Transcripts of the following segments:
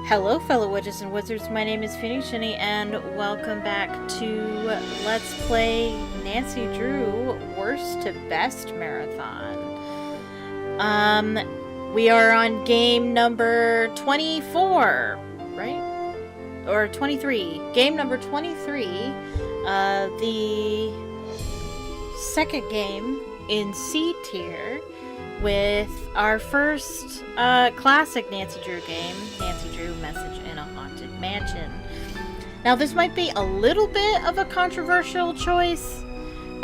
Hello, fellow witches and wizards. My name is Phoenix Shinny, and welcome back to Let's Play Nancy Drew Worst to Best Marathon. We are on game number 24, right? Or 23. Game number 23. The second game in C tier, with our first classic Nancy Drew game, Nancy Drew Message in a Haunted Mansion. Now, this might be a little bit of a controversial choice.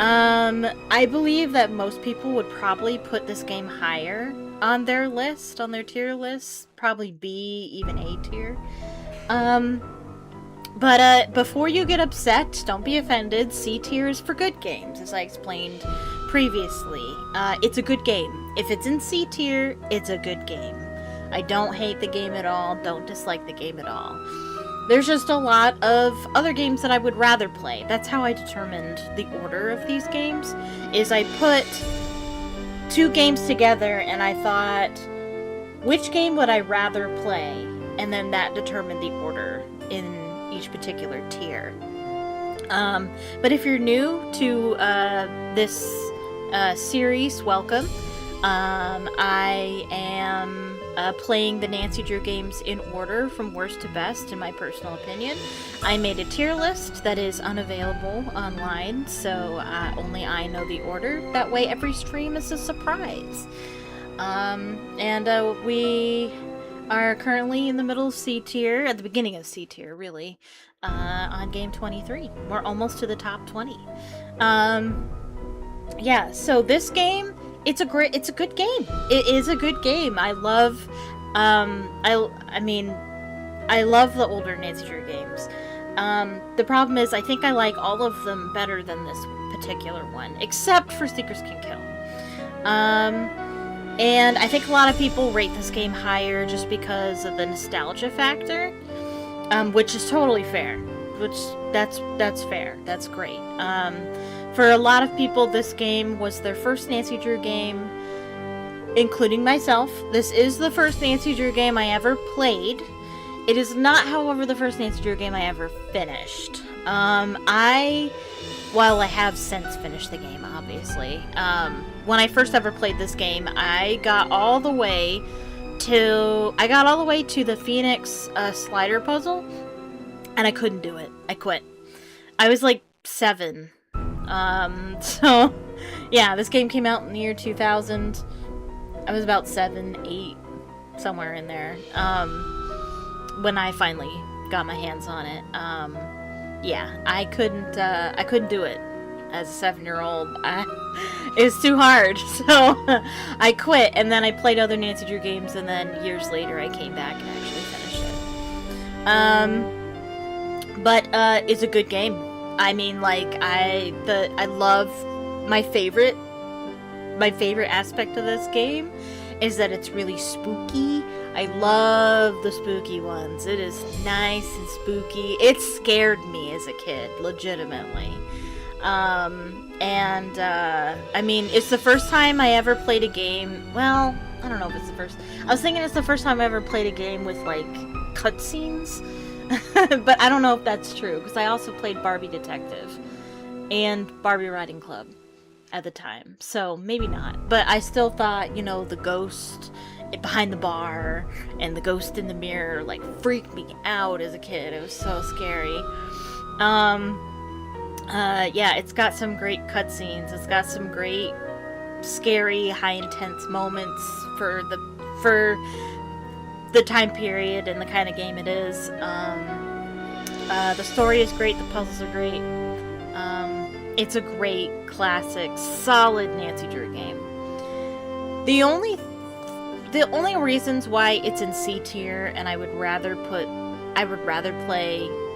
I believe that most people would probably put this game higher on their list, on their tier list, probably B, even A tier. But before you get upset, don't be offended. C tier is for good games, as I explained previously. It's a good game. If it's in C tier, it's a good game. I don't hate the game at all, don't dislike the game at all. There's just a lot of other games that I would rather play. That's how I determined the order of these games, is I put two games together and I thought, which game would I rather play? And then that determined the order in each particular tier. But if you're new to this series, welcome. I am playing the Nancy Drew games in order from worst to best, in my personal opinion. I made a tier list that is unavailable online, so only I know the order. That way every stream is a surprise. We are currently in the middle of C tier, at the beginning of C tier, really, on game 23. We're almost to the top 20. Yeah, so this game, it's a good game. It is a good game. I love, I love the older Nancy Drew games. The problem is, I think I like all of them better than this particular one, except for Seekers Can Kill. And I think a lot of people rate this game higher just because of the nostalgia factor, which is totally fair. That's fair. That's great. For a lot of people, this game was their first Nancy Drew game, including myself. This is the first Nancy Drew game I ever played. It is not, however, the first Nancy Drew game I ever finished. While I have since finished the game, obviously, when I first ever played this game, I got all the way to the Phoenix slider puzzle, and I couldn't do it. I quit. I was like 7. So, yeah, this game came out in the year 2000. I was about 7, 8, somewhere in there, when I finally got my hands on it. Yeah, I couldn't do it as a 7-year-old. It was too hard, so I quit, and then I played other Nancy Drew games, and then years later I came back and actually finished it. But it's a good game. I mean, like, I love my favorite aspect of this game is that it's really spooky. I love the spooky ones. It is nice and spooky. It scared me as a kid, legitimately. I mean, it's the first time I ever played a game. Well, I don't know if it's the first. I was thinking it's the first time I ever played a game with, like, cutscenes. But I don't know if that's true, because I also played Barbie Detective and Barbie Riding Club at the time, so maybe not. But I still thought, the ghost behind the bar and the ghost in the mirror, like, freaked me out as a kid. It was so scary. Yeah, it's got some great cutscenes. It's got some great, scary, high-intense moments for the time period and the kind of game it is. The story is great, the puzzles are great. It's a great, classic, solid Nancy Drew game. The only reasons why it's in C tier and I would rather play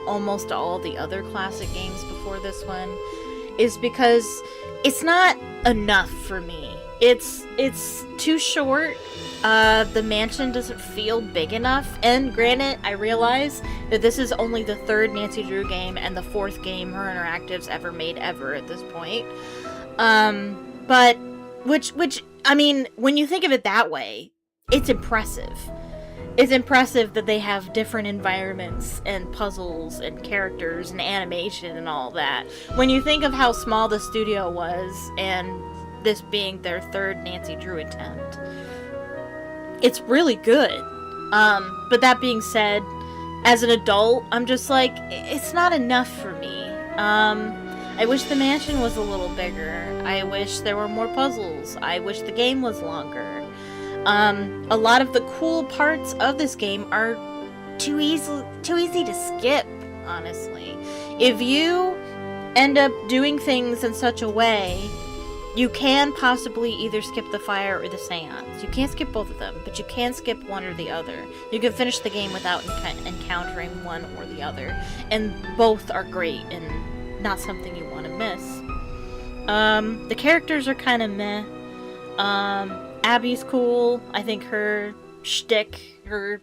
almost all the other classic games before this one is because it's not enough for me. It's too short. The mansion doesn't feel big enough, and granted, I realize that this is only the third Nancy Drew game and the fourth game Her Interactive's ever made at this point. But, which, I mean, when you think of it that way, it's impressive. it's impressive that they have different environments and puzzles and characters and animation and all that. When you think of how small the studio was, and this being their third Nancy Drew attempt, it's really good. But that being said, as an adult, I'm just like, it's not enough for me. I wish the mansion was a little bigger. I wish there were more puzzles. I wish the game was longer. A lot of the cool parts of this game are too easy to skip, honestly. If you end up doing things in such a way, you can possibly either skip the fire or the seance. You can't skip both of them, but you can skip one or the other. You can finish the game without encountering one or the other, and both are great and not something you want to miss. The characters are kind of meh. Abby's cool. I think her shtick, her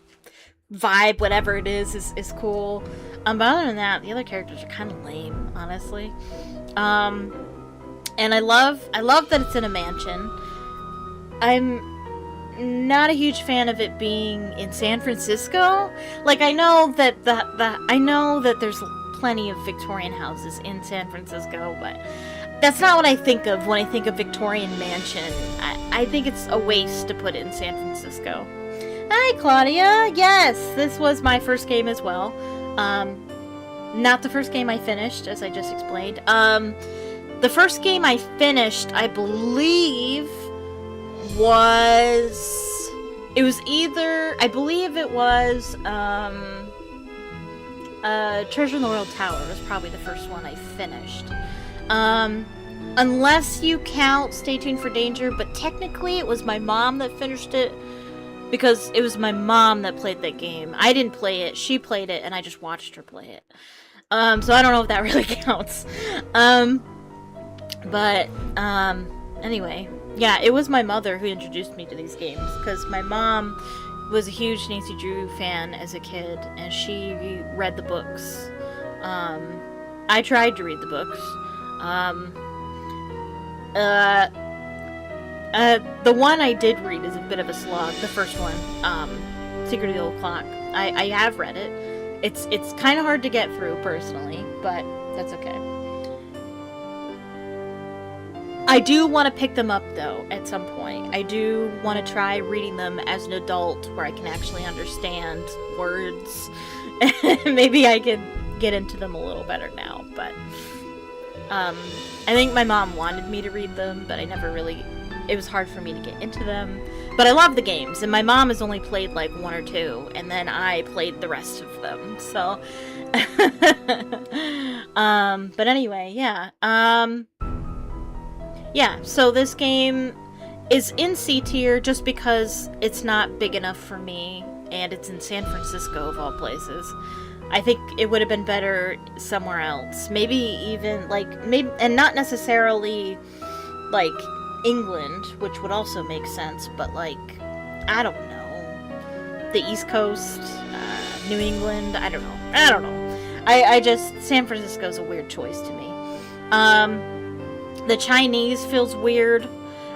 vibe, whatever it is cool. But other than that, the other characters are kind of lame, honestly. And I love that it's in a mansion. I'm not a huge fan of it being in San Francisco. Like, I know that I know that there's plenty of Victorian houses in San Francisco, but that's not what I think of when I think of Victorian mansion. I think it's a waste to put it in San Francisco. Hi, Claudia. Yes, this was my first game as well. Not the first game I finished, as I just explained. The first game I finished, I believe, was... It was either... I believe it was... Treasure in the Royal Tower was probably the first one I finished. Unless you count Stay Tuned for Danger, but technically it was my mom that finished it, because it was my mom that played that game. I didn't play it, she played it, and I just watched her play it. So I don't know if that really counts. Anyway, yeah, it was my mother who introduced me to these games, because my mom was a huge Nancy Drew fan as a kid, and she read the books. I tried to read the books. The one I did read is a bit of a slog, the first one, Secret of the Old Clock. I have read it. It's kind of hard to get through, personally, but that's okay. I do want to pick them up, though, at some point. I do want to try reading them as an adult, where I can actually understand words. Maybe I can get into them a little better now, but... I think my mom wanted me to read them, but I never really... It was hard for me to get into them. But I love the games, and my mom has only played, like, one or two, and then I played the rest of them, so... But anyway, yeah. Yeah, so this game is in C tier just because it's not big enough for me, and it's in San Francisco, of all places. I think it would have been better somewhere else. Maybe even, like, maybe, and not necessarily, like, England, which would also make sense, but, like, I don't know. The East Coast, New England, I don't know. I just, San Francisco's a weird choice to me. The Chinese feels weird.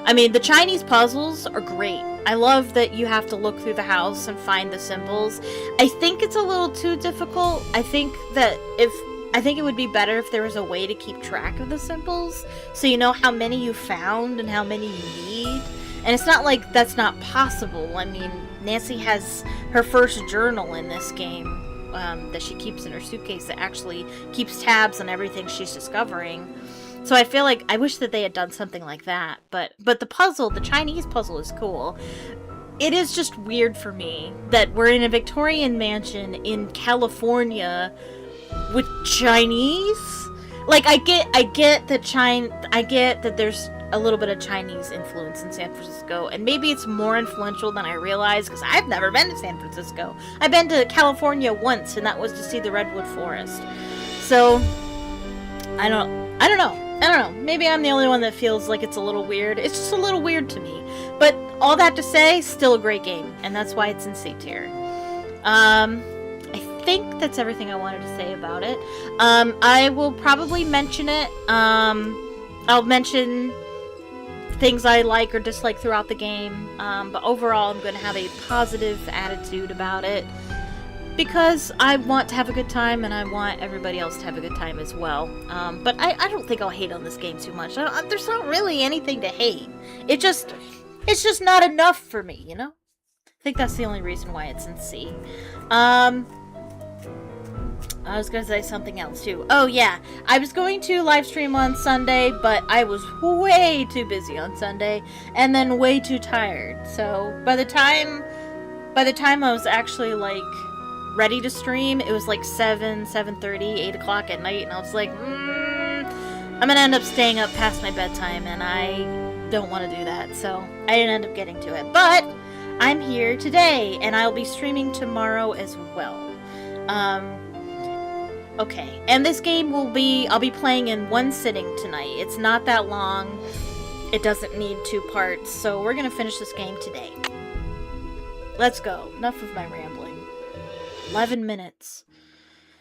I mean, the Chinese puzzles are great. I love that you have to look through the house and find the symbols. I think it's a little too difficult. I think it would be better if there was a way to keep track of the symbols, so you know how many you found and how many you need. And it's not like that's not possible. I mean, Nancy has her first journal in this game that she keeps in her suitcase that actually keeps tabs on everything she's discovering. So I feel like I wish that they had done something like that. But the Chinese puzzle is cool. It is just weird for me that we're in a Victorian mansion in California with Chinese. Like, I get that there's a little bit of Chinese influence in San Francisco, and maybe it's more influential than I realize, because I've never been to San Francisco. I've been to California once, and that was to see the Redwood Forest. So, I don't know. Maybe I'm the only one that feels like it's a little weird. It's just a little weird to me. But all that to say, still a great game, and that's why it's in C tier. I think that's everything I wanted to say about it. I will probably mention it. I'll mention things I like or dislike throughout the game. But overall, I'm going to have a positive attitude about it. Because I want to have a good time, and I want everybody else to have a good time as well. But I don't think I'll hate on this game too much. There's not really anything to hate. It's just not enough for me, you know? I think that's the only reason why it's in C. I was gonna say something else too. Oh yeah, I was going to live stream on Sunday, but I was way too busy on Sunday, and then way too tired. So by the time I was actually like ready to stream, it was like 7:30, 8 o'clock at night, and I was like, I'm gonna end up staying up past my bedtime, and I don't want to do that, so I didn't end up getting to it. But I'm here today, and I'll be streaming tomorrow as well. Okay, and this game I'll be playing in one sitting tonight. It's not that long. It doesn't need 2 parts, so we're gonna finish this game today. Let's go. Enough of my rambling. 11 minutes.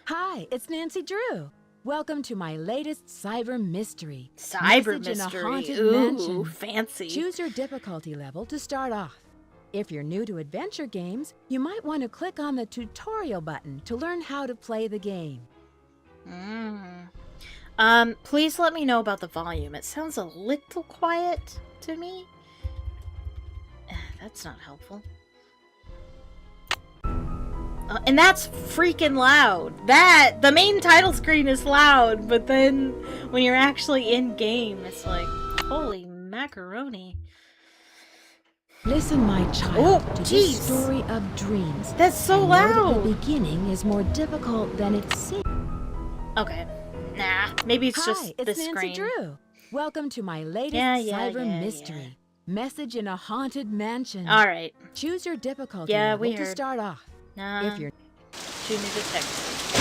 Hi, it's Nancy Drew. Welcome to my latest cyber mystery. Cyber Message in a mystery. haunted Ooh, mansion. fancy. Choose your difficulty level to start off. If you're new to adventure games, you might want to click on the tutorial button to learn how to play the game. Please let me know about the volume. It sounds a little quiet to me. That's not helpful. And that's freaking loud. The main title screen is loud, but then when you're actually in game, it's like, holy macaroni. Listen, my child, to jeez. this story of dreams. That's so And know that loud. the beginning is more difficult than it seems. Okay. Nah, maybe it's Hi, just it's the Nancy screen. Drew. Welcome to my latest cyber mystery. Message in a haunted mansion. All right. Choose your difficulty Yeah, level we to heard. start off. If you're Junior Detective.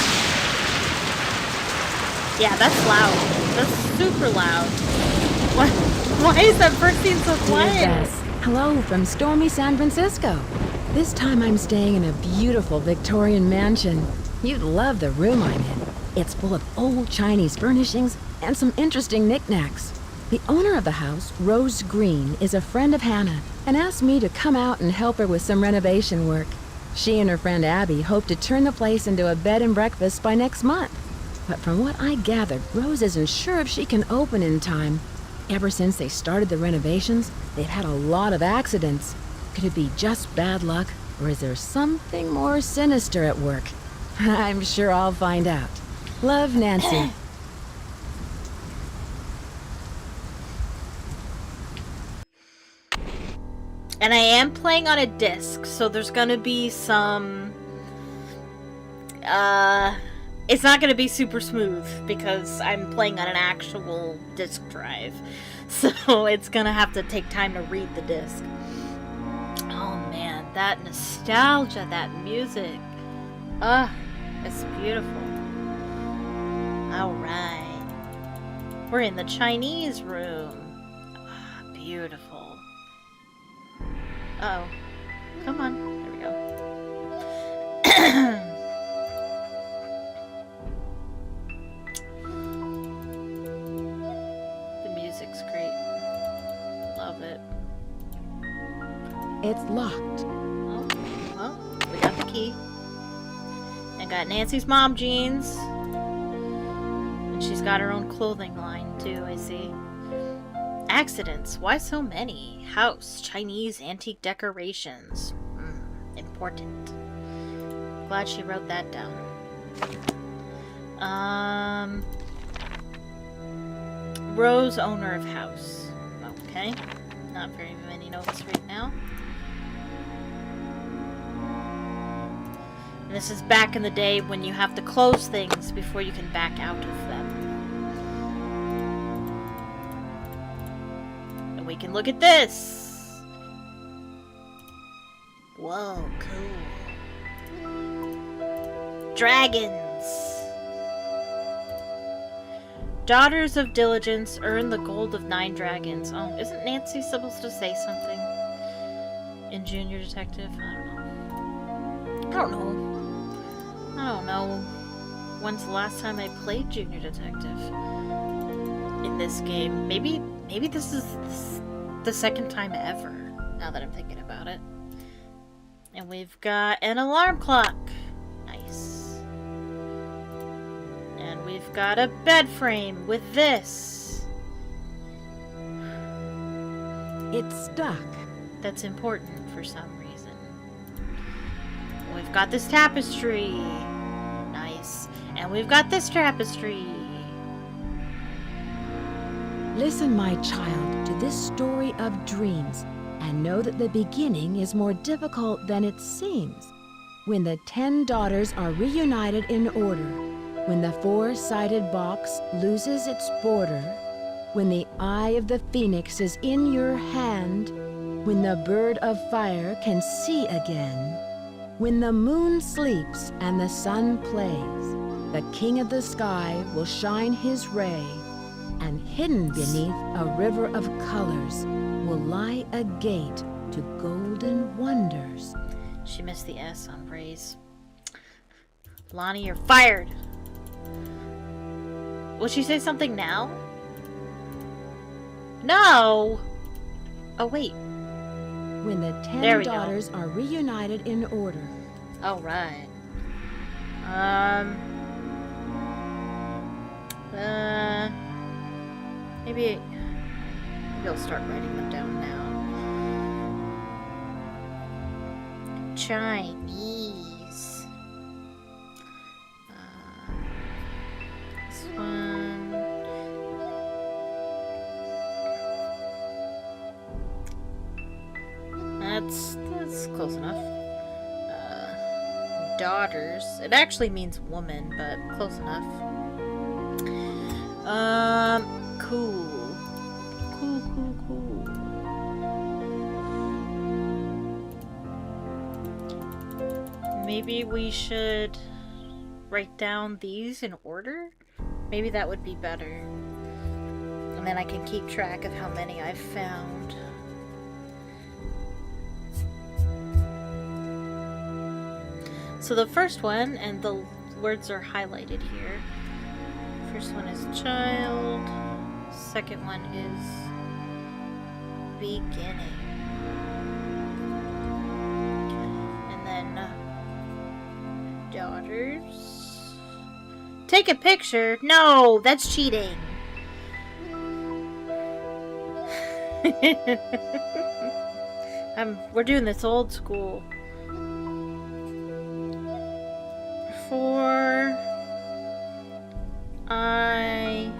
Yeah, that's loud. That's super loud. Why is that first scene so Dear quiet? Bess, hello from stormy San Francisco. This time I'm staying in a beautiful Victorian mansion. You'd love the room I'm in. It's full of old Chinese furnishings and some interesting knickknacks. The owner of the house, Rose Green, is a friend of Hannah and asked me to come out and help her with some renovation work. She and her friend Abby hope to turn the place into a bed and breakfast by next month. But from what I gathered, Rose isn't sure if she can open in time. Ever since they started the renovations, they've had a lot of accidents. Could it be just bad luck, or is there something more sinister at work? I'm sure I'll find out. Love, Nancy. And I am playing on a disc, so there's gonna be some... It's not gonna be super smooth, because I'm playing on an actual disc drive. So it's gonna have to take time to read the disc. Oh man, that nostalgia, that music. It's beautiful. Alright. We're in the Chinese room. Beautiful. Uh-oh. Come on. There we go. The music's great. Love it. It's locked. Oh, well, we got the key. And got Nancy's mom jeans. And she's got her own clothing line, too, I see. Accidents. Why so many? House. Chinese antique decorations. Important. Glad she wrote that down. Rose, owner of house. Okay. Not very many notes right now. And this is back in the day when you have to close things before you can back out of them. We can look at this. Whoa, cool. Dragons. Daughters of Diligence earn the gold of 9 dragons. Oh, isn't Nancy supposed to say something in Junior Detective? I don't know. When's the last time I played Junior Detective in this game? Maybe this is the second time ever, now that I'm thinking about it. And we've got an alarm clock. Nice. And we've got a bed frame with this. It's stuck. That's important for some reason. We've got this tapestry. Nice. And we've got this tapestry. Listen, my child, to this story of dreams, and know that the beginning is more difficult than it seems. When the 10 daughters are reunited in order, when the 4-sided box loses its border, when the eye of the phoenix is in your hand, when the bird of fire can see again, when the moon sleeps and the sun plays, the king of the sky will shine his ray, and hidden beneath a river of colors will lie a gate to golden wonders. She missed the S on praise. Lonnie, you're fired. Will she say something now? No! Oh, wait. When the There 10 we go. daughters are reunited in order. Oh, right. Maybe I'll start writing them down now. Chinese. This one. That's close enough. Daughters. It actually means woman, but close enough. Cool. Cool. Maybe we should write down these in order? Maybe that would be better. And then I can keep track of how many I've found. So the first one, and the words are highlighted here. First one is child. Second one is beginning. And then daughters. Take a picture? No, that's cheating. We're doing this old school. 4 I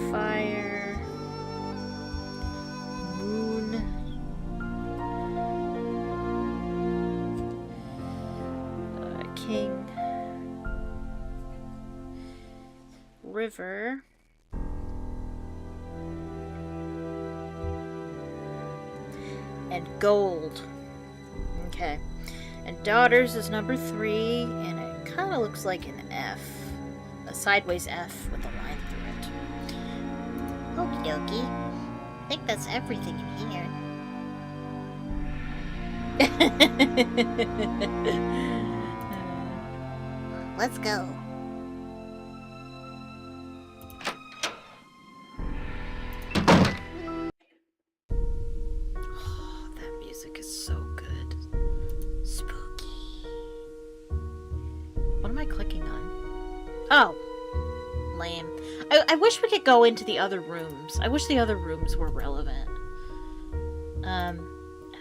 fire moon king river and gold. Okay. And daughters is number 3, and it kind of looks like an F. A sideways F with a line through it. Okie dokie. I think that's everything in here. Let's go. Oh, that music is so good. Spooky. What am I clicking on? Oh. Lame. I wish we could go into the other rooms. I wish the other rooms were relevant. And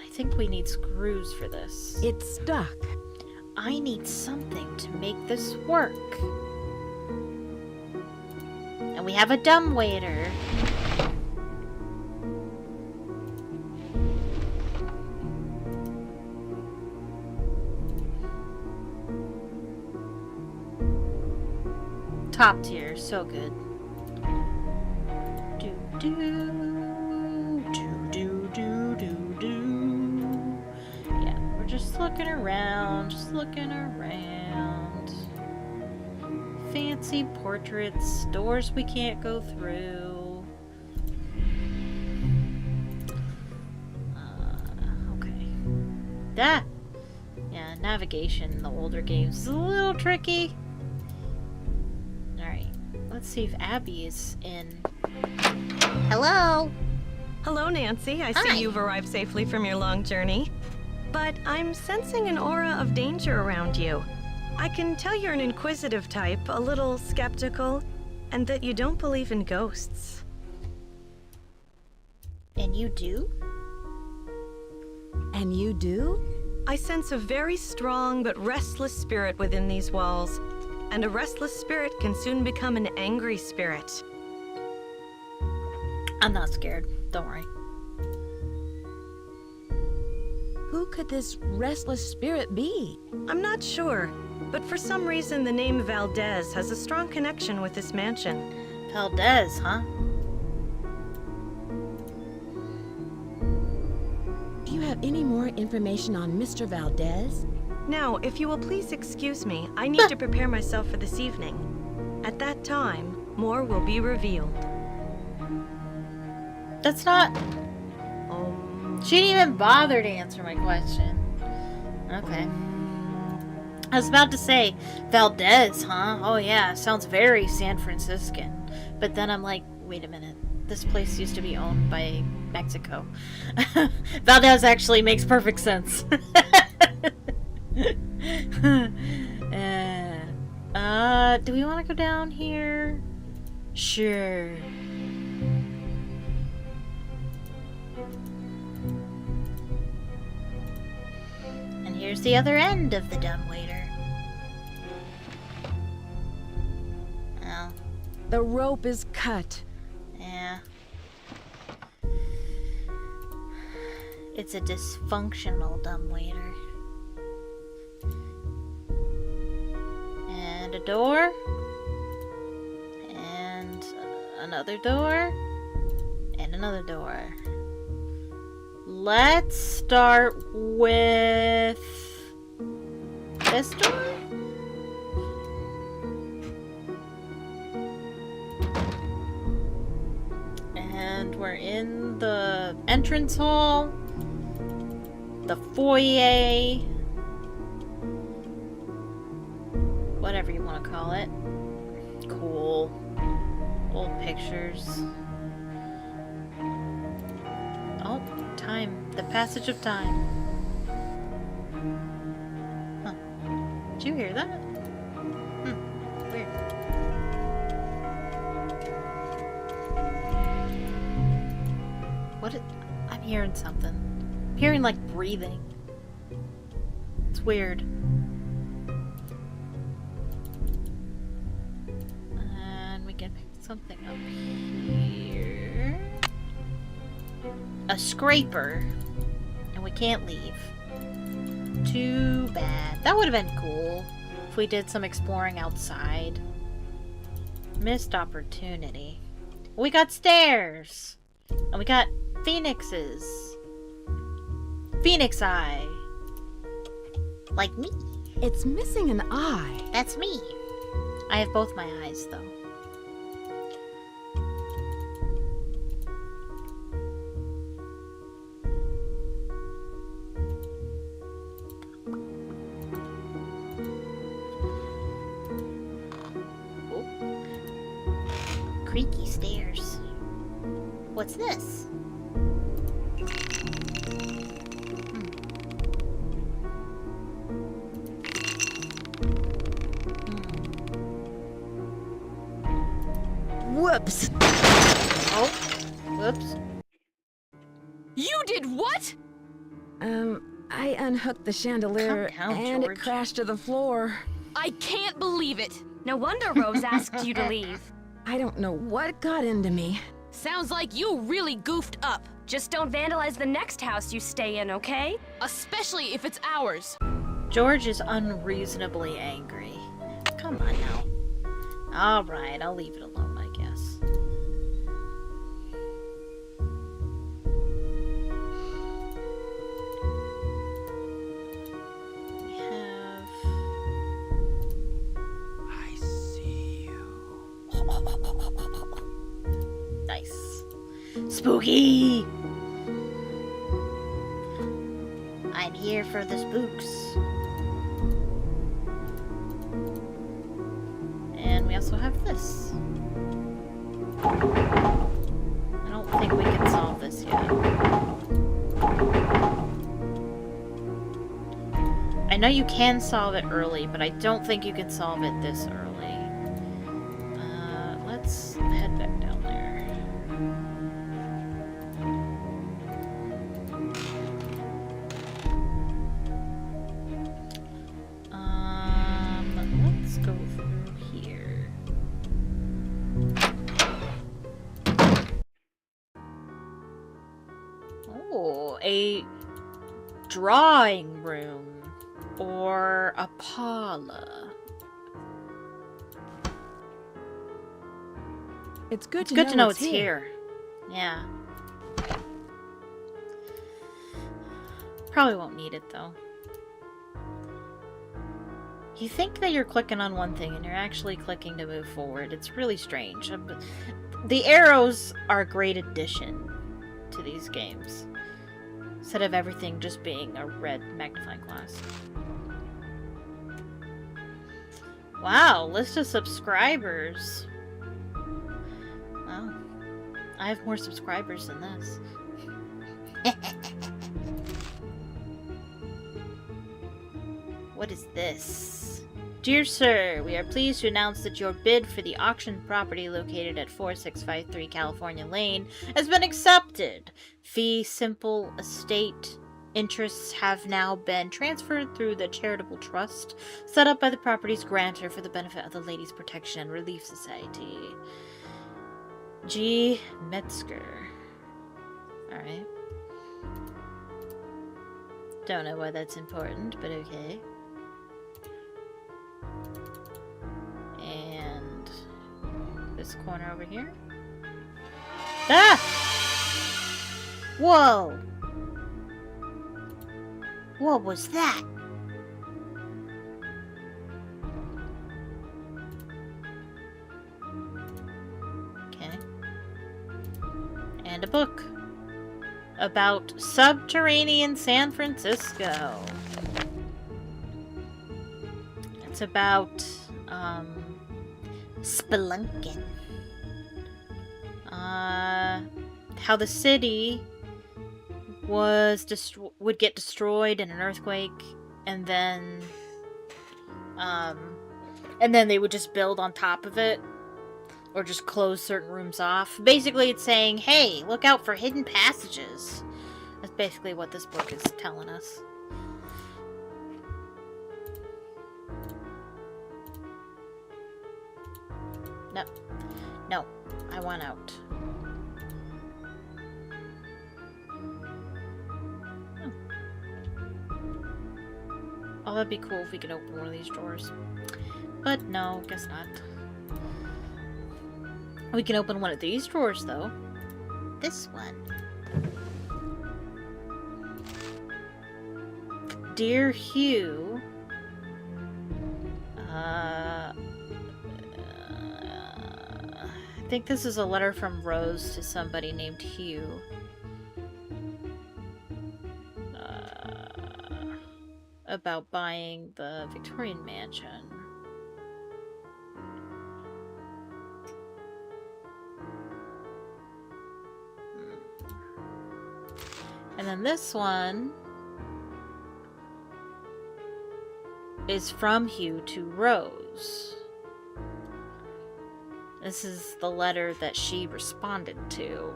I think we need screws for this. It's stuck. I need something to make this work. And we have a dumbwaiter. Top tier, so good. Yeah, we're just looking around, Fancy portraits, doors we can't go through. Okay. Yeah, navigation in the older games is a little tricky. Alright, let's see if Abby is in. Hello? Hello, Nancy. I Hi. see you've arrived safely from your long journey. But I'm sensing an aura of danger around you. I can tell you're an inquisitive type, a little skeptical, and that you don't believe in ghosts. And you do? And you do? I sense a very strong but restless spirit within these walls, and a restless spirit can soon become an angry spirit. I'm not scared. Don't worry. Who could this restless spirit be? I'm not sure, but for some reason the name Valdez has a strong connection with this mansion. Valdez, huh? Do you have any more information on Mr. Valdez? Now, if you will please excuse me, I need to prepare myself for this evening. At that time, more will be revealed. That's not... She didn't even bother to answer my question. Okay. I was about to say, Valdez, huh? Oh yeah, sounds very San Franciscan. But then I'm like, wait a minute. This place used to be owned by Mexico. Valdez actually makes perfect sense. Do we want to go down here? Sure. And here's the other end of the dumbwaiter. Oh, The rope is cut. yeah. It's a dysfunctional dumbwaiter. And a door. And another door. And another door. Let's start with this door. And we're in the entrance hall, the foyer, whatever you want to call it. Cool. Old pictures. Oh, time. The passage of time. Huh. Did you hear that? Weird. I'm hearing something. I'm hearing like breathing. It's weird. And we can pick something up here. A scraper. And we can't leave. Too bad. That would have been cool if we did some exploring outside. Missed opportunity. We got stairs. And we got phoenixes. Phoenix eye. Like me. It's missing an eye. That's me. I have both my eyes, though. Oh. Creaky stairs. What's this? Whoops. Oh, whoops. You did what? I unhooked the chandelier Calm down, and George. it crashed to the floor. I can't believe it. No wonder Rose asked you to leave. I don't know what got into me. Sounds like you really goofed up. Just don't vandalize the next house you stay in, okay? Especially if it's ours. George is unreasonably angry. Come on now. Alright, I'll leave it alone, I guess. We have... I see you. Nice. Spooky! I'm here for the spooks. And we also have this. I don't think we can solve this yet. I know you can solve it early, but I don't think you can solve it this early. Let's head back down there. Let's go through here. Oh, a drawing room or a parlor. It's good Good to know it's here. Yeah. Probably won't need it though. You think that you're clicking on one thing and you're actually clicking to move forward. It's really strange. The arrows are a great addition to these games, instead of everything just being a red magnifying glass. Wow, list of subscribers. Wow. I have more subscribers than this. What is this? Dear sir, we are pleased to announce that your bid for the auction property located at 4653 California Lane has been accepted. Fee simple estate interests have now been transferred through the charitable trust set up by the property's grantor for the benefit of the Ladies Protection and Relief Society. G. Metzger. Alright. Don't know why that's important, but okay. And this corner over here. Ah! Whoa! What was that? Okay. And a book about subterranean San Francisco. It's about spelunking. How the city would get destroyed in an earthquake, and then they would just build on top of it, or just close certain rooms off. Basically, it's saying, hey, look out for hidden passages. That's basically what this book is telling us. No, I want out. Oh, that'd be cool if we could open one of these drawers. But no, guess not. We can open one of these drawers, though. This one. Dear Hugh, I think this is a letter from Rose to somebody named Hugh. About buying the Victorian mansion. And then this one is from Hugh to Rose. This is the letter that she responded to.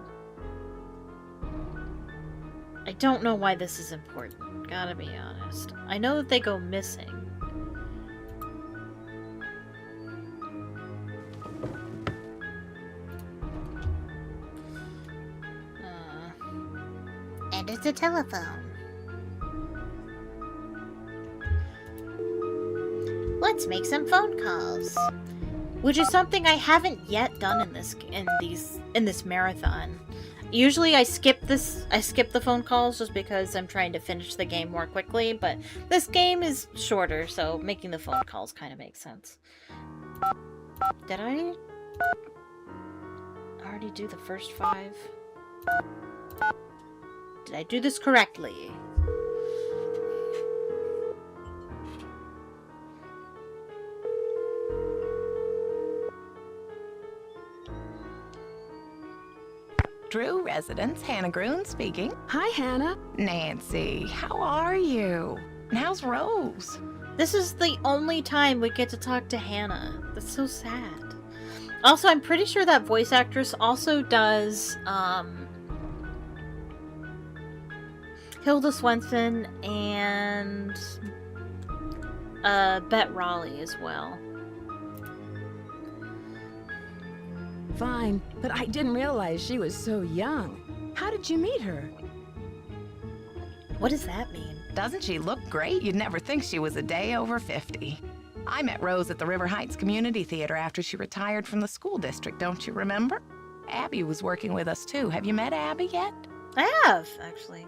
I don't know why this is important, gotta be honest. I know that they go missing. And it's a telephone. Let's make some phone calls. Which is something I haven't yet done in this marathon. Usually I skip the phone calls just because I'm trying to finish the game more quickly, but this game is shorter, so making the phone calls kind of makes sense. Did I already do the first 5? Did I do this correctly? Drew residence, Hannah Groon speaking. Hi, Hannah. Nancy, how are you? And how's Rose? This is the only time we get to talk to Hannah. That's so sad. Also, I'm pretty sure that voice actress also does, Hilda Swenson and, Bet Raleigh as well. Fine, but I didn't realize she was so young. How did you meet her? What does that mean? Doesn't she look great? You'd never think she was a day over 50. I met Rose at the River Heights Community Theater after she retired from the school district, don't you remember? Abby was working with us too. Have you met Abby yet? I have, actually.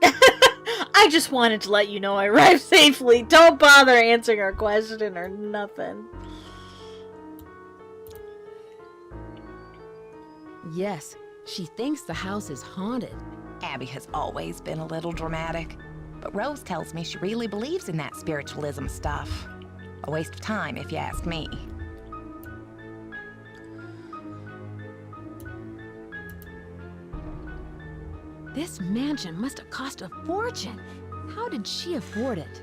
I just wanted to let you know I arrived safely. Don't bother answering our question or nothing. Yes, she thinks the house is haunted. Abby has always been a little dramatic, but Rose tells me she really believes in that spiritualism stuff. A waste of time, if you ask me. This mansion must have cost a fortune. How did she afford it?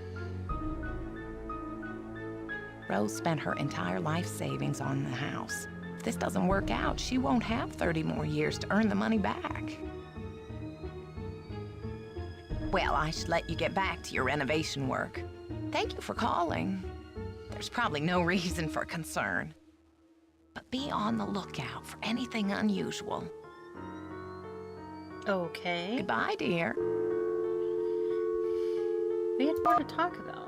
Rose spent her entire life savings on the house. If this doesn't work out, she won't have 30 more years to earn the money back. Well, I should let you get back to your renovation work. Thank you for calling. There's probably no reason for concern. But be on the lookout for anything unusual. Okay. Goodbye, dear. We had more to talk about.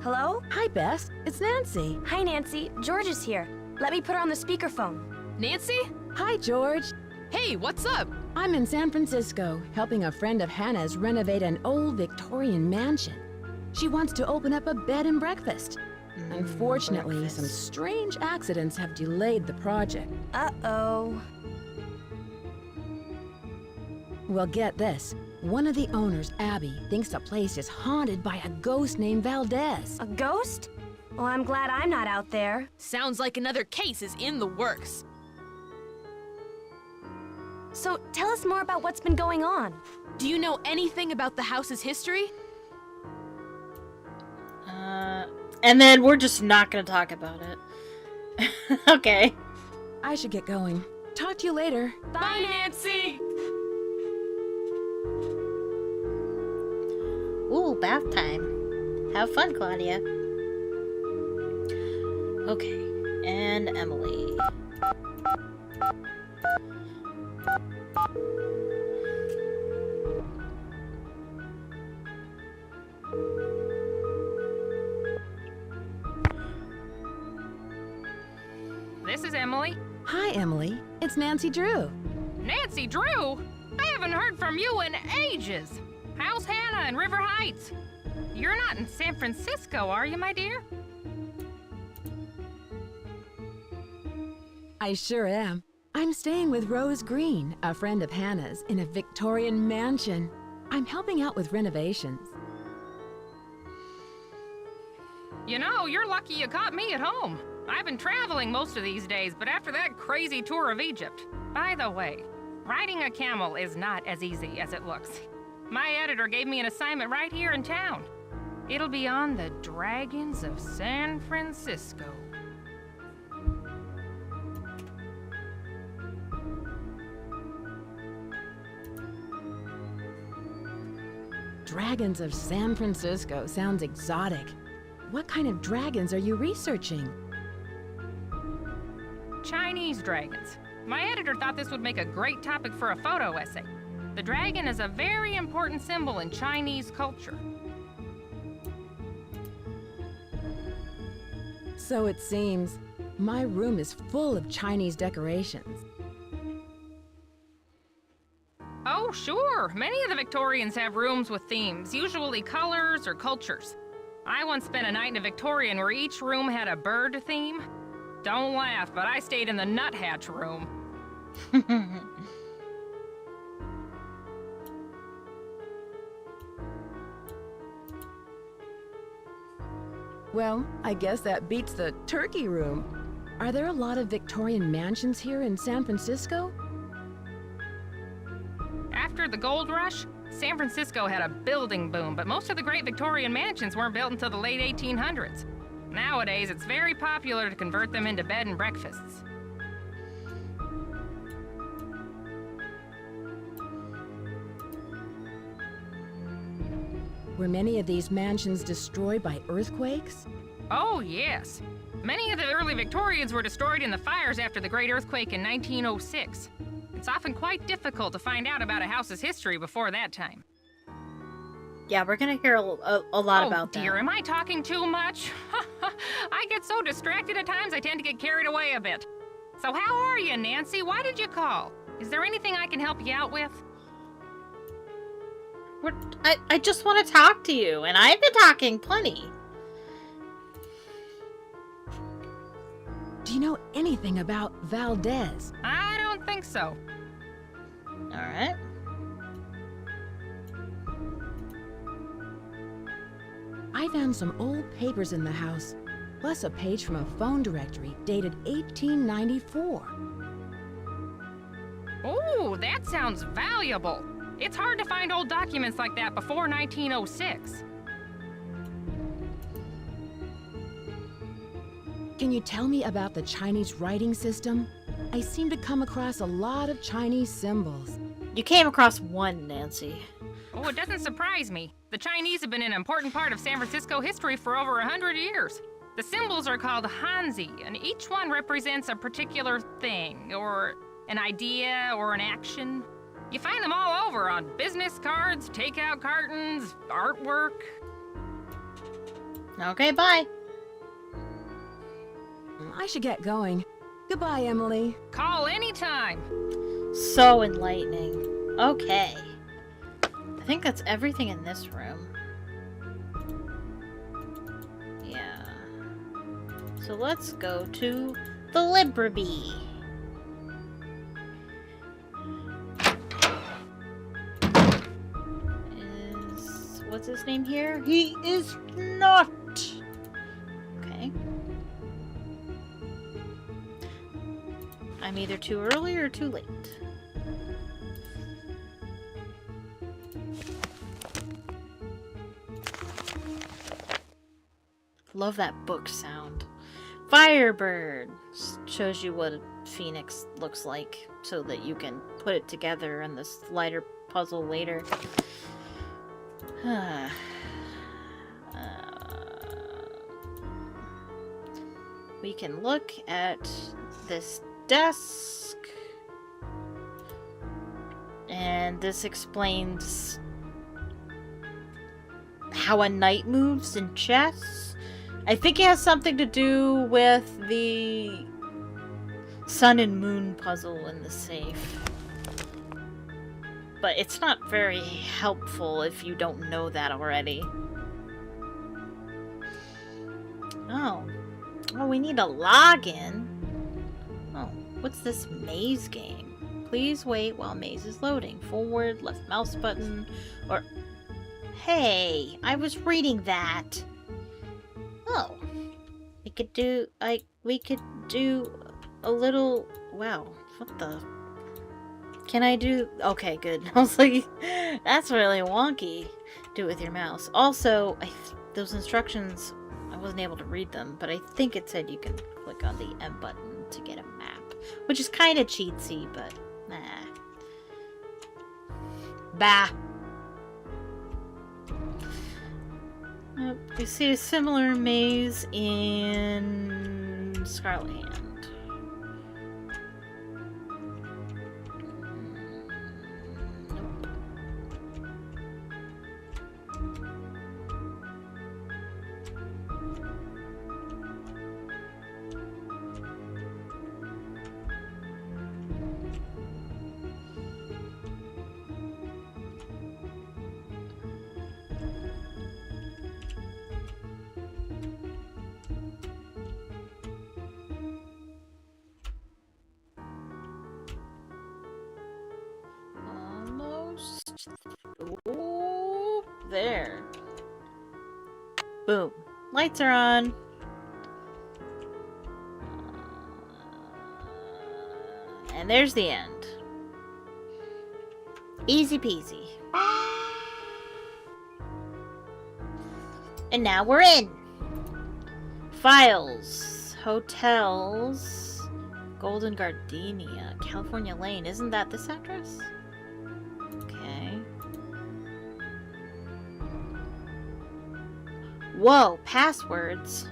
Hello? Hi, Bess. It's Nancy. Hi, Nancy. George is here. Let me put her on the speakerphone. Nancy? Hi, George. Hey, what's up? I'm in San Francisco, helping a friend of Hannah's renovate an old Victorian mansion. She wants to open up a bed and breakfast. Unfortunately, breakfast. some strange accidents have delayed the project. Uh-oh. Well, get this. One of the owners, Abby, thinks the place is haunted by a ghost named Valdez. A ghost? Well, I'm glad I'm not out there. Sounds like another case is in the works. So, tell us more about what's been going on. Do you know anything about the house's history? And then we're just not gonna talk about it. Okay. I should get going. Talk to you later. Bye, Nancy! Ooh, bath time. Have fun, Claudia. Okay. And Emily. This is Emily. Hi, Emily. It's Nancy Drew. Nancy Drew? I haven't heard from you in ages. How's Hannah in River Heights? You're not in San Francisco, are you, my dear? I sure am. I'm staying with Rose Green, a friend of Hannah's, in a Victorian mansion. I'm helping out with renovations. You know, you're lucky you caught me at home. I've been traveling most of these days, but after that crazy tour of Egypt. By the way, riding a camel is not as easy as it looks. My editor gave me an assignment right here in town. It'll be on the Dragons of San Francisco. Dragons of San Francisco sounds exotic. What kind of dragons are you researching? Chinese dragons. My editor thought this would make a great topic for a photo essay. The dragon is a very important symbol in Chinese culture. So it seems. My room is full of Chinese decorations. Oh, sure. Many of the Victorians have rooms with themes, usually colors or cultures. I once spent a night in a Victorian where each room had a bird theme. Don't laugh, but I stayed in the nuthatch room. Well, I guess that beats the turkey room. Are there a lot of Victorian mansions here in San Francisco? After the gold rush, San Francisco had a building boom, but most of the great Victorian mansions weren't built until the late 1800s. Nowadays, it's very popular to convert them into bed and breakfasts. Were many of these mansions destroyed by earthquakes? Oh, yes. Many of the early Victorians were destroyed in the fires after the Great Earthquake in 1906. It's often quite difficult to find out about a house's history before that time. Yeah, we're gonna hear a lot about dear, that. am I talking too much? I get so distracted at times I tend to get carried away a bit. So how are you, Nancy? Why did you call? Is there anything I can help you out with? I just want to talk to you, and I've been talking plenty. Do you know anything about Valdez? I don't think so. Alright. I found some old papers in the house, plus a page from a phone directory dated 1894. Ooh, that sounds valuable. It's hard to find old documents like that before 1906. Can you tell me about the Chinese writing system? I seem to come across a lot of Chinese symbols. You came across one, Nancy. Oh, it doesn't surprise me. The Chinese have been an important part of San Francisco history for over 100 years. The symbols are called Hanzi, and each one represents a particular thing, or an idea, or an action. You find them all over on business cards, takeout cartons, artwork. Okay, bye. I should get going. Goodbye, Emily. Call anytime. So enlightening. Okay. I think that's everything in this room. Yeah. So let's go to the Library. What's his name here? He is not. Okay. I'm either too early or too late. Love that book sound. Firebird shows you what a phoenix looks like so that you can put it together in this lighter puzzle later. We can look at this desk, and this explains how a knight moves in chess. I think it has something to do with the sun and moon puzzle in the safe. But it's not very helpful if you don't know that already. Oh. Oh, we need a login. Oh, what's this maze game? Please wait while maze is loading. Forward, left mouse button, or... Hey, I was reading that. Oh. We could do a little... Wow, what the... Can I do... Okay, good. I was like, that's really wonky. Do it with your mouse. Also, those instructions, I wasn't able to read them, but I think it said you can click on the M button to get a map. Which is kind of cheatsy, but nah. Bah. We see a similar maze in Scarlet Hand. Almost. Ooh, there. Boom. Lights are on. And there's the end. Easy peasy. And now we're in. Files. Hotels. Golden Gardenia. California Lane. Isn't that this address? Okay. Whoa, passwords.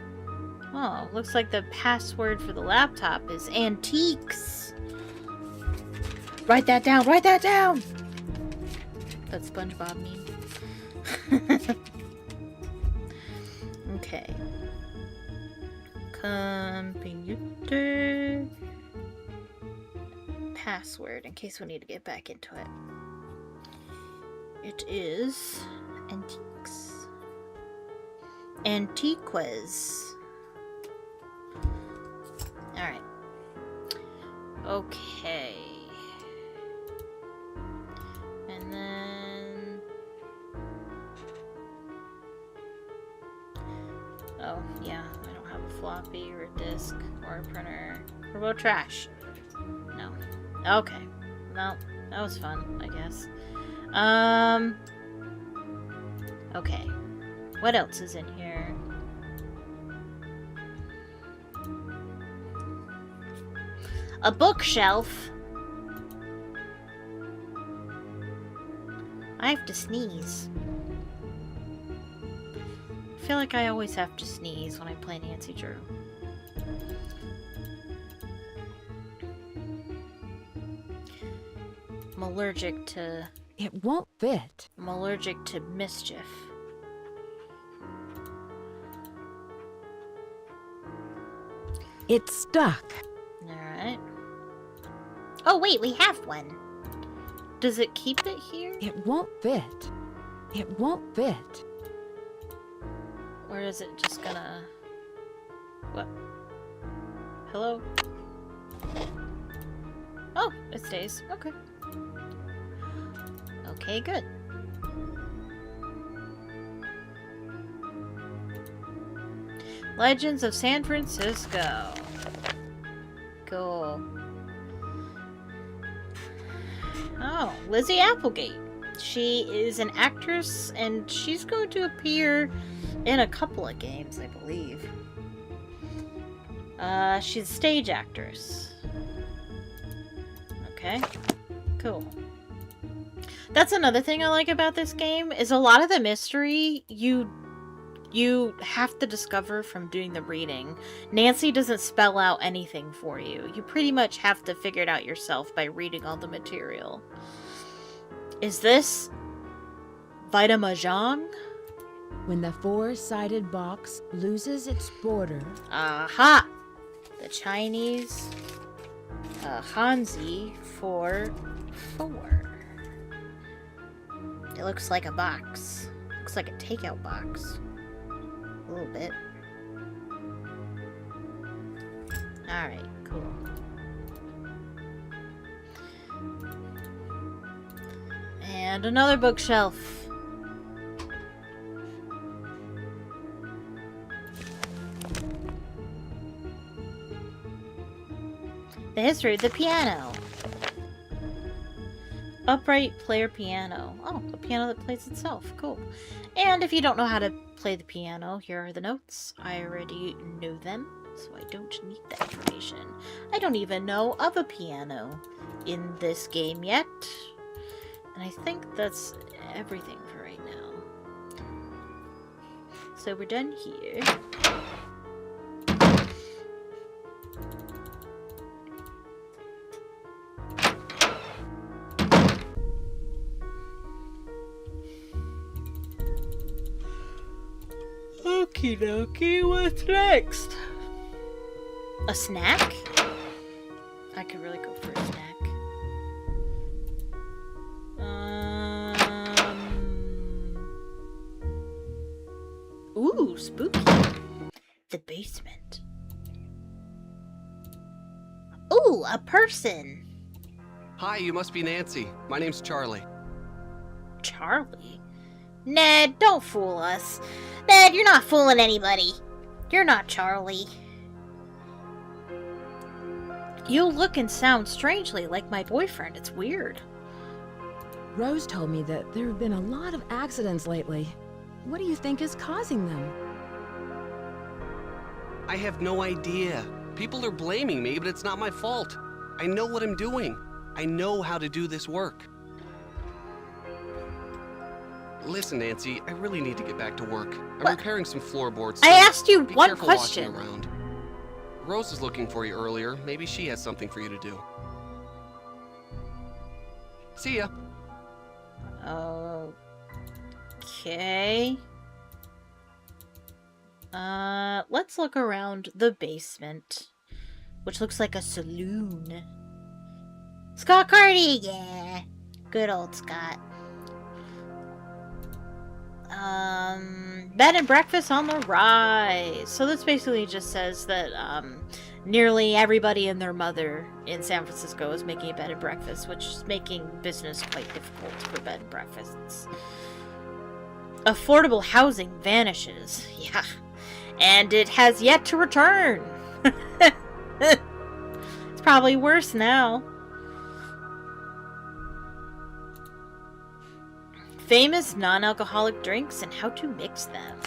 Oh, looks like the password for the laptop is antiques. Write that down, write that down! That SpongeBob meme. Okay. Computer. Password, in case we need to get back into it. It is antiques. Antiques. Alright. Okay. And then... Oh, yeah. I don't have a floppy or a disk or a printer. What about trash? No. Okay. Well, that was fun, I guess. Okay. What else is in here? A bookshelf. I have to sneeze. I feel like I always have to sneeze when I play Nancy Drew. I'm allergic to... It won't fit. I'm allergic to mischief. It's stuck. Alright. Oh, wait, we have one. Does it keep it here? It won't fit. It won't fit. Or is it just gonna... What? Hello? Oh, it stays. Okay. Okay, good. Legends of San Francisco. Cool. Oh, Lizzie Applegate. She is an actress, and she's going to appear in a couple of games, I believe. She's a stage actress. Okay. Cool. That's another thing I like about this game, is a lot of the mystery you have to discover from doing the reading. Nancy doesn't spell out anything for you. You pretty much have to figure it out yourself by reading all the material. Is this Vitamajang? When the four-sided box loses its border, Aha! The Chinese Hanzi for 4. It looks like a box. Looks like a takeout box. A little bit. Alright, cool. And another bookshelf. The history of the piano. Upright player piano. Oh, a piano that plays itself. Cool. And if you don't know how to play the piano, here are the notes. I already know them, so I don't need that information. I don't even know of a piano in this game yet. And I think that's everything for right now. So we're done here. Okie dokie, what's next? A snack? I could really go for a snack. Ooh, spooky. The basement. Ooh, a person. Hi, you must be Nancy. My name's Charlie. Charlie? Ned, don't fool us. Ned, you're not fooling anybody. You're not Charlie. You look and sound strangely like my boyfriend. It's weird. Rose told me that there have been a lot of accidents lately. What do you think is causing them? I have no idea. People are blaming me, but it's not my fault. I know what I'm doing. I know how to do this work. Listen, Nancy, I really need to get back to work. I'm What? repairing some floorboards. I asked you be one careful question. walking around. Rose was looking for you earlier. Maybe she has something for you to do. See ya. Okay. Let's look around the basement, which looks like a saloon. Scott Carty, yeah. Good old Scott. Bed and breakfast on the rise. So this basically just says that, nearly everybody and their mother in San Francisco is making a bed and breakfast, which is making business quite difficult for bed and breakfasts. Affordable housing vanishes. Yeah. And it has yet to return. It's probably worse now. Famous non-alcoholic drinks and how to mix them.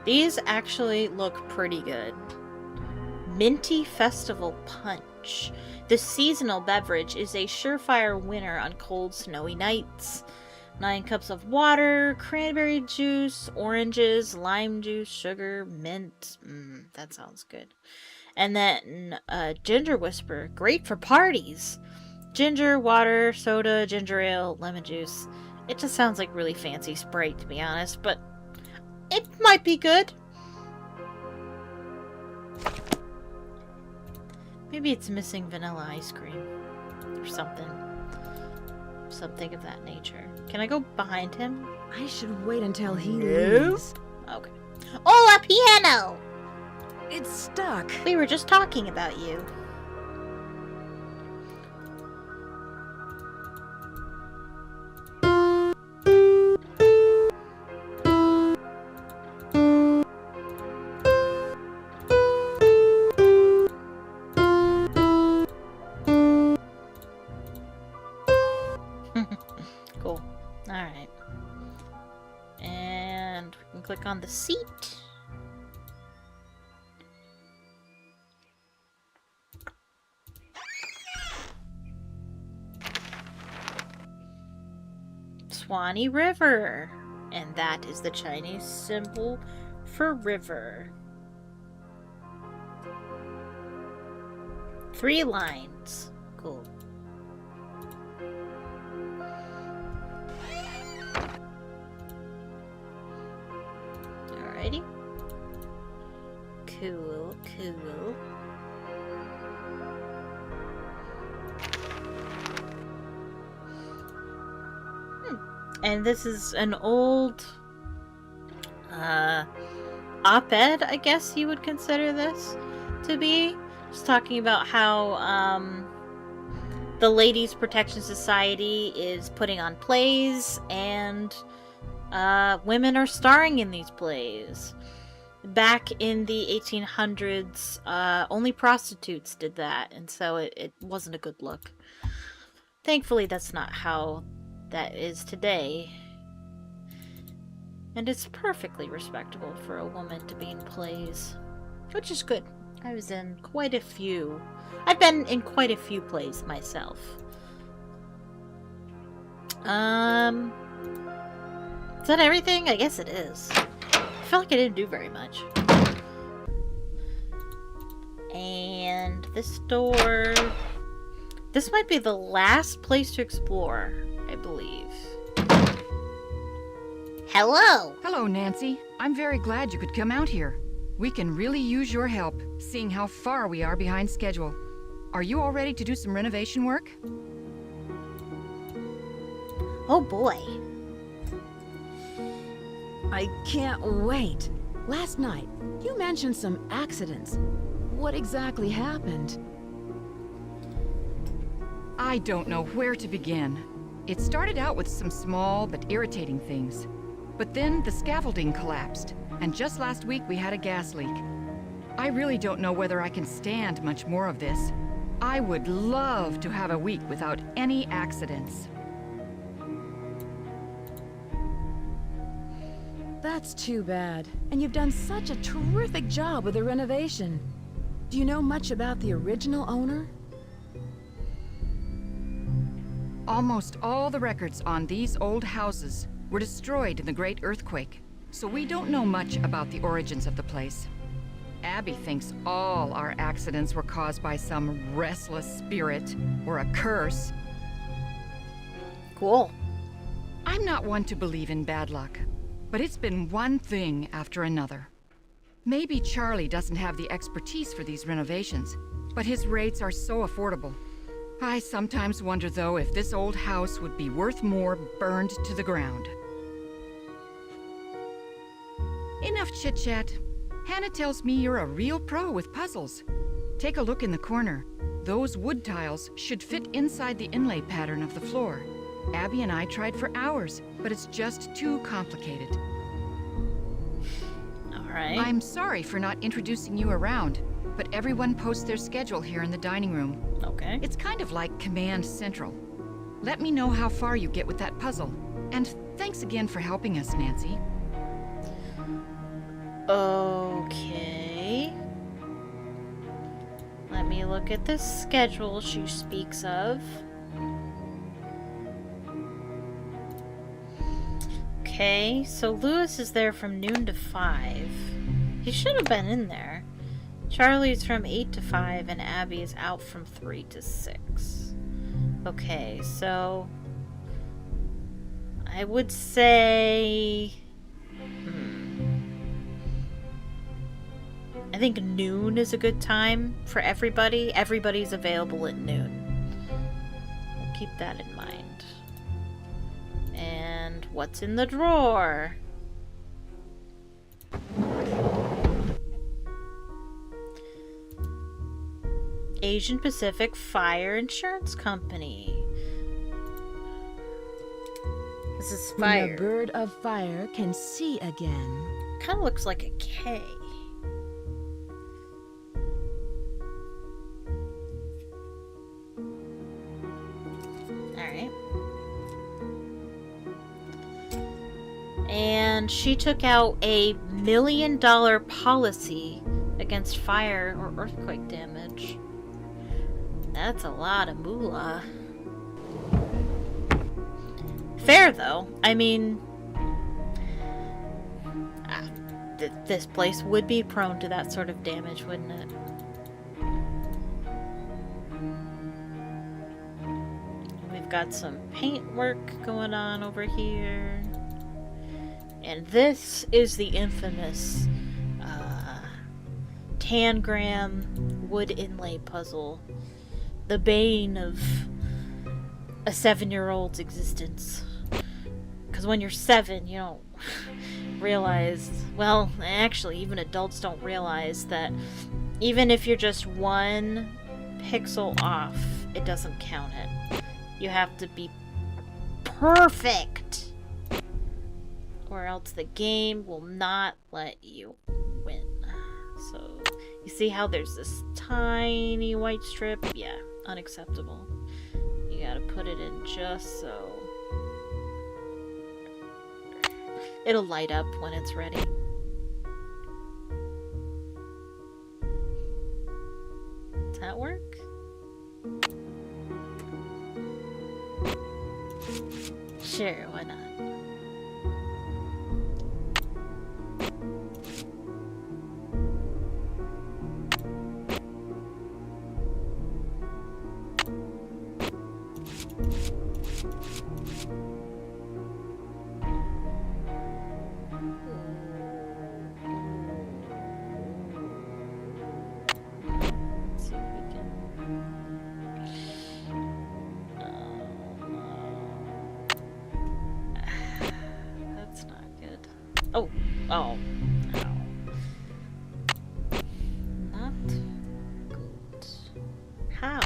These actually look pretty good. Minty Festival Punch. The seasonal beverage is a surefire winner on cold, snowy nights. 9 cups of water, cranberry juice, oranges, lime juice, sugar, mint. That sounds good. And then Ginger Whisper. Great for parties. Ginger, water, soda, ginger ale, lemon juice. It just sounds like really fancy Sprite, to be honest, but it might be good. Maybe it's missing vanilla ice cream or something. Something of that nature. Can I go behind him? I should wait until he No. leaves. Okay. Oh, a piano! It's stuck. We were just talking about you. Cool. Alright. And we can click on the seat. Swanee River. And that is the Chinese symbol for river. 3 lines. Cool. Alrighty. Cool, cool. And this is an old op-ed, I guess you would consider this to be. Just talking about how the Ladies Protection Society is putting on plays and women are starring in these plays. Back in the 1800s, only prostitutes did that, and so it wasn't a good look. Thankfully, that's not how that is today. And it's perfectly respectable for a woman to be in plays, which is good. I was in quite a few. I've been in quite a few plays myself. Is that everything? I guess it is. I feel like I didn't do very much. And this door... This might be the last place to explore, I believe. Hello! Hello, Nancy. I'm very glad you could come out here. We can really use your help, seeing how far we are behind schedule. Are you all ready to do some renovation work? Oh boy. I can't wait. Last night, you mentioned some accidents. What exactly happened? I don't know where to begin. It started out with some small but irritating things. But then the scaffolding collapsed, and just last week we had a gas leak. I really don't know whether I can stand much more of this. I would love to have a week without any accidents. That's too bad. And you've done such a terrific job with the renovation. Do you know much about the original owner? Almost all the records on these old houses were destroyed in the Great Earthquake, so we don't know much about the origins of the place. Abby thinks all our accidents were caused by some restless spirit or a curse. Cool. I'm not one to believe in bad luck, but it's been one thing after another. Maybe Charlie doesn't have the expertise for these renovations, but his rates are so affordable. I sometimes wonder, though, if this old house would be worth more burned to the ground. Enough chit-chat. Hannah tells me you're a real pro with puzzles. Take a look in the corner. Those wood tiles should fit inside the inlay pattern of the floor. Abby and I tried for hours, but it's just too complicated. All right. I'm sorry for not introducing you around, but everyone posts their schedule here in the dining room. Okay. It's kind of like Command Central. Let me know how far you get with that puzzle. And thanks again for helping us, Nancy. Okay. Let me look at the schedule she speaks of. Okay, so Lewis is there from noon to 5. He should have been in there. Charlie's from 8 to 5, and Abby is out from 3 to 6. Okay, so I would say... I think noon is a good time for everybody. Everybody's available at noon. We'll keep that in mind. And what's in the drawer? Asian Pacific Fire Insurance Company. This is fire. When a bird of fire can see again. Kind of looks like a K. Alright. And she took out a $1 million policy against fire or earthquake damage. That's a lot of moolah. Fair, though. I mean, this place would be prone to that sort of damage, wouldn't it? We've got some paint work going on over here. And this is the infamous Tangram wood inlay puzzle. The bane of a 7-year-old's existence. Because when you're 7, you don't realize... Well, actually, even adults don't realize that even if you're just 1 pixel off, it doesn't count it. You have to be perfect! Or else the game will not let you win. So, you see how there's this tiny white strip? Yeah, unacceptable. You gotta put it in just so. It'll light up when it's ready. Does that work? Sure, why not? Oh, no. Not good. How?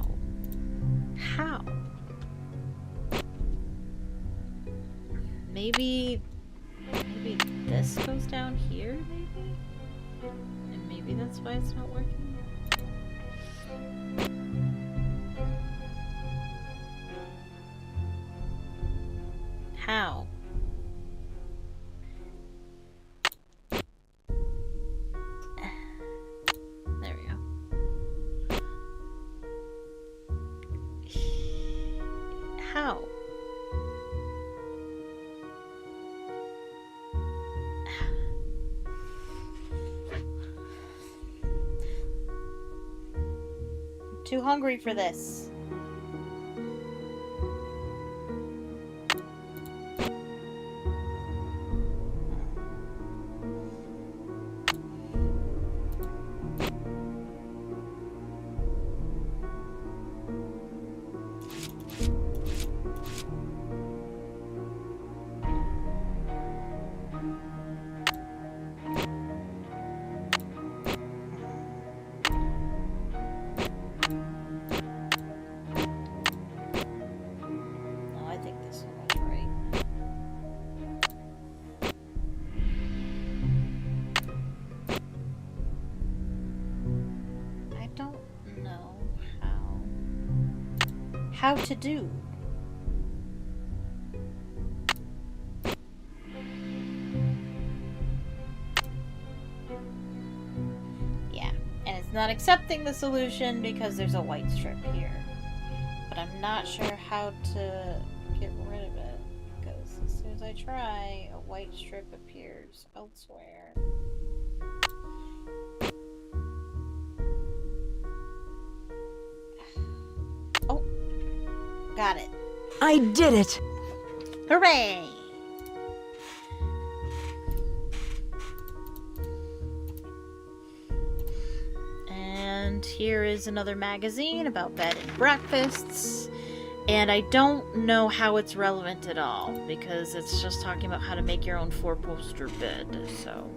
Maybe this goes down here, maybe? And maybe that's why it's not working? How? There we go. How? I'm too hungry for this. No, I think this one was right. I don't know how to do. Yeah, and it's not accepting the solution because there's a white strip here. But I'm not sure how to get rid of it, because as soon as I try, a white strip appears elsewhere. Oh, got it. I did it! Hooray! And here is another magazine about bed and breakfasts. And I don't know how it's relevant at all, because it's just talking about how to make your own four-poster bed, so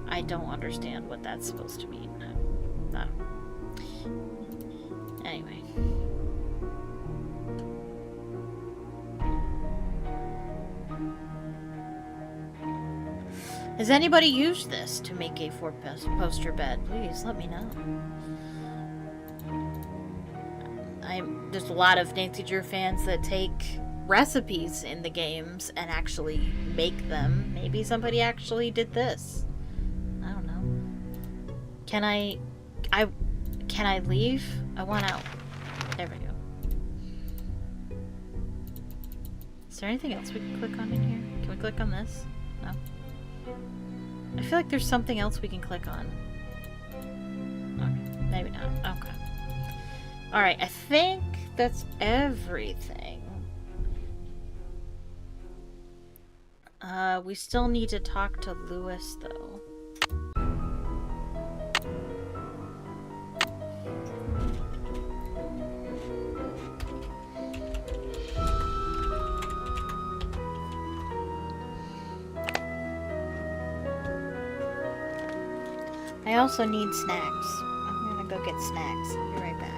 I don't understand what that's supposed to mean. No. Anyway. Has anybody used this to make a four-poster bed? Please let me know. There's a lot of Nancy Drew fans that take recipes in the games and actually make them. Maybe somebody actually did this. I don't know. Can I leave? I want out. There we go. Is there anything else we can click on in here? Can we click on this? No. I feel like there's something else we can click on. Okay, maybe not. Okay. Alright, I think that's everything. We still need to talk to Lewis, though. I also need snacks. I'm gonna go get snacks. I'll be right back.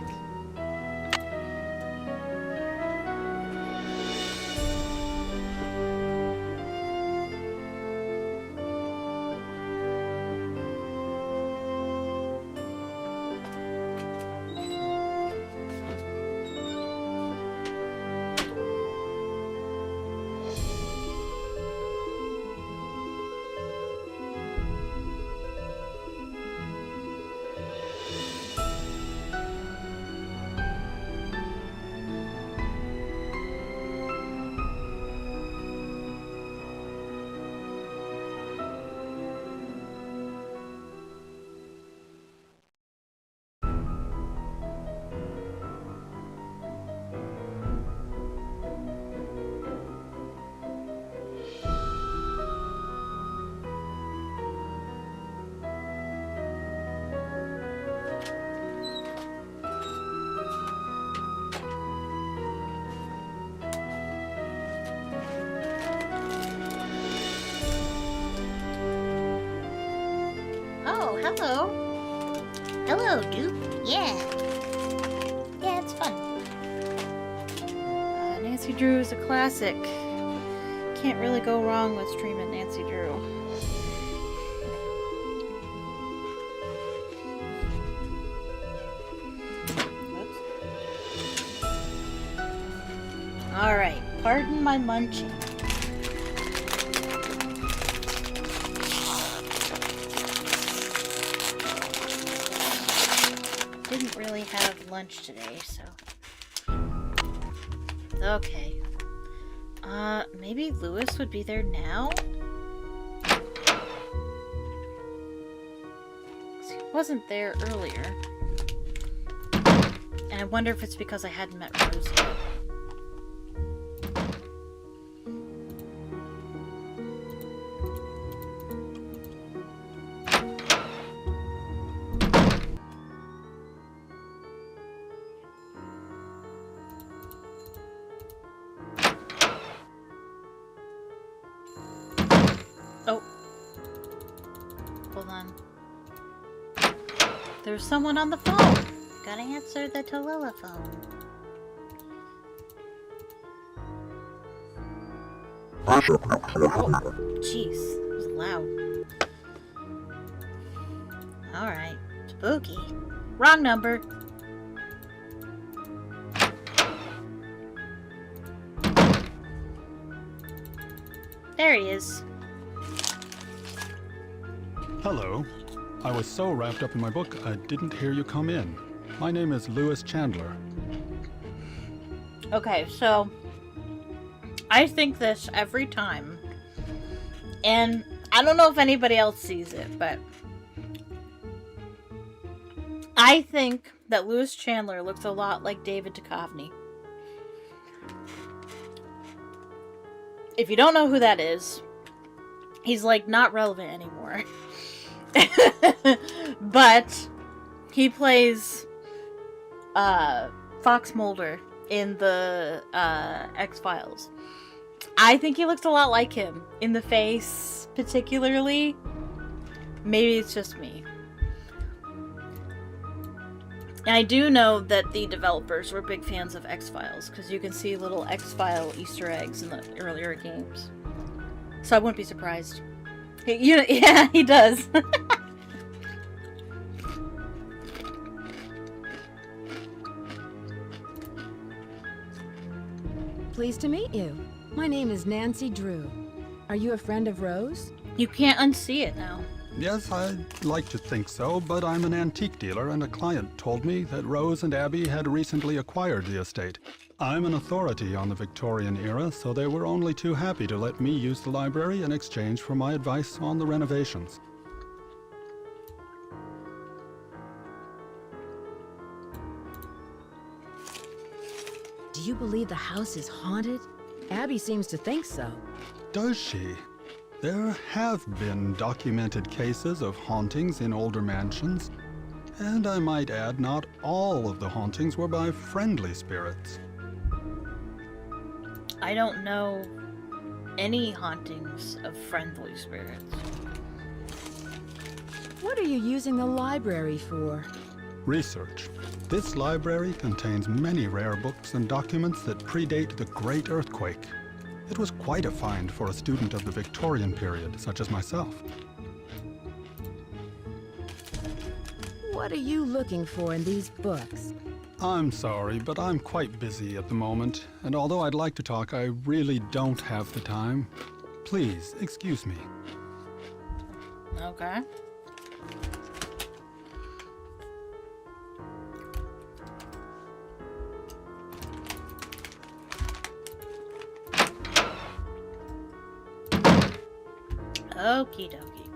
Oh, hello. Hello, dude. Yeah. Yeah, it's fun. New Nancy Drew is a classic. Can't really go wrong with streaming Nancy Drew. Alright, pardon my munching. Didn't really have lunch today, so... Okay. Maybe Lewis would be there now? He wasn't there earlier. And I wonder if it's because I hadn't met Rose yet. Oh. Hold on. There's someone on the phone. Gotta answer the telephone. Oh, jeez. That was loud. Alright. Spooky. Wrong number. There he is. Hello. I was so wrapped up in my book, I didn't hear you come in. My name is Lewis Chandler. Okay, so I think this every time, and I don't know if anybody else sees it, but I think that Lewis Chandler looks a lot like David Duchovny. If you don't know who that is, he's like not relevant anymore. But he plays Fox Mulder in the X-Files. I think he looks a lot like him in the face, particularly. Maybe it's just me. And I do know that the developers were big fans of X-Files, because you can see little X-File Easter eggs in the earlier games. So I wouldn't be surprised. Yeah, he does. Pleased to meet you. My name is Nancy Drew. Are you a friend of Rose? You can't unsee it now. Yes, I'd like to think so, but I'm an antique dealer and a client told me that Rose and Abby had recently acquired the estate. I'm an authority on the Victorian era, so they were only too happy to let me use the library in exchange for my advice on the renovations. Do you believe the house is haunted? Abby seems to think so. Does she? There have been documented cases of hauntings in older mansions, and I might add, not all of the hauntings were by friendly spirits. I don't know any hauntings of friendly spirits. What are you using the library for? Research. This library contains many rare books and documents that predate the Great Earthquake. It was quite a find for a student of the Victorian period, such as myself. What are you looking for in these books? I'm sorry, but I'm quite busy at the moment, and although I'd like to talk, I really don't have the time. Please, excuse me. Okay. Okie dokie.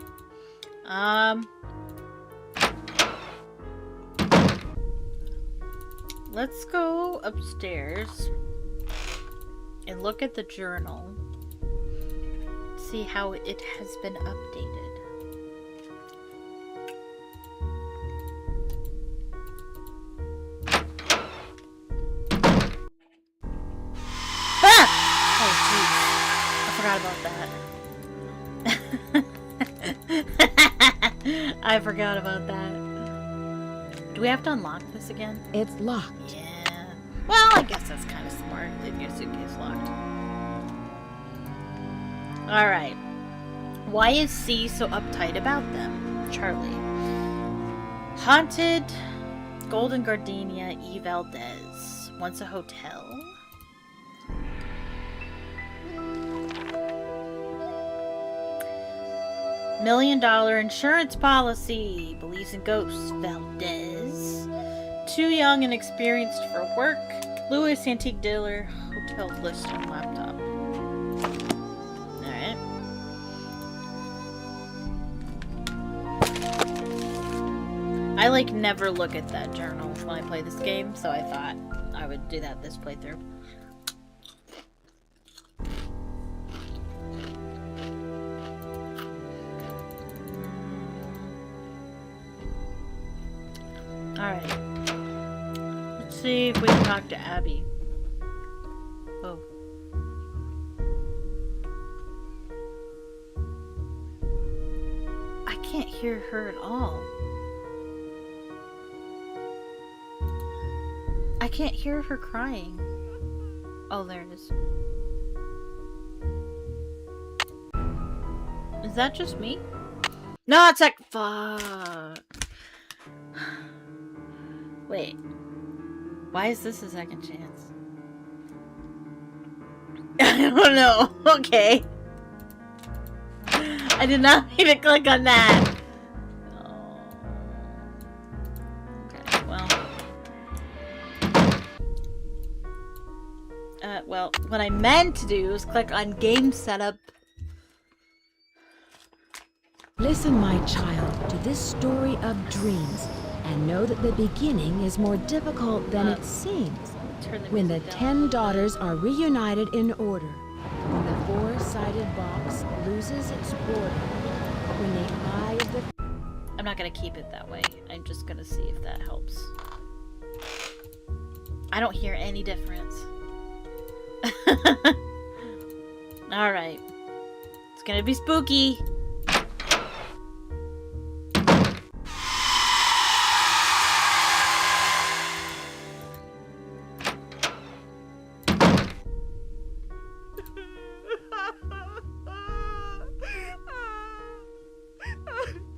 Let's go upstairs and look at the journal. See how it has been updated. Ah! Oh, jeez. I forgot about that. I forgot about that. Do we have to unlock this again? It's locked. Yeah. Well, I guess that's kind of smart. Leave your suitcase Alright. Why is C so uptight about them? Charlie. Haunted Golden Gardenia E. Valdez. Wants a hotel? $1 million insurance policy. Believes in ghosts. Valdez. Too young and experienced for work. Lewis, antique dealer. Hotel list on laptop. Alright. I like never look at that journal when I play this game, so I thought I would do that this playthrough. Alright. Let's see if we can talk to Abby. Oh. I can't hear her at all. I can't hear her crying. Oh, there it is. Is that just me? No, it's like fuck. Wait. Why is this a second chance? I don't know. Okay. I did not mean to click on that. Oh. Okay, well, what I meant to do was click on game setup. Listen, my child, to this story of dreams, and know that the beginning is more difficult than it seems. When the 10 daughters are reunited in order, when the 4-sided box loses its border, when the eye of the... I'm not gonna keep it that way. I'm just gonna see if that helps. I don't hear any difference. Alright. It's gonna be spooky.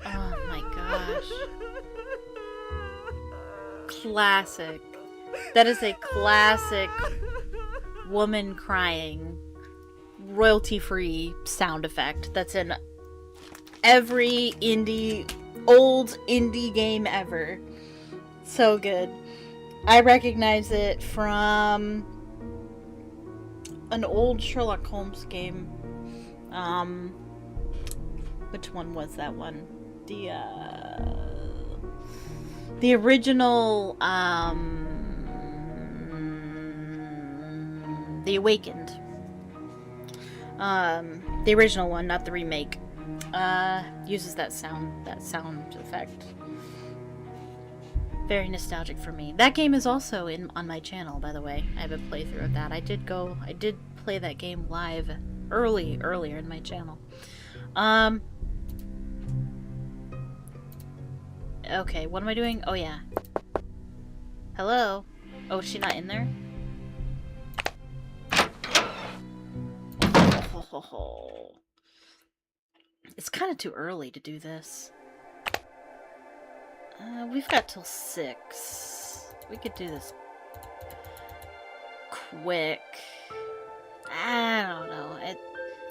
Oh my gosh. Classic. That is a classic woman crying, royalty-free sound effect that's in every old indie game ever. So good. I recognize it from an old Sherlock Holmes game. Which one was that one? The original, The Awakened. The original one, not the remake. Uses that sound effect. Very nostalgic for me. That game is also on my channel, by the way. I have a playthrough of that. I did play that game live earlier in my channel. Okay, what am I doing? Oh yeah. Hello? Oh, is she not in there? Oh. It's kind of too early to do this. We've got till 6. We could do this quick. I don't know.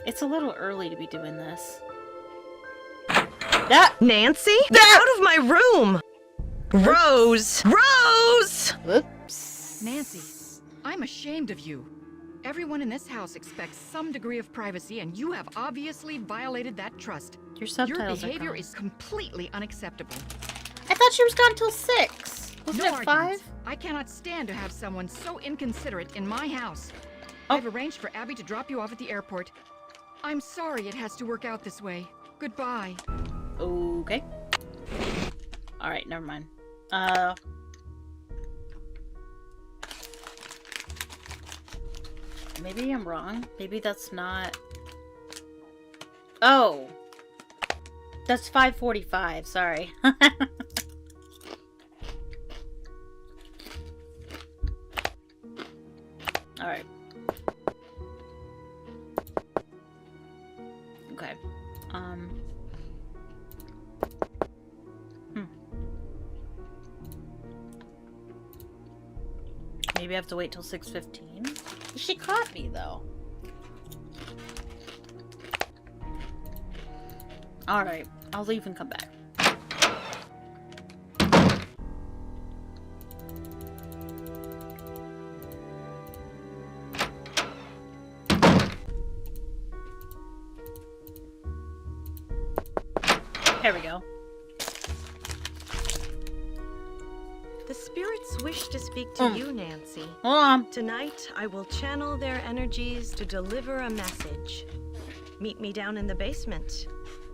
It's a little early to be doing this. Nancy? Get out of my room! Rose! Rose! Whoops. Nancy, I'm ashamed of you. Everyone in this house expects some degree of privacy, and you have obviously violated that trust. Your subtitles Your behavior are gone. is completely unacceptable. I thought she was gone till 6. Wasn't No it 5? arguments. I cannot stand to have someone so inconsiderate in my house. Oh. I've arranged for Abby to drop you off at the airport. I'm sorry it has to work out this way. Goodbye. Okay. Alright, never mind. Maybe I'm wrong. Maybe that's not... Oh! That's 5:45, sorry. Alright. Okay. Maybe I have to wait till 6:15. She caught me though. Alright, I'll leave and come back. There we go. The spirits wish to speak to you, Nancy. Hold on. Tonight, I will channel their energies to deliver a message. Meet me down in the basement,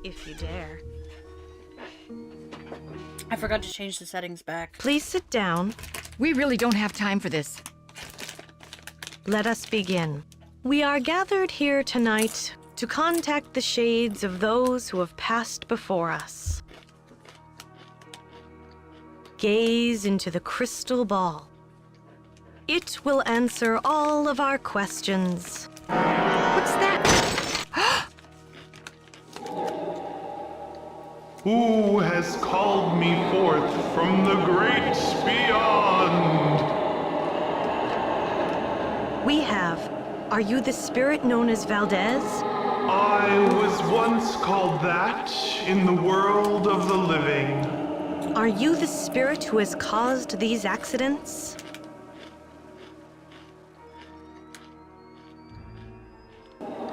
if you dare. I forgot to change the settings back. Please sit down. We really don't have time for this. Let us begin. We are gathered here tonight to contact the shades of those who have passed before us. Gaze into the crystal ball. It will answer all of our questions. What's that? Who has called me forth from the great beyond? We have. Are you the spirit known as Valdez? I was once called that in the world of the living. Are you the spirit who has caused these accidents?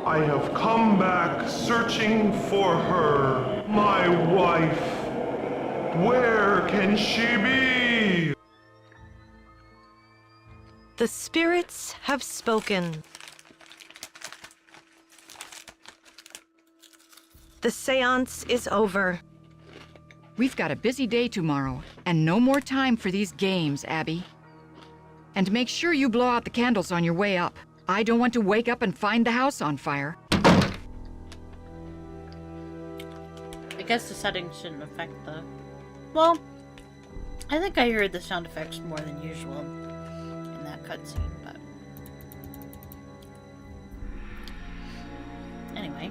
I have come back searching for her, my wife. Where can she be? The spirits have spoken. The seance is over. We've got a busy day tomorrow, and no more time for these games, Abby. And make sure you blow out the candles on your way up. I don't want to wake up and find the house on fire. I guess the settings shouldn't affect the... Well, I think I heard the sound effects more than usual in that cutscene, but... Anyway.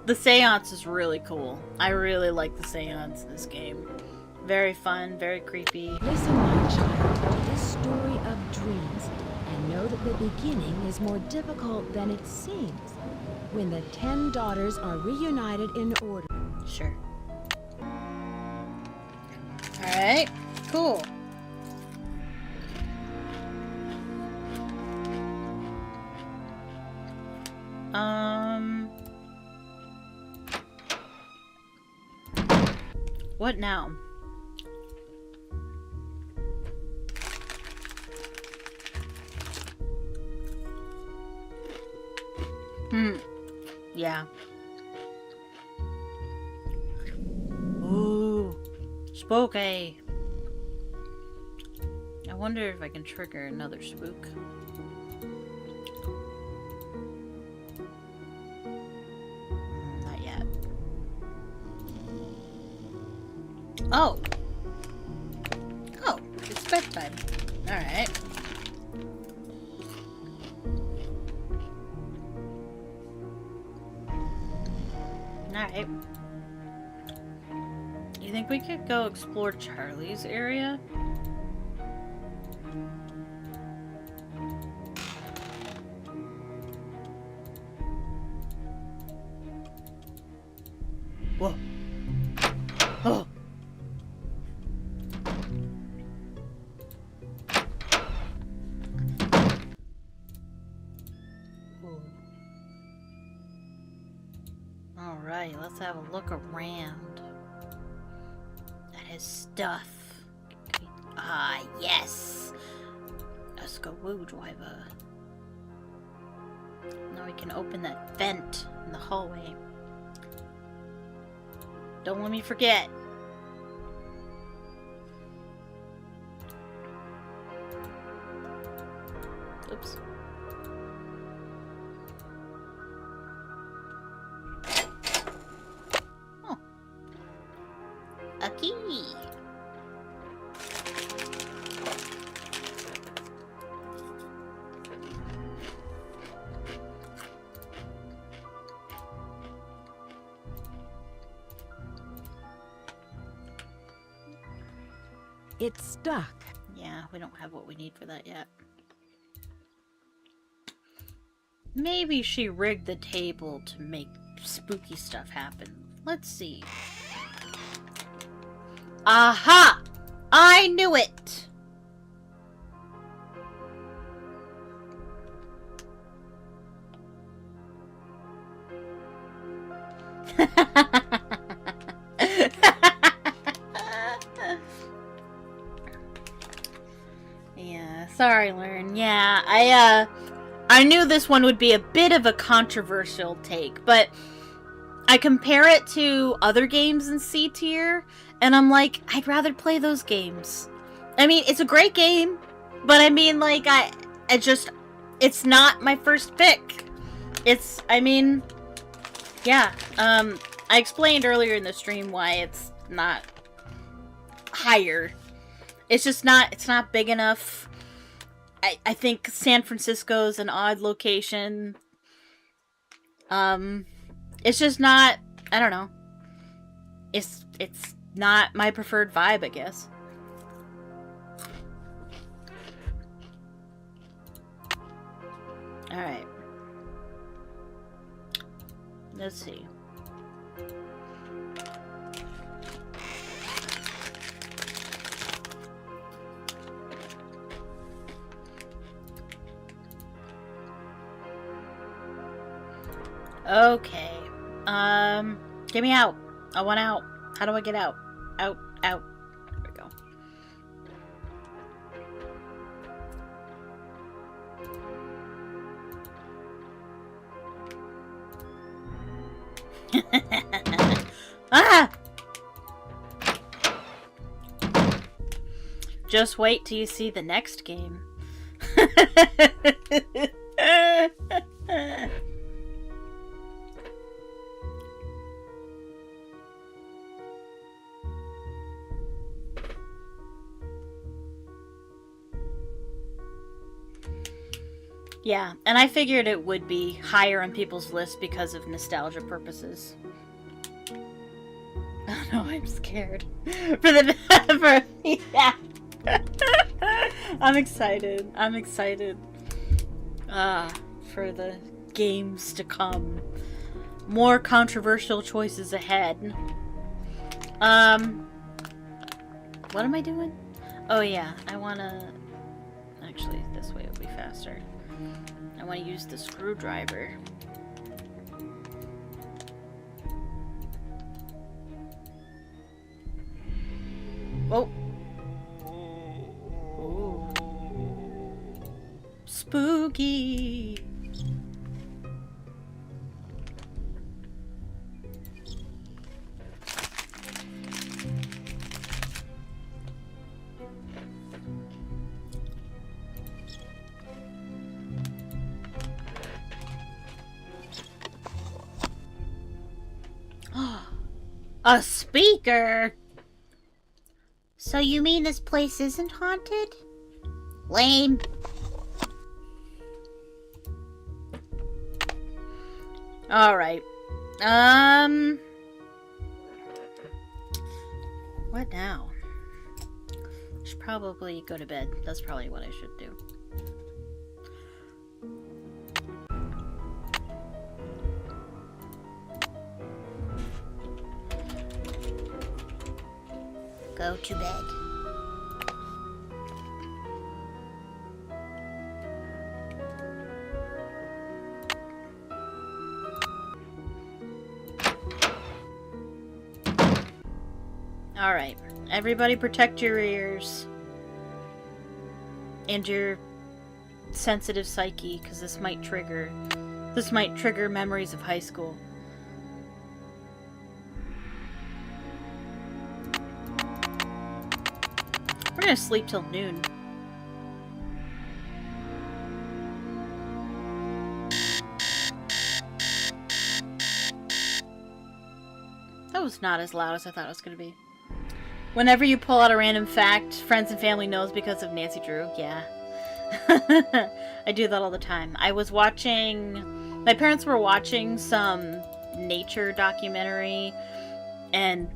The seance is really cool. I really like the seance in this game. Very fun, very creepy. Listen, my child, to this story of dreams, and know that the beginning is more difficult than it seems. When the 10 daughters are reunited in order. Sure. Alright, cool. What now? Yeah. Ooh. Spooky. I wonder if I can trigger another spook. Not yet. Oh! Oh, it's bedtime. Alright. Alright. You think we could go explore Charlie's area? Whoa. Oh. Alright, let's have a look around at his stuff. Ah, yes! A screwdriver. Now we can open that vent in the hallway. Don't let me forget. Oops. Oh. A key. It's stuck. Yeah, we don't have what we need for that yet. Maybe she rigged the table to make spooky stuff happen. Let's see. Aha! I knew it! Yeah, sorry, Learn. Yeah, I knew this one would be a bit of a controversial take, but I compare it to other games in C tier, and I'm like, I'd rather play those games. I mean, it's a great game, but I mean, like, it's not my first pick. Yeah, I explained earlier in the stream why it's not higher. It's just not, it's not big enough. I think San Francisco's an odd location. It's just not, I don't know. It's not my preferred vibe, I guess. Alright. Let's see. Okay. Get me out. I want out. How do I get out? Out. There we go. Ah! Just wait till you see the next game. Yeah, and I figured it would be higher on people's list because of nostalgia purposes. Oh no, I'm scared. Yeah. I'm excited. For the games to come. More controversial choices ahead. What am I doing? Oh yeah, I wanna... Actually, this way would be faster. I want to use the screwdriver. Oh. Ooh. Spooky. A speaker? So you mean this place isn't haunted? Lame. Alright. What now? Should probably go to bed. That's probably what I should do. Go to bed. Alright, everybody protect your ears. And your sensitive psyche, because this might trigger memories of high school. We're gonna sleep till noon. That was not as loud as I thought it was gonna be. Whenever you pull out a random fact, friends and family knows because of Nancy Drew. Yeah. I do that all the time. I was watching... My parents were watching some nature documentary, and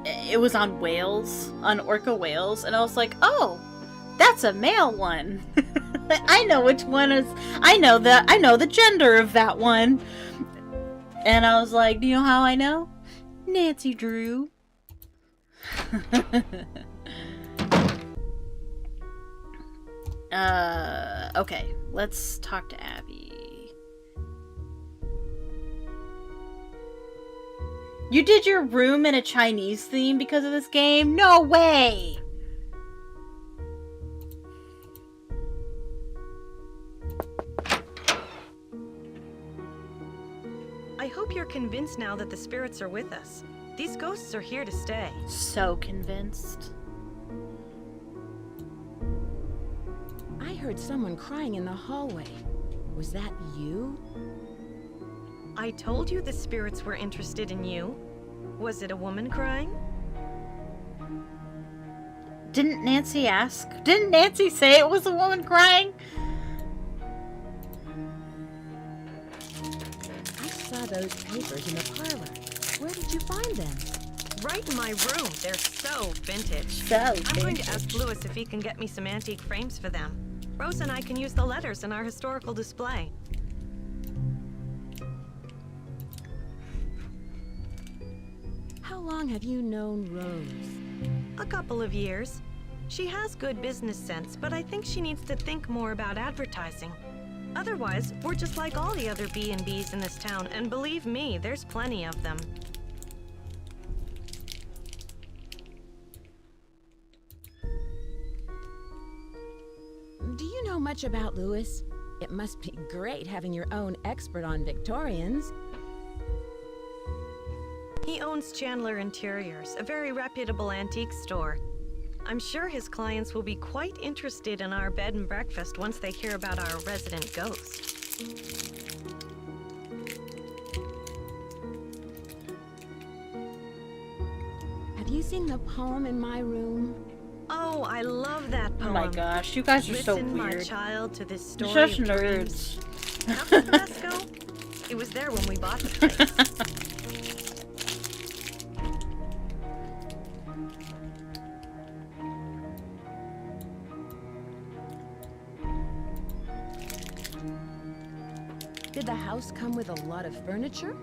it was on whales, on orca whales, and I was like, oh, that's a male one. I know which one is. I know the gender of that one. And I was like, do you know how I know? Nancy Drew. Okay, let's talk to Abby. You did your room in a Chinese theme because of this game? No way! I hope you're convinced now that the spirits are with us. These ghosts are here to stay. So convinced. I heard someone crying in the hallway. Was that you? I told you the spirits were interested in you. Was it a woman crying? Didn't Nancy ask? Didn't Nancy say it was a woman crying? I saw those papers in the parlor. Where did you find them? Right in my room. They're so vintage. So I'm going to ask Louis if he can get me some antique frames for them. Rose and I can use the letters in our historical display. How long have you known Rose? A couple of years. She has good business sense, but I think she needs to think more about advertising. Otherwise, we're just like all the other B&Bs in this town, and believe me, there's plenty of them. Do you know much about Louis? It must be great having your own expert on Victorians. He owns Chandler Interiors, a very reputable antique store. I'm sure his clients will be quite interested in our bed and breakfast once they hear about our resident ghost. Have you seen the poem in my room? Oh, I love that poem. Oh my gosh, you guys are so Listen, my weird. child, to this story You're such of nerds. dreams. How did the best go? It was there when we bought the place. Did the house come with a lot of furniture?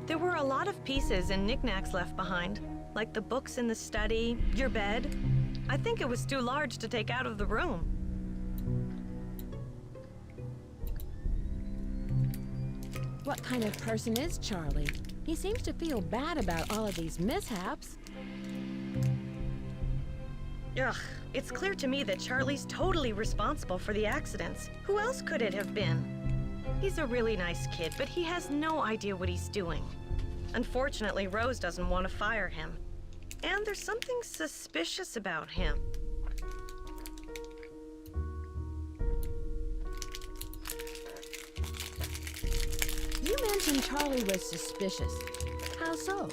There were a lot of pieces and knickknacks left behind, like the books in the study, your bed. I think it was too large to take out of the room. What kind of person is Charlie? He seems to feel bad about all of these mishaps. Ugh, it's clear to me that Charlie's totally responsible for the accidents. Who else could it have been? He's a really nice kid, but he has no idea what he's doing. Unfortunately, Rose doesn't want to fire him. And there's something suspicious about him. You mentioned Charlie was suspicious. How so?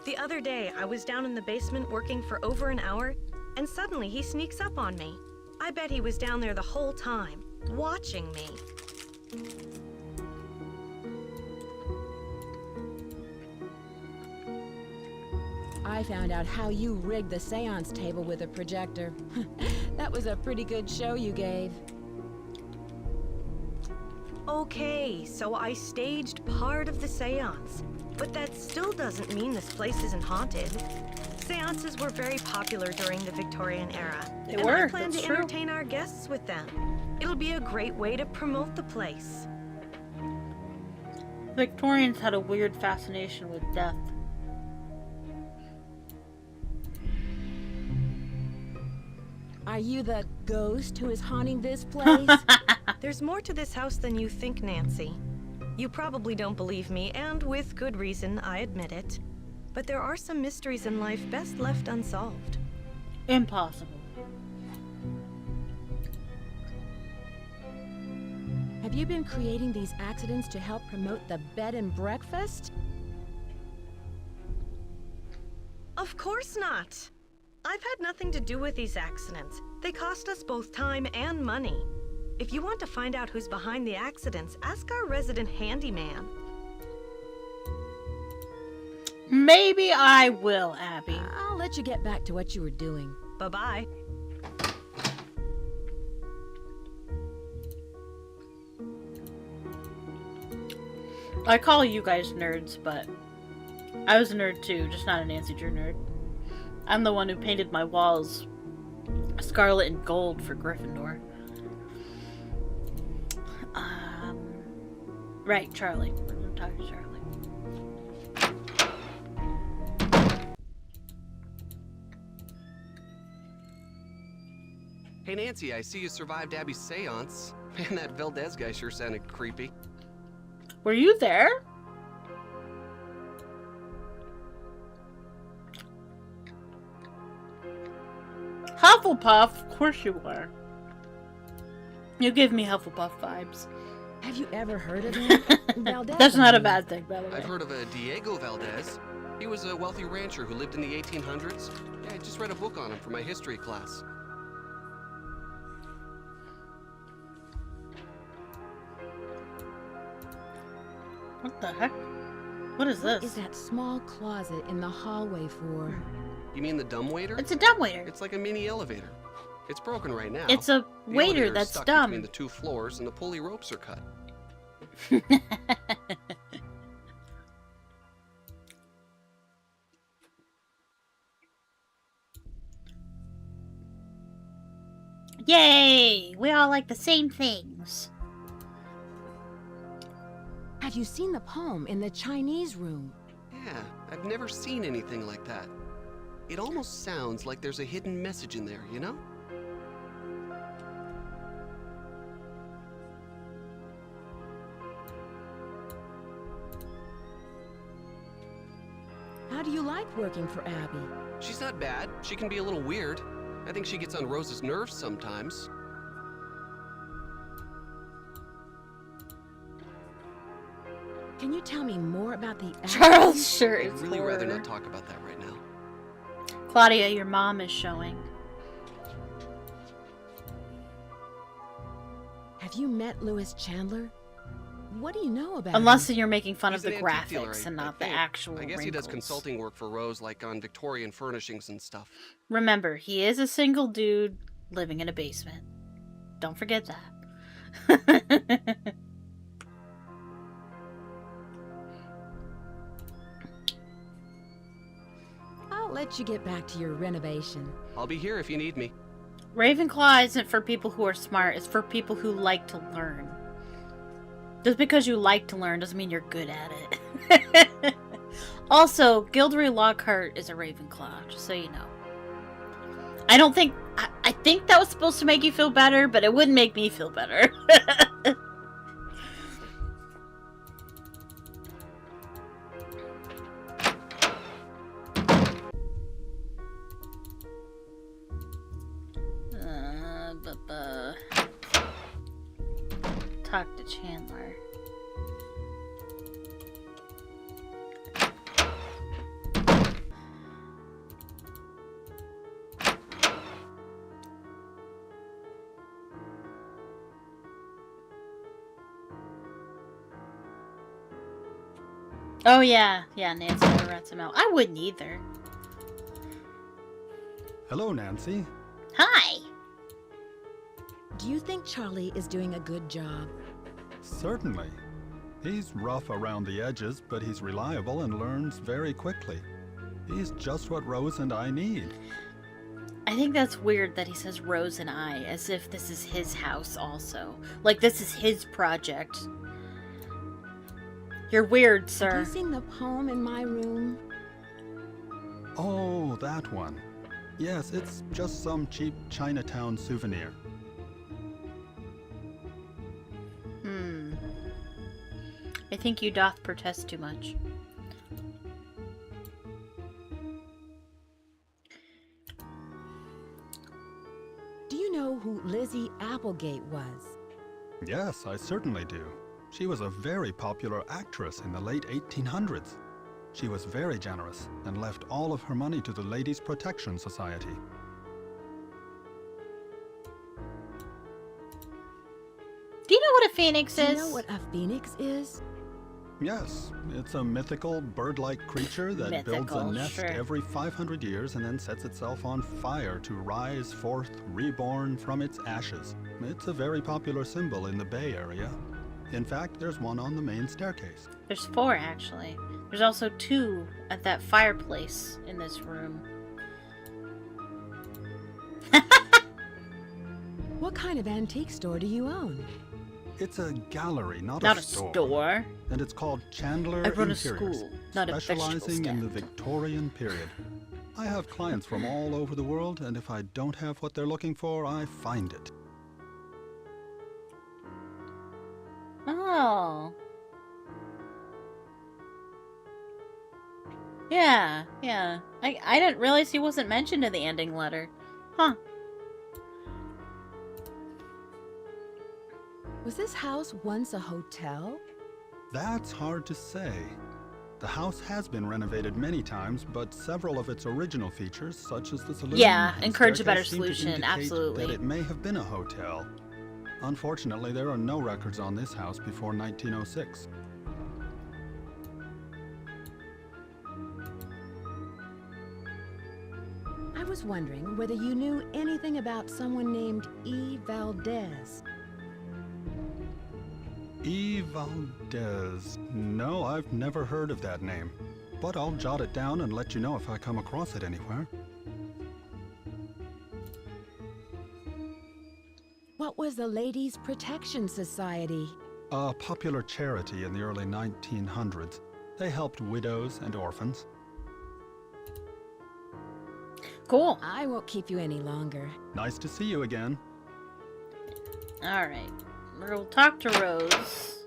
The other day, I was down in the basement working for over an hour, and suddenly he sneaks up on me. I bet he was down there the whole time, watching me. I found out how you rigged the seance table with a projector. That was a pretty good show you gave. Okay, so I staged part of the seance, but that still doesn't mean this place isn't haunted. Seances were very popular during the Victorian era. They and were, I plan that's to true. entertain our guests with them. It'll be a great way to promote the place. Victorians had a weird fascination with death. Are you the ghost who is haunting this place? There's more to this house than you think, Nancy. You probably don't believe me, and with good reason, I admit it. But there are some mysteries in life best left unsolved. Impossible. Have you been creating these accidents to help promote the bed and breakfast? Of course not. I've had nothing to do with these accidents. They cost us both time and money. If you want to find out who's behind the accidents, ask our resident handyman. Maybe I will, Abby. I'll let you get back to what you were doing. Bye-bye. I call you guys nerds, but I was a nerd too, just not a Nancy Drew nerd. I'm the one who painted my walls scarlet and gold for Gryffindor. Right, Charlie. We're gonna talk to Charlie. Hey Nancy, I see you survived Abby's seance. Man, that Valdez guy sure sounded creepy. Were you there? Hufflepuff? Of course you were. You give me Hufflepuff vibes. Have you ever heard of him? Valdez, That's not a I mean. bad thing, by the way. I've heard of a Diego Valdez. He was a wealthy rancher who lived in the 1800s. Yeah, I just read a book on him for my history class. What the heck? What is What this? is that small closet in the hallway for? You mean the dumbwaiter? It's a dumbwaiter. It's like a mini elevator. It's broken right now. It's a The waiter elevator's that's stuck dumb. between the two floors and the pulley ropes are cut. Yay! We all like the same things. Have you seen the poem in the Chinese room? Yeah, I've never seen anything like that. It almost sounds like there's a hidden message in there, you know? How do you like working for Abby? She's not bad. She can be a little weird. I think she gets on Rose's nerves sometimes. Can you tell me more about the Charles' shirt I'd is really rather horror. not talk about that right now. Claudia, your mom is showing. Have you met Lewis Chandler? What do you know about Unless him? you're making fun He's of the an antique dealer, graphics I and not the think. actual I guess he does wrinkles. consulting work for Rose, like on Victorian furnishings and stuff. Remember, he is a single dude living in a basement. Don't forget that. I'll let you get back to your renovation. I'll be here if you need me. Ravenclaw isn't for people who are smart, it's for people who like to learn. Just because you like to learn doesn't mean you're good at it. Also, Gilderoy Lockhart is a Ravenclaw, just so you know. I think that was supposed to make you feel better, but it wouldn't make me feel better. Talk to Chandler. Oh yeah, Nancy never rats him out. I wouldn't either. Hello, Nancy. Hi! Do you think Charlie is doing a good job? Certainly. He's rough around the edges, but he's reliable and learns very quickly. He's just what Rose and I need. I think that's weird that he says Rose and I, as if this is his house also. Like this is his project. You're weird, sir. Have you seen the poem in my room? Oh, that one. Yes, it's just some cheap Chinatown souvenir. I think you doth protest too much. Do you know who Lizzie Applegate was? Yes, I certainly do. She was a very popular actress in the late 1800s. She was very generous and left all of her money to the Ladies' Protection Society. Do you know what a phoenix Do is? you know what a phoenix is? Yes, it's a mythical bird-like creature that builds a Mythical, nest sure. every 500 years and then sets itself on fire to rise forth reborn from its ashes. It's a very popular symbol in the Bay Area. In fact, there's one on the main staircase. There's 4, actually. There's also 2 at that fireplace in this room. What kind of antique store do you own? It's a gallery, not Not a a store. store. And it's called Chandler I run a Interiors, school, not a vegetable specializing in the stand. Victorian period. I have clients from all over the world, and if I don't have what they're looking for, I find it. Oh. Yeah, yeah. I didn't realize he wasn't mentioned in the ending letter. Huh. Was this house once a hotel? That's hard to say. The house has been renovated many times, but several of its original features, such as the saloon Yeah, and encourage a better staircase, seem to solution, indicate absolutely. that it may have been a hotel. Unfortunately, there are no records on this house before 1906. I was wondering whether you knew anything about someone named E. Valdez. E. Valdez. No, I've never heard of that name. But I'll jot it down and let you know if I come across it anywhere. What was the Ladies' Protection Society? A popular charity in the early 1900s. They helped widows and orphans. Cool. I won't keep you any longer. Nice to see you again. Alright. We'll talk to Rose.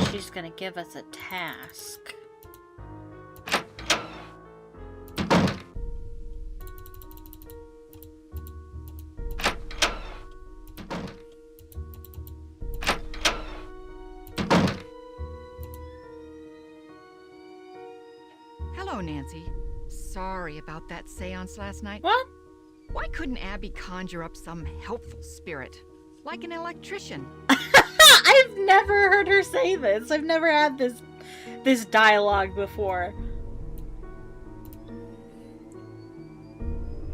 She's gonna give us a task. Hello, Nancy. Sorry about that seance last night. What? Why couldn't Abby conjure up some helpful spirit? Like an electrician. I've never heard her say this. I've never had this dialogue before.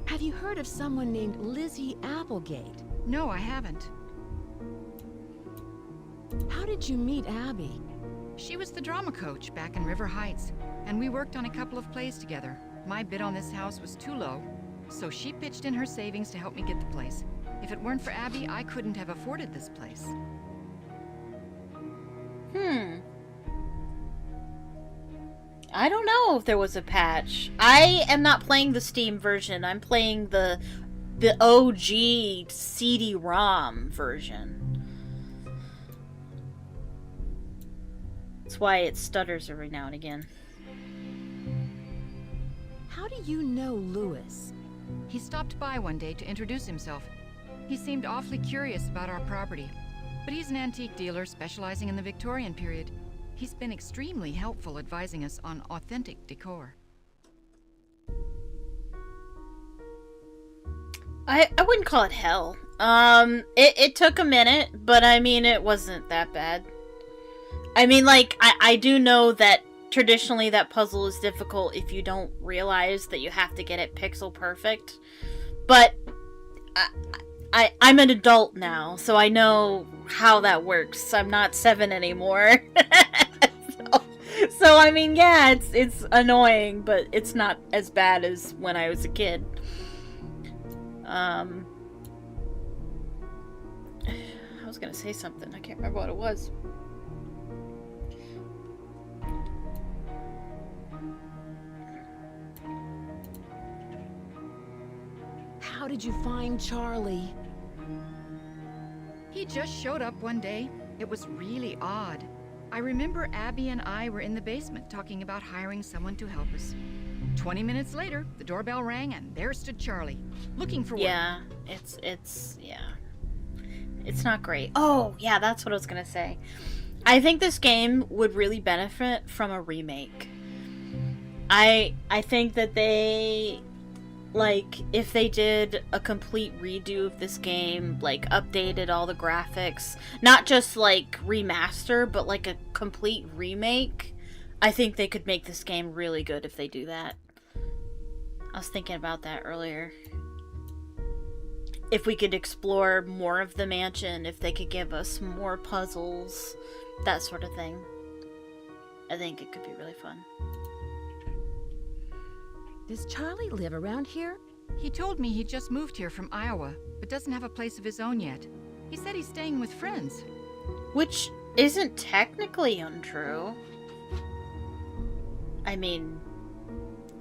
Have you heard of someone named Lizzie Applegate? No, I haven't. How did you meet Abby? She was the drama coach back in River Heights, and we worked on a couple of plays together. My bid on this house was too low, so she pitched in her savings to help me get the place. If it weren't for Abby, I couldn't have afforded this place. I don't know if there was a patch. I am not playing the Steam version. I'm playing the OG CD-ROM version. That's why it stutters every now and again. How do you know Lewis? He stopped by one day to introduce himself. He seemed awfully curious about our property, but he's an antique dealer specializing in the Victorian period. He's been extremely helpful advising us on authentic decor. I wouldn't call it hell. It took a minute, but I mean, it wasn't that bad. I mean, like, I do know that traditionally that puzzle is difficult if you don't realize that you have to get it pixel perfect. But I'm an adult now, so I know how that works. I'm not 7 anymore. so I mean, yeah, it's annoying, but it's not as bad as when I was a kid. I was gonna say something. I can't remember what it was. How did you find Charlie? He just showed up one day. It was really odd. I remember Abby and I were in the basement talking about hiring someone to help us. 20 minutes later, the doorbell rang and there stood Charlie, looking for work. Yeah, it's not great. Oh, yeah, that's what I was gonna say. I think this game would really benefit from a remake. I think that they like, if they did a complete redo of this game, like, updated all the graphics, not just, like, remaster, but, like, a complete remake, I think they could make this game really good if they do that. I was thinking about that earlier. If we could explore more of the mansion, if they could give us more puzzles, that sort of thing. I think it could be really fun. Does Charlie live around here? He told me he just moved here from Iowa, but doesn't have a place of his own yet. He said he's staying with friends. Which isn't technically untrue. I mean,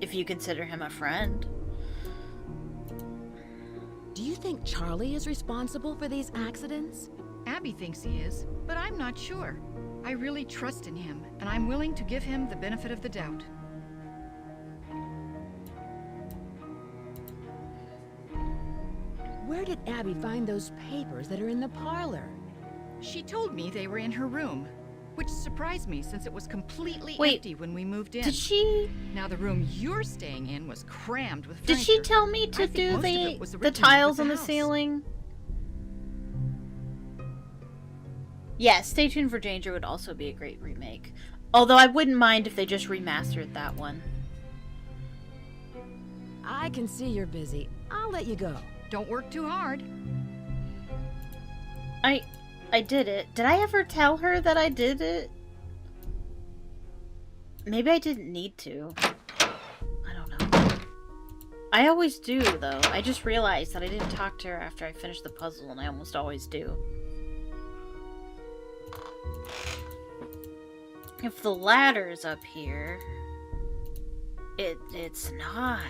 if you consider him a friend. Do you think Charlie is responsible for these accidents? Abby thinks he is, but I'm not sure. I really trust in him, and I'm willing to give him the benefit of the doubt. Where did Abby find those papers that are in the parlor? She told me they were in her room, which surprised me since it was completely Wait, empty when we moved in. Did she... Now the room you're staying in was crammed with Did furniture. she tell me to do the tiles on the ceiling? Yeah, Stay Tuned for Danger would also be a great remake. Although I wouldn't mind if they just remastered that one. I can see you're busy. I'll let you go. Don't work too hard. I did it. Did I ever tell her that I did it? Maybe I didn't need to. I don't know. I always do, though. I just realized that I didn't talk to her after I finished the puzzle, and I almost always do. If the ladder's up here... It's not.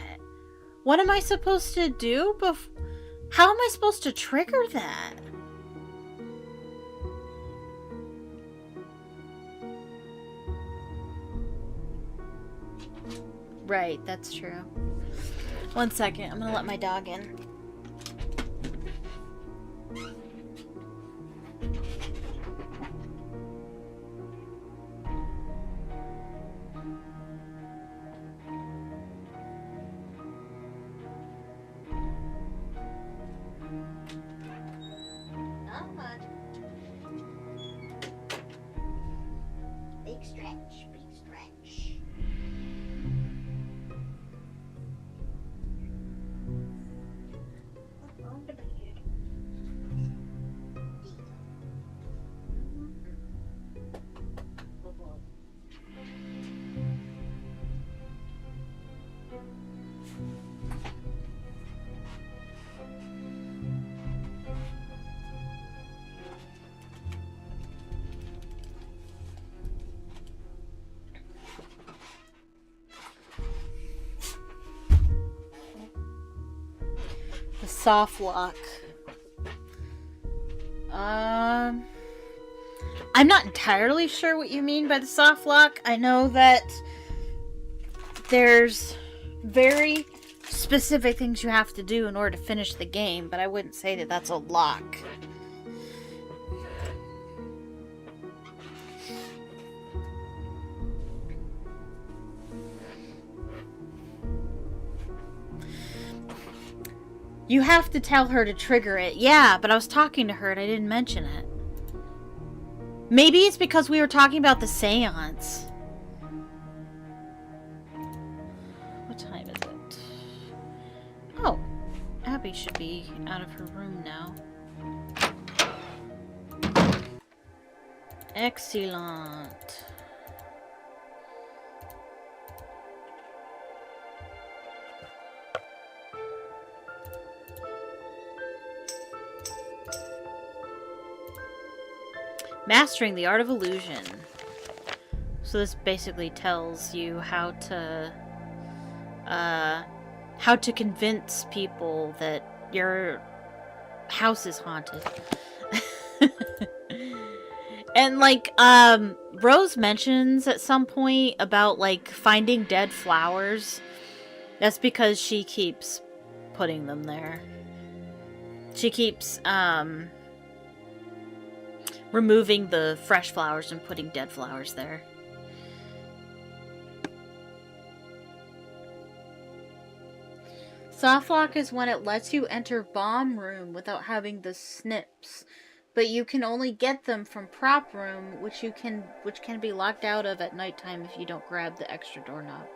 What am I supposed to do How am I supposed to trigger that? Right, that's true. 1 second, I'm gonna let my dog in. Not much. Big stretch, big stretch. On the bed. The soft lock. I'm not entirely sure what you mean by the soft lock. I know that there's very specific things you have to do in order to finish the game, but I wouldn't say that that's a lock. You have to tell her to trigger it. Yeah, but I was talking to her and I didn't mention it. Maybe it's because we were talking about the seance. What time is it? Oh, Abby should be out of her room now. Excellent. Mastering the Art of Illusion. So this basically tells you how to convince people that your house is haunted. And like Rose mentions at some point about like finding dead flowers. That's because she keeps putting them there. She keeps removing the fresh flowers and putting dead flowers there. Soft lock is when it lets you enter bomb room without having the snips, but you can only get them from prop room, which can be locked out of at nighttime if you don't grab the extra doorknob.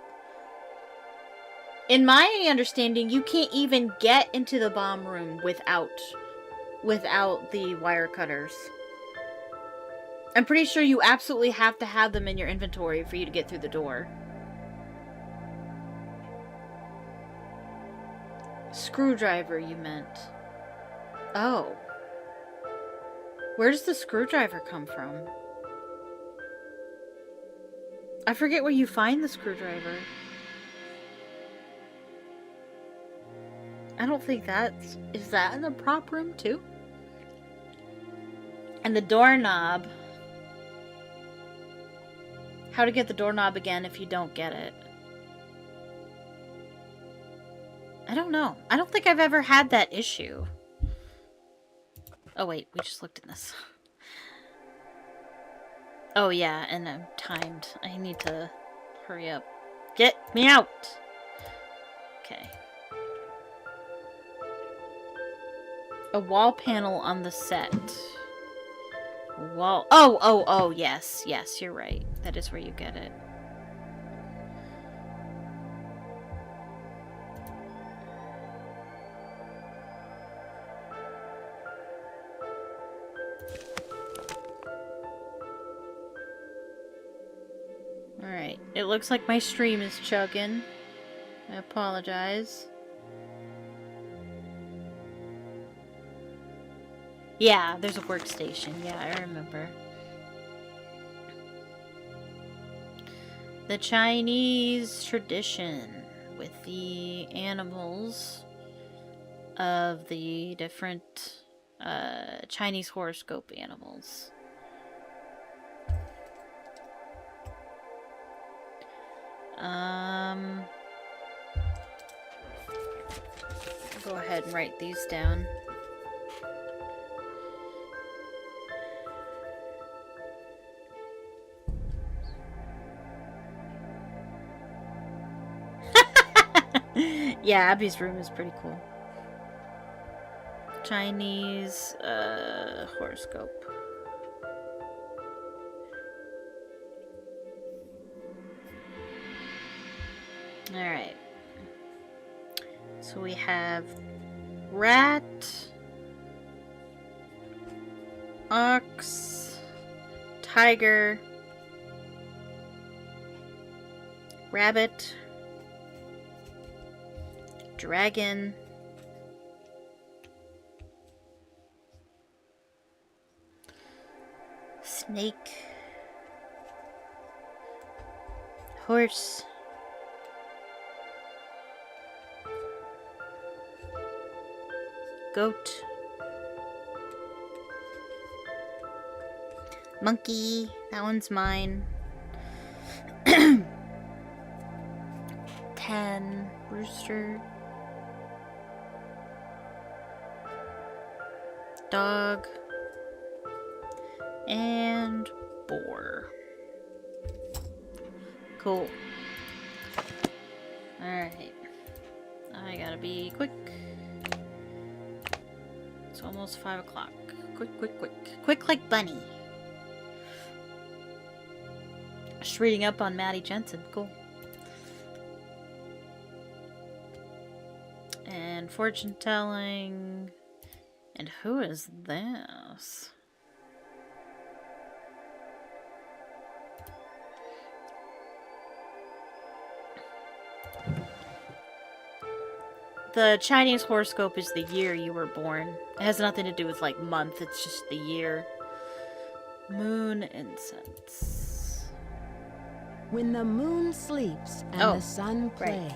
In my understanding, you can't even get into the bomb room without the wire cutters. I'm pretty sure you absolutely have to have them in your inventory for you to get through the door. Screwdriver, you meant. Oh. Where does the screwdriver come from? I forget where you find the screwdriver. I don't think that's... Is that in the prop room too? And the doorknob. How to get the doorknob again if you don't get it. I don't know. I don't think I've ever had that issue. Oh wait, we just looked at this. Oh yeah, and I'm timed. I need to hurry up. Get me out! Okay. A wall panel on the set. Wall. Oh, yes. Yes, you're right. That is where you get it. Alright. It looks like my stream is chugging. I apologize. Yeah, there's a workstation. Yeah, I remember. The Chinese tradition with the animals of the different Chinese horoscope animals. Go ahead and write these down. Yeah, Abby's room is pretty cool. Chinese horoscope. Alright. So we have rat, ox, tiger, rabbit, dragon, snake, horse, goat, monkey, that one's mine, 10, rooster, dog, and boar. Cool. Alright. I gotta be quick. It's almost 5 o'clock. Quick, quick, quick. Quick like bunny. Just reading up on Maddie Jensen. Cool. And fortune telling. And who is this? The Chinese horoscope is the year you were born. It has nothing to do with, like, month. It's just the year. Moon incense. When the moon sleeps and the sun plays.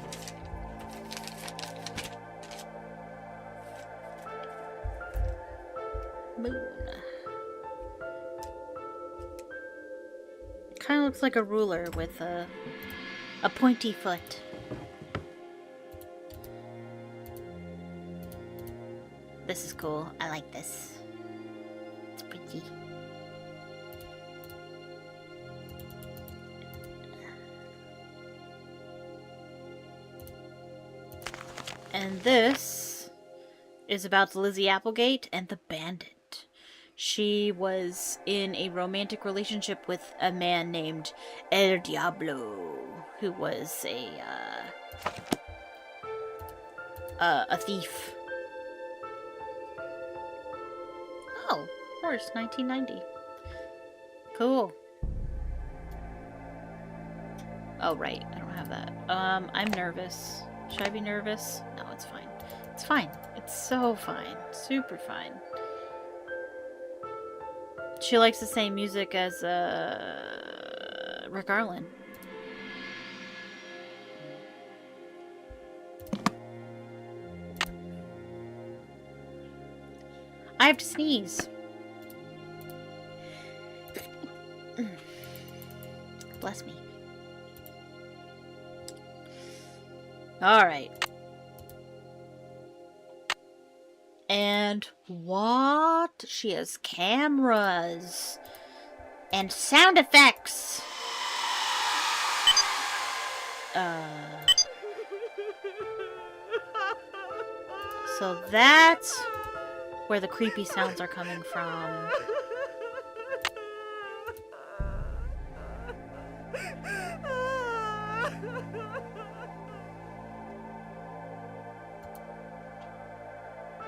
Moon. Kind of looks like a ruler with a pointy foot. This is cool. I like this. It's pretty. And this is about Lizzie Applegate and the Bandit. She was in a romantic relationship with a man named El Diablo, who was a thief. Oh, of course, 1990. Cool. Oh, right. I don't have that. I'm nervous. Should I be nervous? No, it's fine. It's fine. It's so fine. Super fine. She likes the same music as, Rick Arlen. I have to sneeze. Bless me. Alright. And what? She has cameras and sound effects. So that's where the creepy sounds are coming from.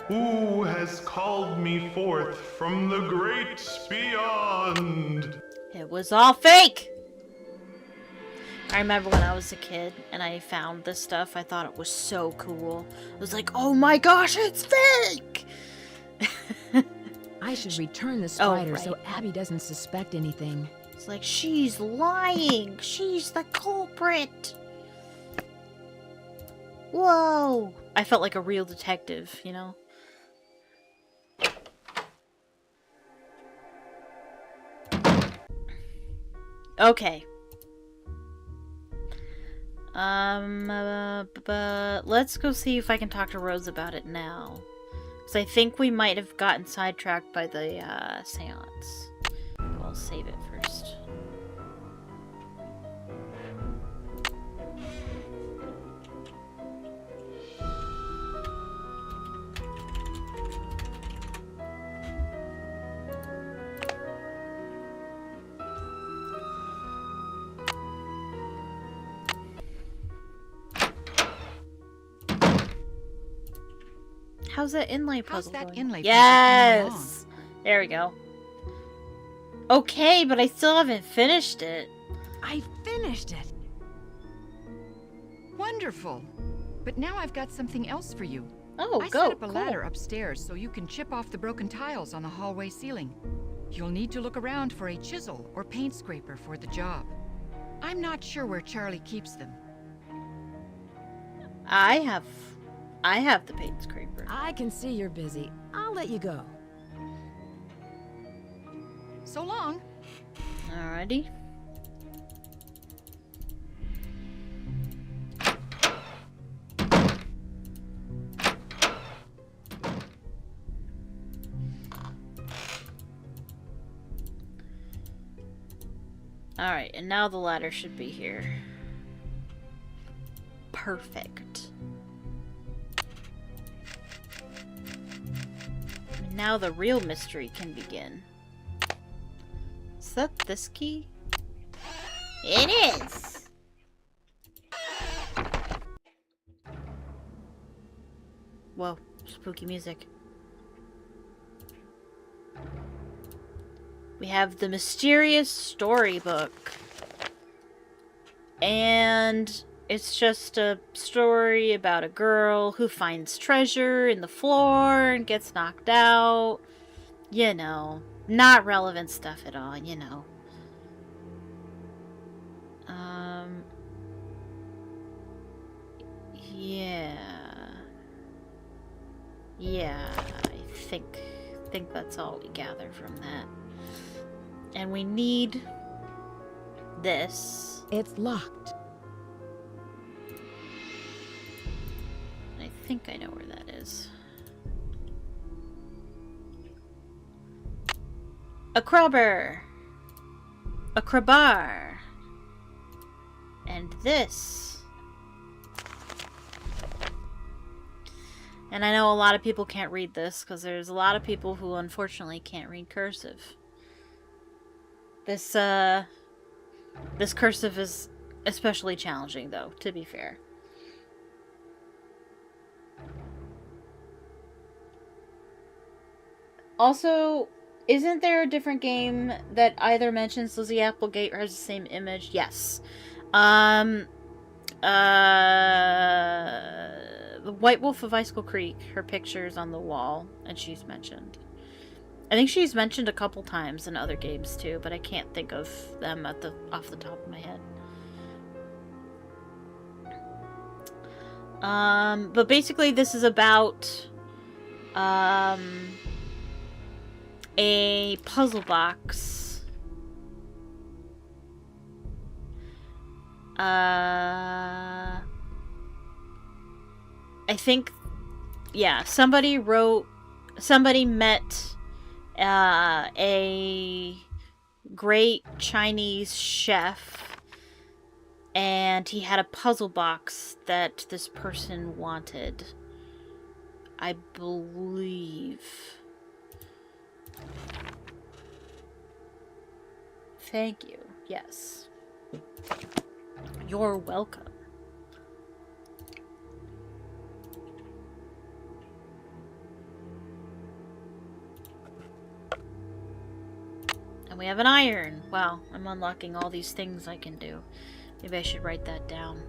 Who has called me forth from the great beyond? It was all fake! I remember when I was a kid and I found this stuff, I thought it was so cool. I was like, oh my gosh, it's fake! I should return the spider so Abby doesn't suspect anything. It's like, she's lying! She's the culprit! Whoa! I felt like a real detective, you know? Okay. But let's go see if I can talk to Rose about it now. Because I think we might have gotten sidetracked by the, seance. We'll save it first. How's that inlay puzzle How's that going? inlay puzzle coming along? Yes! There we go. Okay, but I still haven't finished it. I finished it. Wonderful. But now I've got something else for you. Oh, I go. set up a Cool. ladder upstairs so you can chip off the broken tiles on the hallway ceiling. You'll need to look around for a chisel or paint scraper for the job. I'm not sure where Charlie keeps them. I have the paint scraper. I can see you're busy. I'll let you go. So long. Alrighty. Alright, and now the ladder should be here. Perfect. And now the real mystery can begin. Is that this key? It is! Whoa, spooky music. We have the mysterious storybook. And it's just a story about a girl who finds treasure in the floor and gets knocked out. You know, not relevant stuff at all, you know. Yeah, I think that's all we gather from that. And we need this. It's locked. I think I know where that is. A crowbar. A crowbar. And this And I know a lot of people can't read this because there's a lot of people who unfortunately can't read cursive. This cursive is especially challenging though, to be fair. Also, isn't there a different game that either mentions Lizzie Applegate or has the same image? Yes. The White Wolf of Icicle Creek, her picture's on the wall, and she's mentioned. I think she's mentioned a couple times in other games too, but I can't think of them off the top of my head. But basically this is about a puzzle box. I think, yeah, somebody met a great Chinese chef, and he had a puzzle box that this person wanted, I believe. Thank you. Yes. You're welcome. And we have an iron. Wow, I'm unlocking all these things I can do. Maybe I should write that down.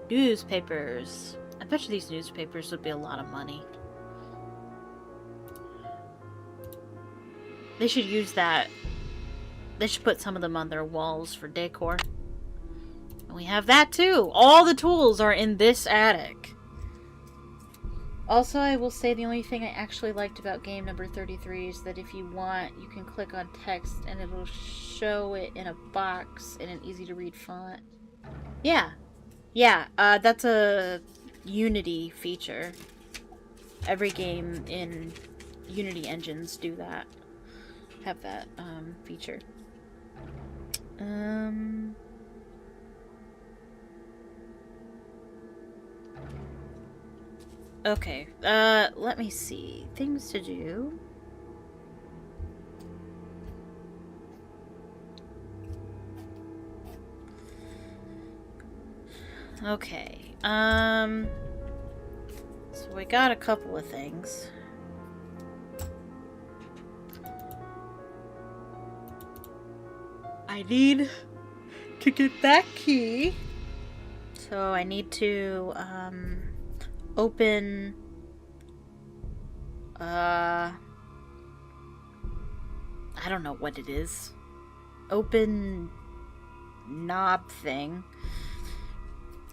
Newspapers. I bet you these newspapers would be a lot of money. They should use that. They should put some of them on their walls for decor. And we have that too. All the tools are in this attic. Also, I will say the only thing I actually liked about game number 33 is that if you want, you can click on text and it'll show it in a box in an easy to read font. Yeah. Yeah, that's a Unity feature. Every game in Unity engines do that. Have that feature. Okay, let me see. Things to do. Okay, so we got a couple of things. I need to get that key. So I need to open I don't know what it is. Open knob thing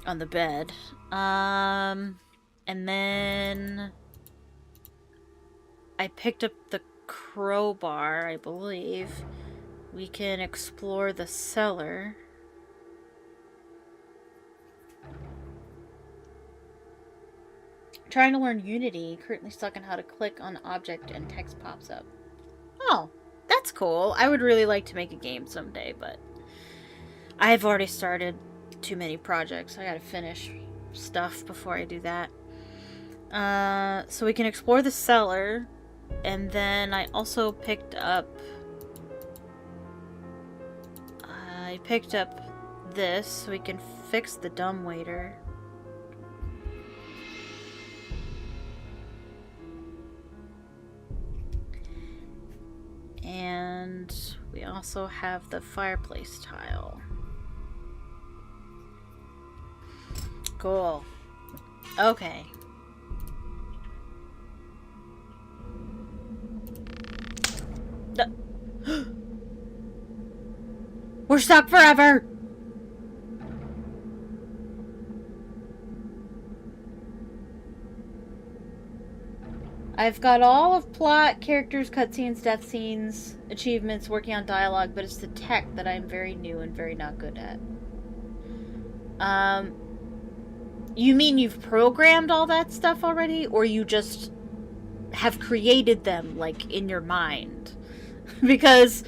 on the bed. And then I picked up the crowbar, I believe. We can explore the cellar. Trying to learn Unity. Currently stuck on how to click on object and text pops up. Oh, that's cool. I would really like to make a game someday, but I've already started too many projects. I gotta finish stuff before I do that. So we can explore the cellar, and then I also picked up this so we can fix the dumbwaiter. And we also have the fireplace tile. Cool. Okay. We're stuck forever! I've got all of plot, characters, cutscenes, death scenes, achievements, working on dialogue, but it's the tech that I'm very new and very not good at. You mean you've programmed all that stuff already? Or you just have created them, like, in your mind? Because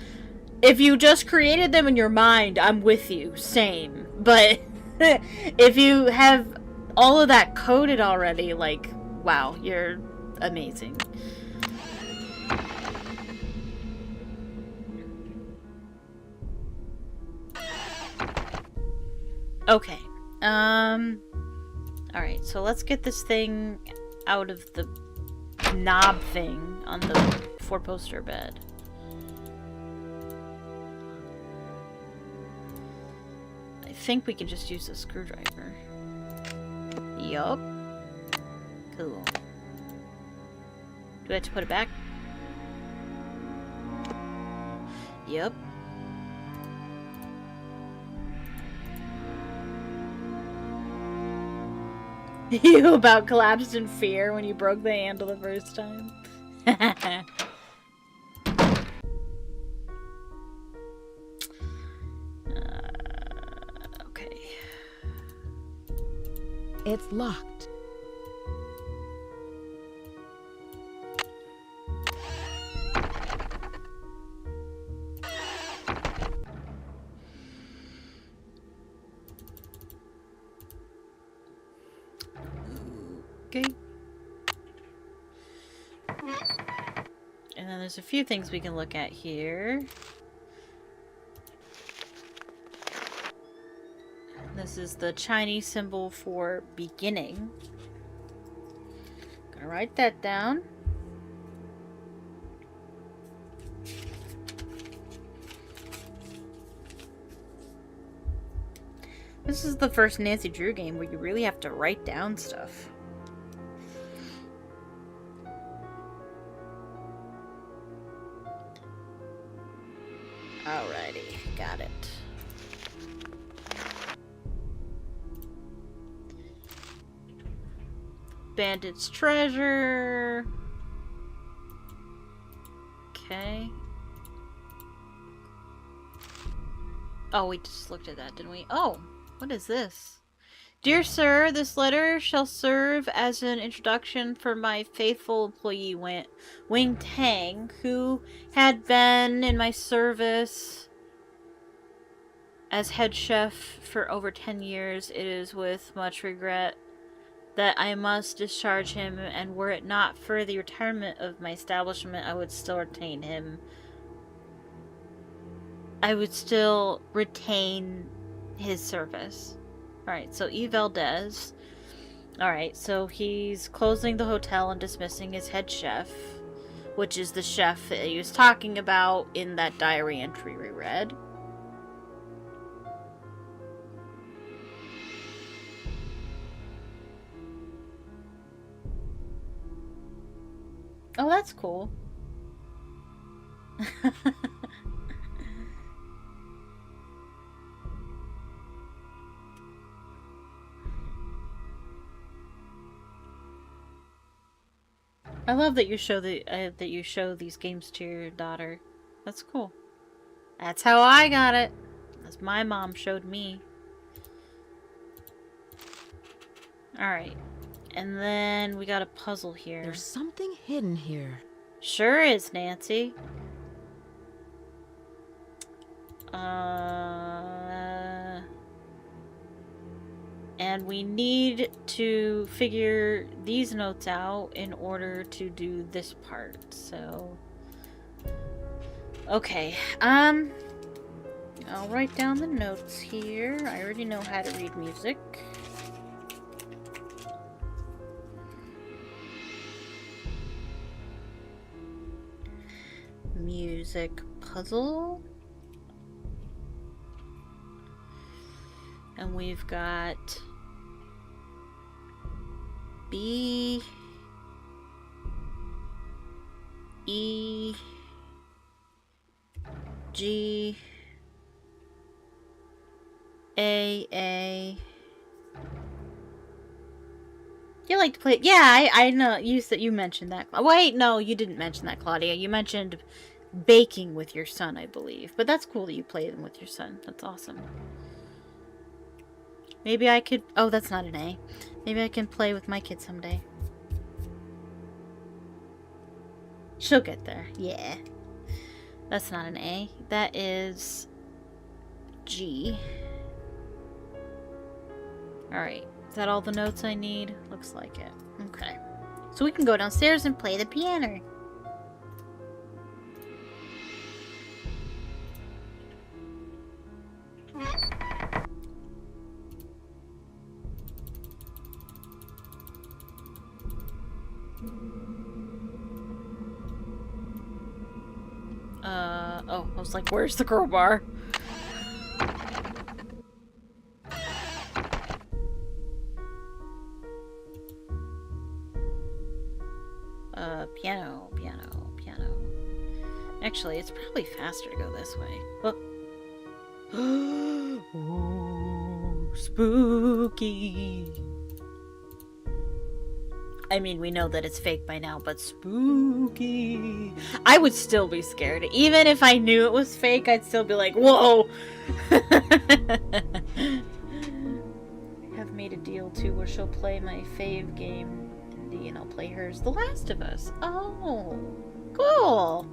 if you just created them in your mind, I'm with you. Same. But if you have all of that coded already. Like, wow, you're amazing. Okay. Alright, so let's get this thing out of the knob thing on the 4-poster bed. I think we can just use a screwdriver. Yup. Cool. Do I have to put it back? Yup. You about collapsed in fear when you broke the handle the first time? Okay. It's locked. Okay. And then there's a few things we can look at here. This is the Chinese symbol for beginning. Gonna write that down. This is the first Nancy Drew game where you really have to write down stuff. Alrighty, got it. Bandit's treasure. Okay. Oh, we just looked at that, didn't we? Oh, what is this? Dear sir, this letter shall serve as an introduction for my faithful employee Wing Tang, who had been in my service as head chef for over 10 years. It is with much regret that I must discharge him, and were it not for the retirement of my establishment, I would still retain him. I would still retain his service. Alright, so E. Valdez. Alright, so he's closing the hotel and dismissing his head chef, which is the chef that he was talking about in that diary entry we read. Oh, that's cool. I love that you show these games to your daughter. That's cool. That's how I got it. As my mom showed me. Alright. And then we got a puzzle here. There's something hidden here. Sure is, Nancy. And we need to figure these notes out in order to do this part. So, okay. I'll write down the notes here. I already know how to read music. Music puzzle. And we've got B, E, G, A. You like to play? Yeah, I know. You mentioned that. Wait, no, you didn't mention that, Claudia. You mentioned baking with your son, I believe. But that's cool that you play them with your son. That's awesome. Maybe I could... Oh, that's not an A. Maybe I can play with my kid someday. She'll get there. Yeah. That's not an A. That is G. Alright. that all the notes I need? Looks like it. Okay. So we can go downstairs and play the piano. Oh, I was like, where's the crowbar? Piano. Actually, it's probably faster to go this way. Oh. Ooh, spooky. I mean, we know that it's fake by now, but spooky. I would still be scared. Even if I knew it was fake, I'd still be like, whoa! Have made a deal too where she'll play my fave game and I'll play hers. The Last of Us. Oh, cool.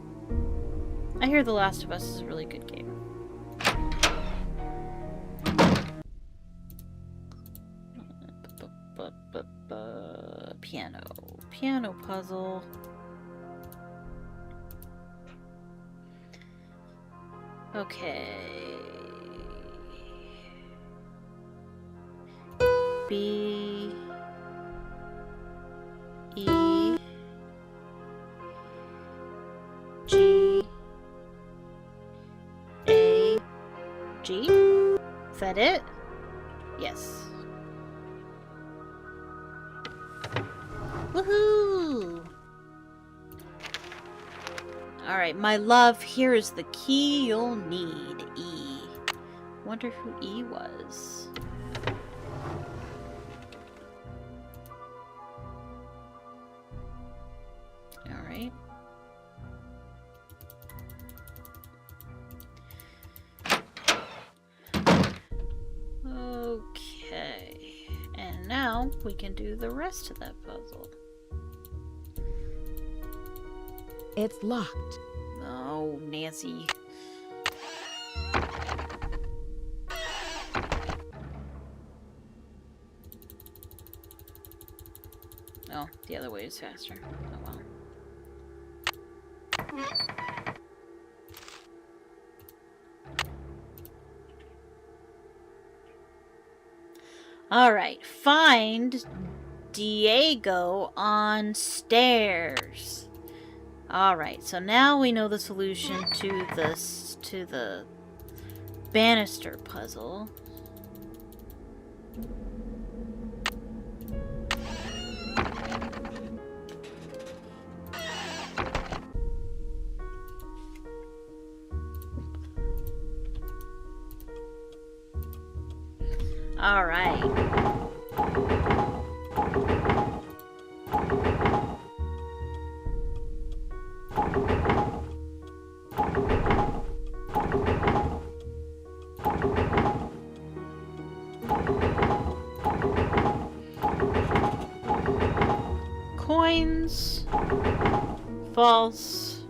I hear The Last of Us is a really good game. Piano puzzle. Okay. B E G A G. Is that it? Yes. Woohoo! Alright, my love, here is the key you'll need. E. Wonder who E was. Alright. Okay. And now we can do the rest of that puzzle. It's locked. Oh, Nancy. Oh, the other way is faster. Oh well. Alright, find Diego on stairs. Alright, so now we know the solution to the banister puzzle. Alright. Coins. False.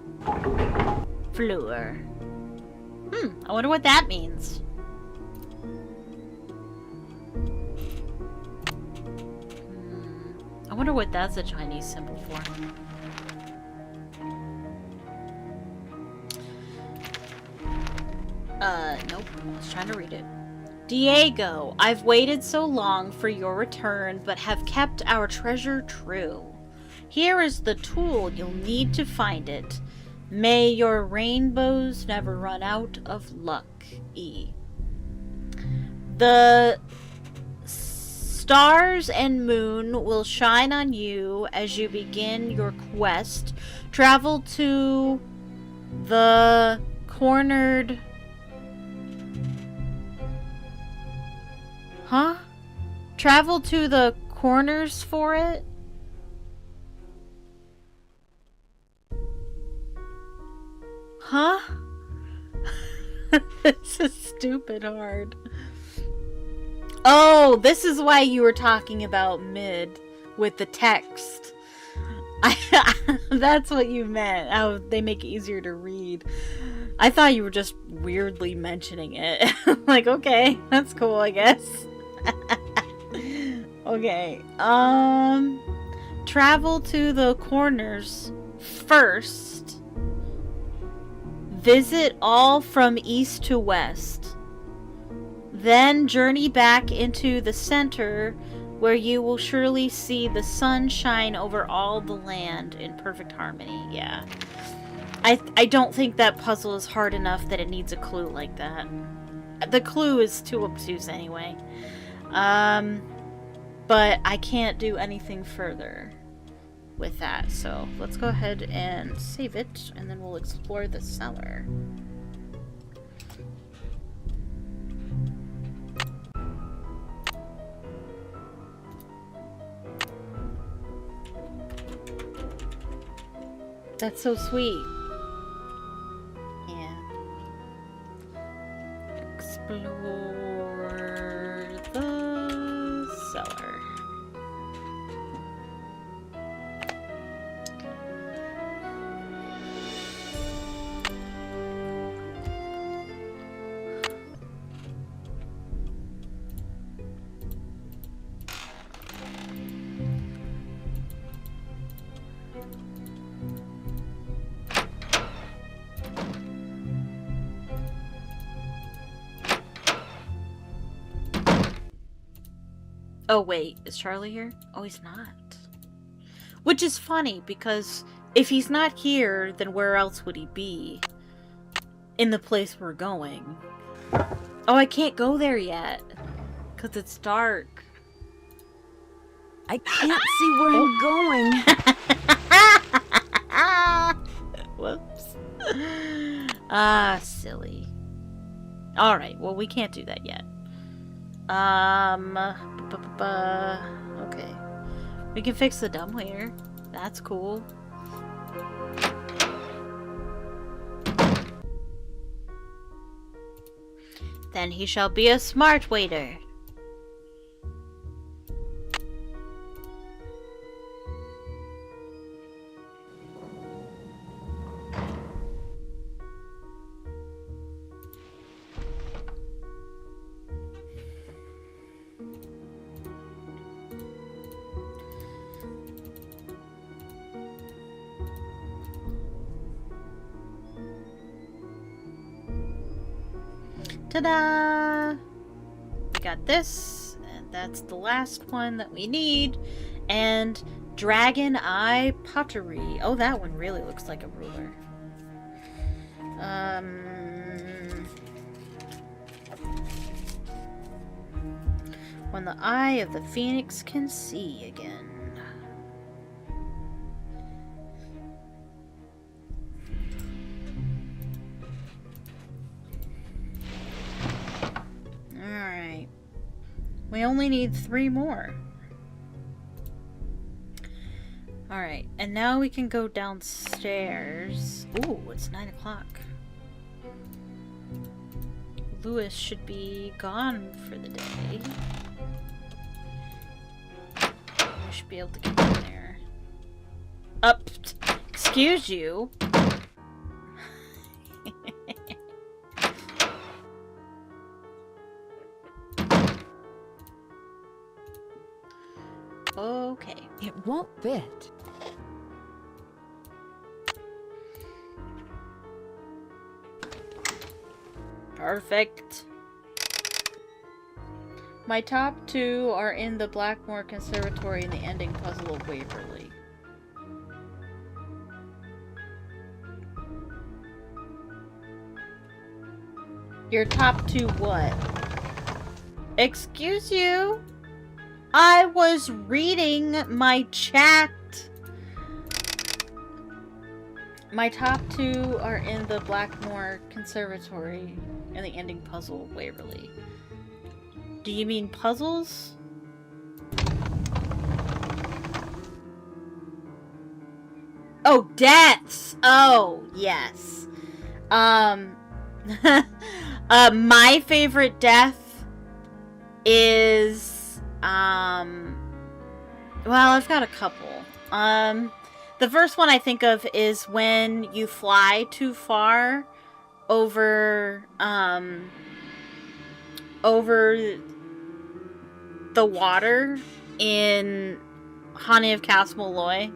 Floor. I wonder what that means. I wonder what that's a Chinese symbol for. Nope. I was trying to read it. Diego, I've waited so long for your return, but have kept our treasure true. Here is the tool you'll need to find it. May your rainbows never run out of luck. E. The stars and moon will shine on you as you begin your quest. Travel to the cornered... Huh? Travel to the corners for it? Huh? This is stupid hard. Oh, this is why you were talking about mid with the text. That's what you meant. Oh, they make it easier to read. I thought you were just weirdly mentioning it. Like, okay, that's cool, I guess. Okay. Travel to the corners first. Visit all from east to west. Then journey back into the center, where you will surely see the sun shine over all the land in perfect harmony. Yeah. I don't think that puzzle is hard enough that it needs a clue like that. The clue is too obtuse anyway. But I can't do anything further with that. So let's go ahead and save it, and then we'll explore the cellar. That's so sweet. Yeah. Explore the cellar. Oh wait, is Charlie here? Oh, he's not. Which is funny, because if he's not here, then where else would he be? In the place we're going. Oh, I can't go there yet. Because it's dark. I can't see where I'm going. Whoops. Ah, silly. Alright, well, we can't do that yet. Okay. We can fix the dumbwaiter. That's cool. Then he shall be a smart waiter. Ta-da! We got this, and that's the last one that we need. And Dragon Eye Pottery. Oh, that one really looks like a ruler. When the eye of the phoenix can see again. Alright. We only need 3 more. Alright, and now we can go downstairs. Ooh, it's 9 o'clock. Lewis should be gone for the day. We should be able to get in there. Up. Excuse you. Okay. It won't fit. Perfect. My top 2 are in the Blackmore Conservatory and the ending puzzle of Waverly. Your top 2 what? Excuse you? I was reading my chat. My top 2 are in the Blackmore Conservatory and the ending puzzle of Waverly. Do you mean puzzles? Oh, deaths! Oh, yes. My favorite death is, well, I've got a couple. The first one I think of is when you fly too far over the water in Honey of Cass Malloy,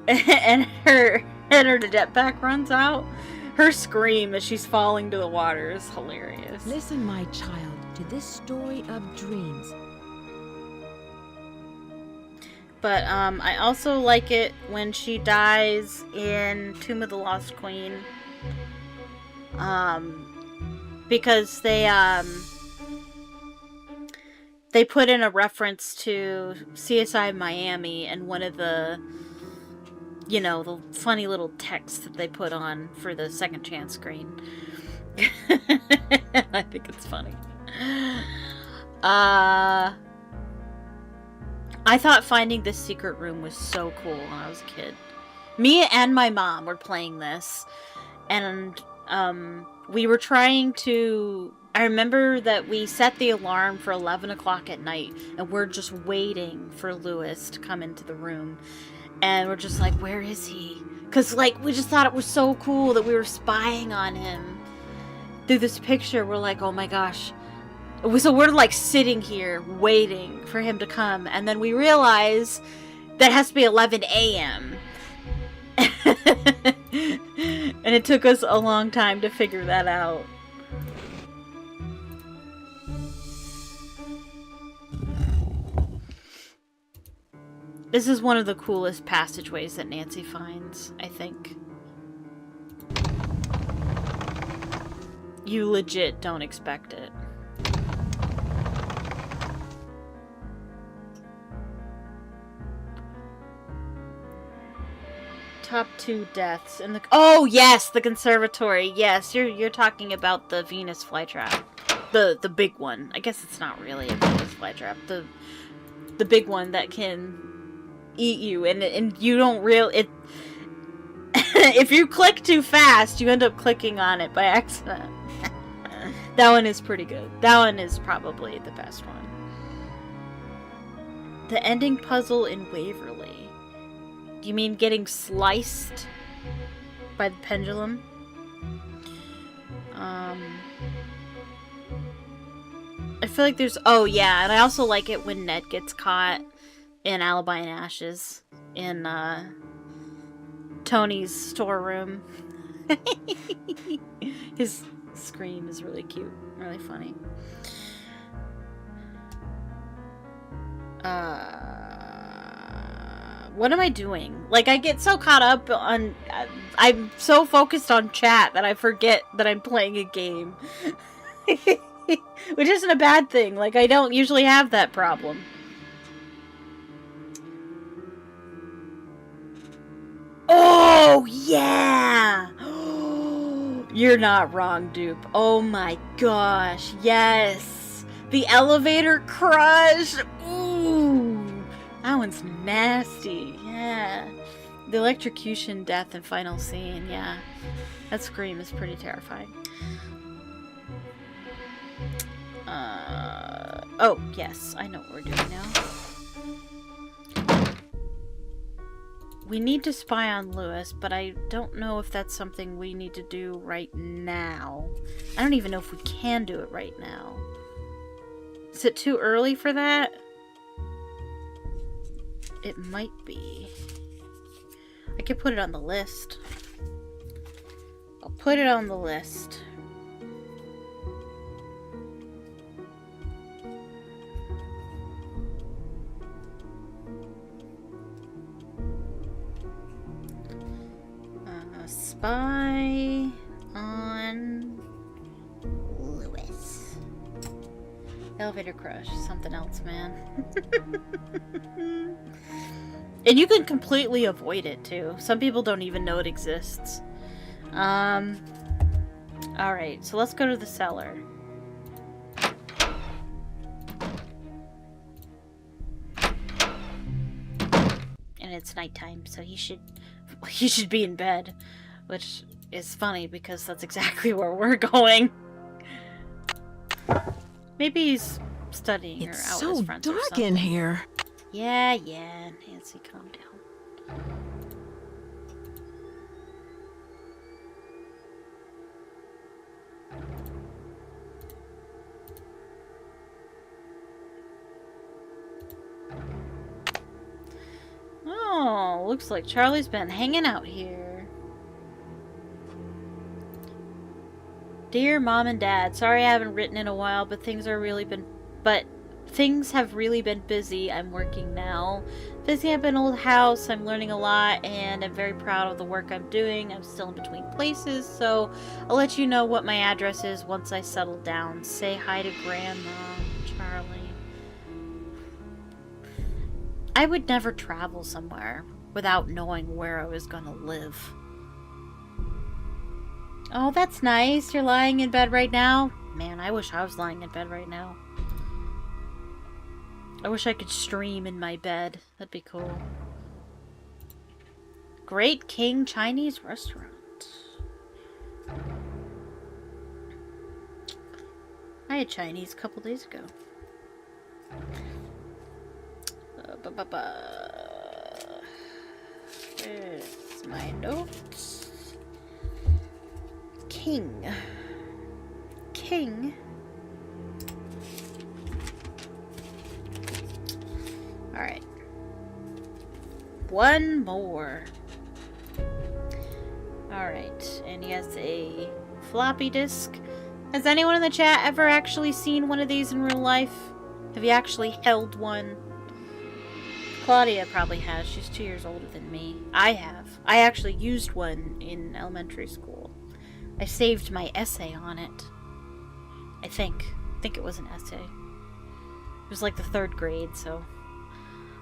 and her jetpack runs out. Her scream as she's falling to the water is hilarious. Listen, my child, to this story of dreams. But I also like it when she dies in Tomb of the Lost Queen. Because they put in a reference to CSI Miami and one of the, you know, the funny little text that they put on for the second chance screen. I think it's funny. I thought finding this secret room was so cool when I was a kid. Me and my mom were playing this, and we were trying to... I remember that we set the alarm for 11 o'clock at night, and we're just waiting for Lewis to come into the room. And we're just like, where is he? Because, like, we just thought it was so cool that we were spying on him. Through this picture, we're like, oh my gosh. So we're, like, sitting here waiting for him to come. And then we realize that it has to be 11 a.m. And it took us a long time to figure that out. This is one of the coolest passageways that Nancy finds, I think. You legit don't expect it. Top 2 deaths in the... Oh, yes! The conservatory. Yes, you're talking about the Venus flytrap. The big one. I guess it's not really a Venus flytrap. The big one that can eat you, and you don't it if you click too fast, you end up clicking on it by accident. That one is pretty good. That one is probably the best one. The ending puzzle in Waverly. Do you mean getting sliced by the pendulum? I feel like there's... Oh, yeah, and I also like it when Ned gets caught in Alibi and Ashes in Tony's storeroom. His scream is really cute, really funny. What am I doing? Like, I get so caught up on... I'm so focused on chat that I forget that I'm playing a game. Which isn't a bad thing. Like, I don't usually have that problem. Oh, yeah! You're not wrong, Dupe. Oh my gosh, yes! The elevator crush! Ooh! That one's nasty, yeah. The electrocution death and final scene, yeah. That scream is pretty terrifying. Oh, yes, I know what we're doing now. We need to spy on Lewis, but I don't know if that's something we need to do right now. I don't even know if we can do it right now. Is it too early for that? It might be. I could put it on the list. I'll put it on the list. Spy on Lewis. Elevator crush. Something else, man. And you can completely avoid it, too. Some people don't even know it exists. Alright, so let's go to the cellar. And it's nighttime, so he should be in bed. Which is funny, because that's exactly where we're going. Maybe he's studying or out with his friends or something. It's so dark in here. Yeah, Nancy, calm down. looks like Charlie's been hanging out here. Dear Mom and Dad, sorry I haven't written in a while, but things have really been busy. I'm working now. Busy up an old house, I'm learning a lot, and I'm very proud of the work I'm doing. I'm still in between places, so I'll let you know what my address is once I settle down. Say hi to Grandma, Charlie. I would never travel somewhere without knowing where I was gonna live. Oh, that's nice. You're lying in bed right now? Man, I wish I was lying in bed right now. I wish I could stream in my bed. That'd be cool. Great King Chinese Restaurant. I had Chinese a couple days ago. Where's my notes? King. Alright. One more. Alright, and he has a floppy disk. Has anyone in the chat ever actually seen one of these in real life? Have you actually held one? Claudia probably has. She's 2 years older than me. I have. I actually used one in elementary school. I saved my essay on it. I think it was an essay. It was like the 3rd grade, so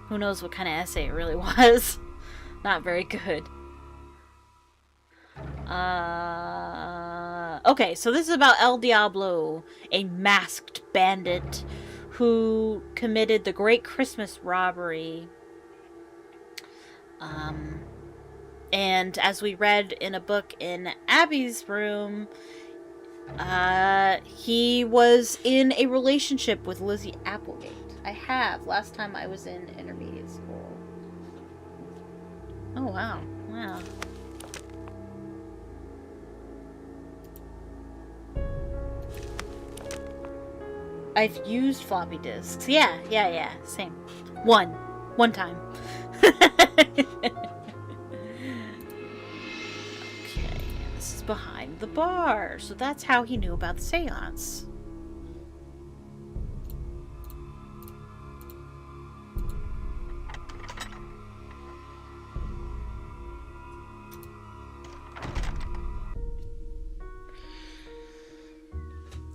who knows what kind of essay it really was. Not very good. Okay, so this is about El Diablo, a masked bandit who committed the Great Christmas Robbery. And as we read in a book in Abby's room, he was in a relationship with Lizzie Applegate. I have, last time I was in intermediate school. Oh, wow. Wow. I've used floppy disks. Yeah. Same. One time. Okay, and this is behind the bar. So that's how he knew about the seance.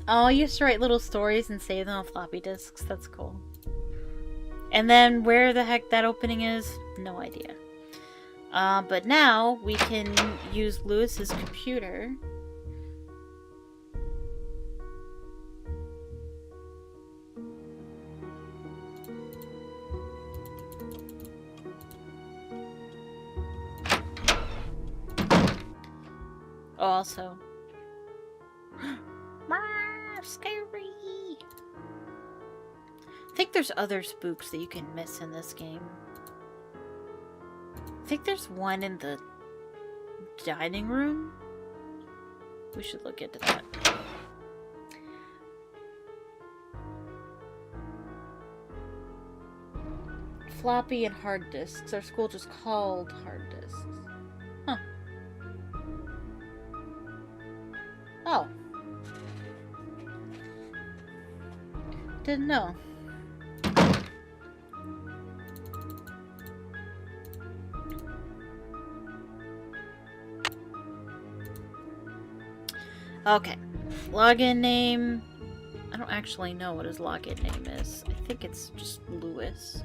Oh, I used to write little stories and save them on floppy disks. That's cool. And then where the heck that opening is, no idea. But now we can use Lewis's computer. Oh, also. Scary. I think there's other spooks that you can miss in this game. I think there's one in the dining room. We should look into that. Floppy and hard disks. Our school just called hard disks. Huh. Oh. Didn't know. Okay. Login name. I don't actually know what his login name is. I think it's just Lewis.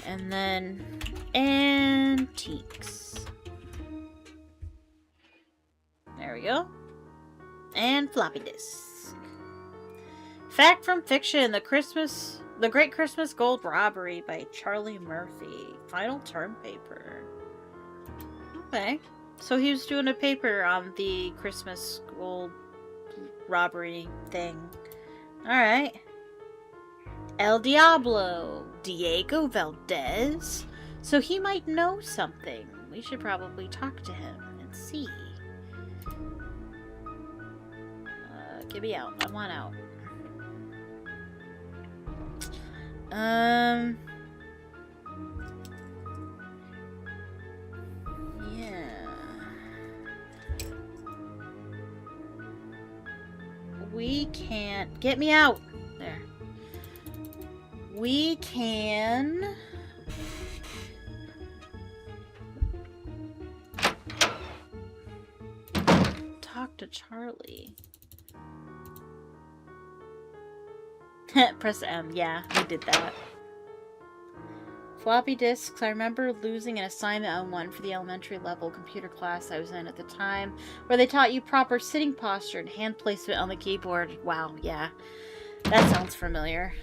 And then antiques. There we go. And floppy disk. Fact from fiction: The Great Christmas Gold Robbery by Charlie Murphy. Final term paper. Okay. So he was doing a paper on the Christmas Gold Robbery thing. Alright. El Diablo. Diego Valdez. So he might know something. We should probably talk to him and see. Get me out. I want out. we can... Get me out! There. We can... talk to Charlie. Press M. Yeah, we did that. Floppy disks. I remember losing an assignment on one for the elementary level computer class I was in at the time, where they taught you proper sitting posture and hand placement on the keyboard. Wow, yeah. That sounds familiar.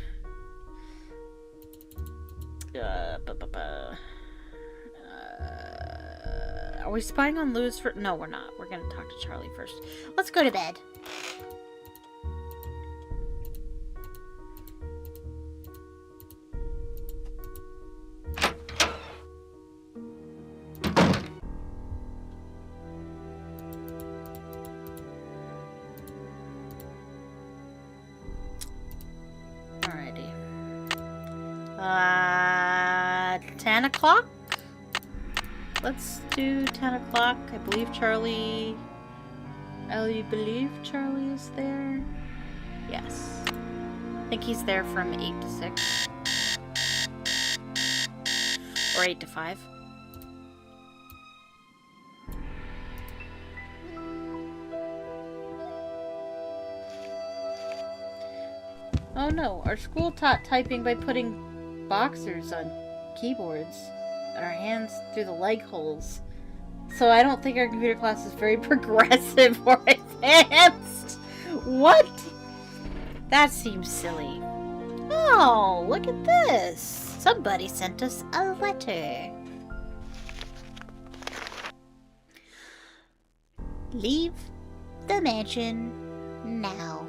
Are we spying on Luz for... No, we're not. We're gonna talk to Charlie first. Let's go to bed. Alrighty. 10 o'clock? Let's do 10 o'clock. I believe Charlie is there. Yes. I think he's there from 8 to 6. Or 8 to 5. Oh no, our school taught typing by putting boxers on keyboards and our hands through the leg holes. So I don't think our computer class is very progressive or advanced. What? That seems silly. Oh, look at this. Somebody sent us a letter. Leave the mansion now.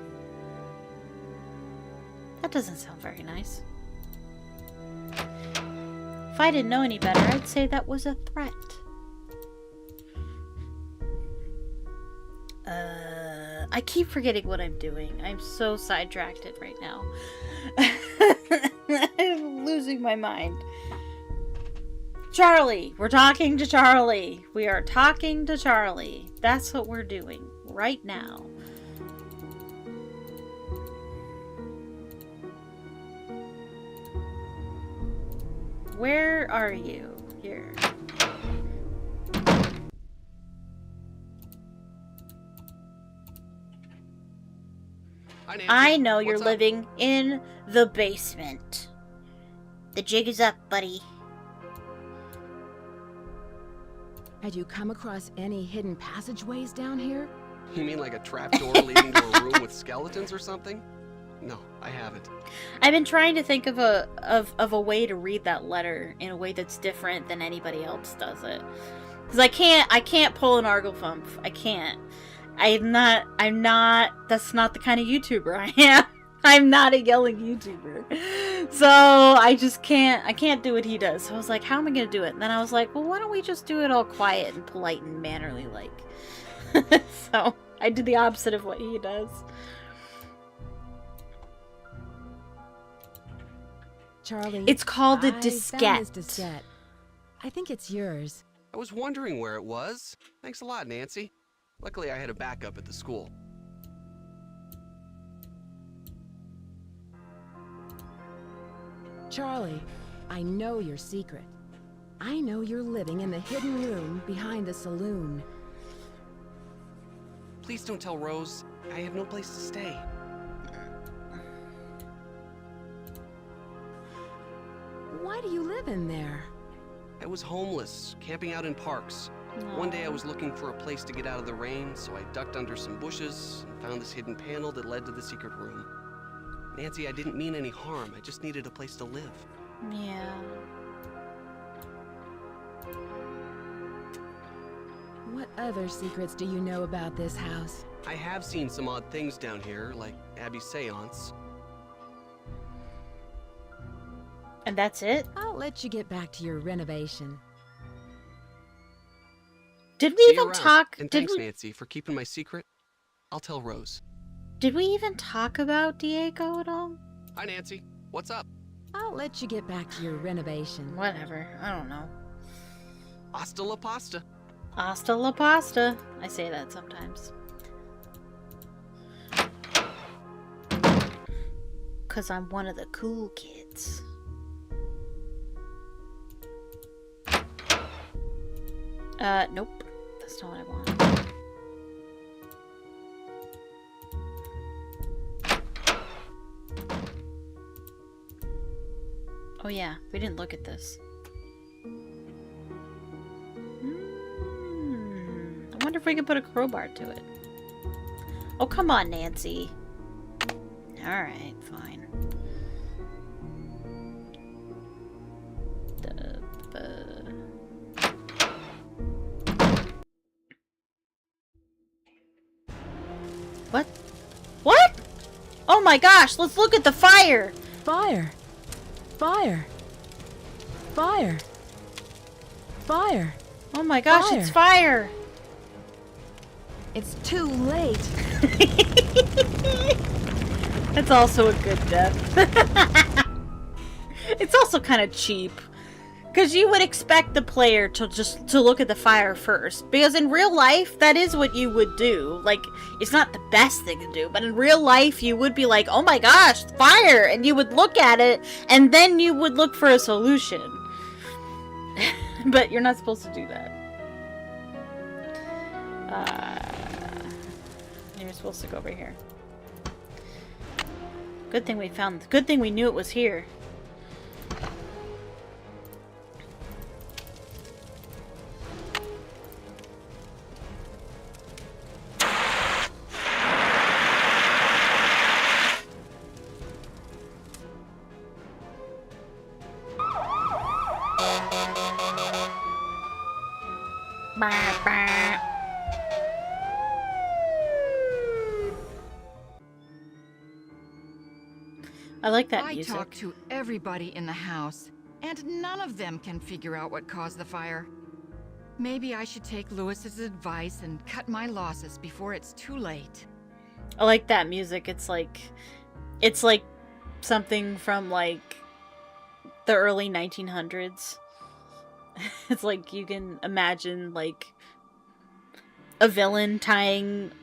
That doesn't sound very nice. If I didn't know any better, I'd say that was a threat. I keep forgetting what I'm doing. I'm so sidetracked right now. I'm losing my mind. Charlie! We're talking to Charlie. We are talking to Charlie. That's what we're doing right now. Where are you? Here. I know you're living in the basement. The jig is up, buddy. Had you come across any hidden passageways down here? You mean like a trapdoor leading to a room with skeletons or something? No, I haven't. I've been trying to think of a way to read that letter in a way that's different than anybody else does it. Because I can't pull an Arglefump. I can't. I'm not, that's not the kind of YouTuber I am. I'm not a yelling YouTuber. So I can't do what he does. So I was like, how am I going to do it? And then I was like, well, why don't we just do it all quiet and polite and mannerly like. So I did the opposite of what he does. Charlie, it's called a I diskette. found this diskette. I think it's yours. I was wondering where it was. Thanks a lot, Nancy. Luckily, I had a backup at the school. Charlie, I know your secret. I know you're living in the hidden room behind the saloon. Please don't tell Rose. I have no place to stay. Why do you live in there? I was homeless, camping out in parks. One day I was looking for a place to get out of the rain, so I ducked under some bushes and found this hidden panel that led to the secret room. Nancy, I didn't mean any harm. I just needed a place to live. Yeah. What other secrets do you know about this house? I have seen some odd things down here, like Abby's seance. And that's it? I'll let you get back to your renovation. Did we See you even around. talk? And Did thanks, we, Nancy, for keeping my secret. I'll tell Rose. did we even talk about Diego at all? Hi, Nancy. What's up? I'll let you get back to your renovation. Whatever. I don't know. Hasta la pasta. Hasta la pasta. I say that sometimes. 'cause I'm one of the cool kids. Nope. That's not what I want. Oh yeah, we didn't look at this. I wonder if we could put a crowbar to it. Oh, come on, Nancy. Alright, fine. What? What? Oh my gosh, let's look at the fire! Fire! Fire! Fire! Fire! Oh my gosh, Fire. it's fire! It's too late. That's also a good death. It's also kind of cheap. Because you would expect the player to look at the fire first. Because in real life, that is what you would do. Like, it's not the best thing to do, but in real life, you would be like, oh my gosh, fire! And you would look at it, and then you would look for a solution. But you're not supposed to do that. You're supposed to go over here. Good thing we found. Good thing we knew it was here. I like that music. I talked to everybody in the house, and none of them can figure out what caused the fire. Maybe I should take Lewis's advice and cut my losses before it's too late. I like that music. It's like something from like the early 1900s. It's like you can imagine like a villain tying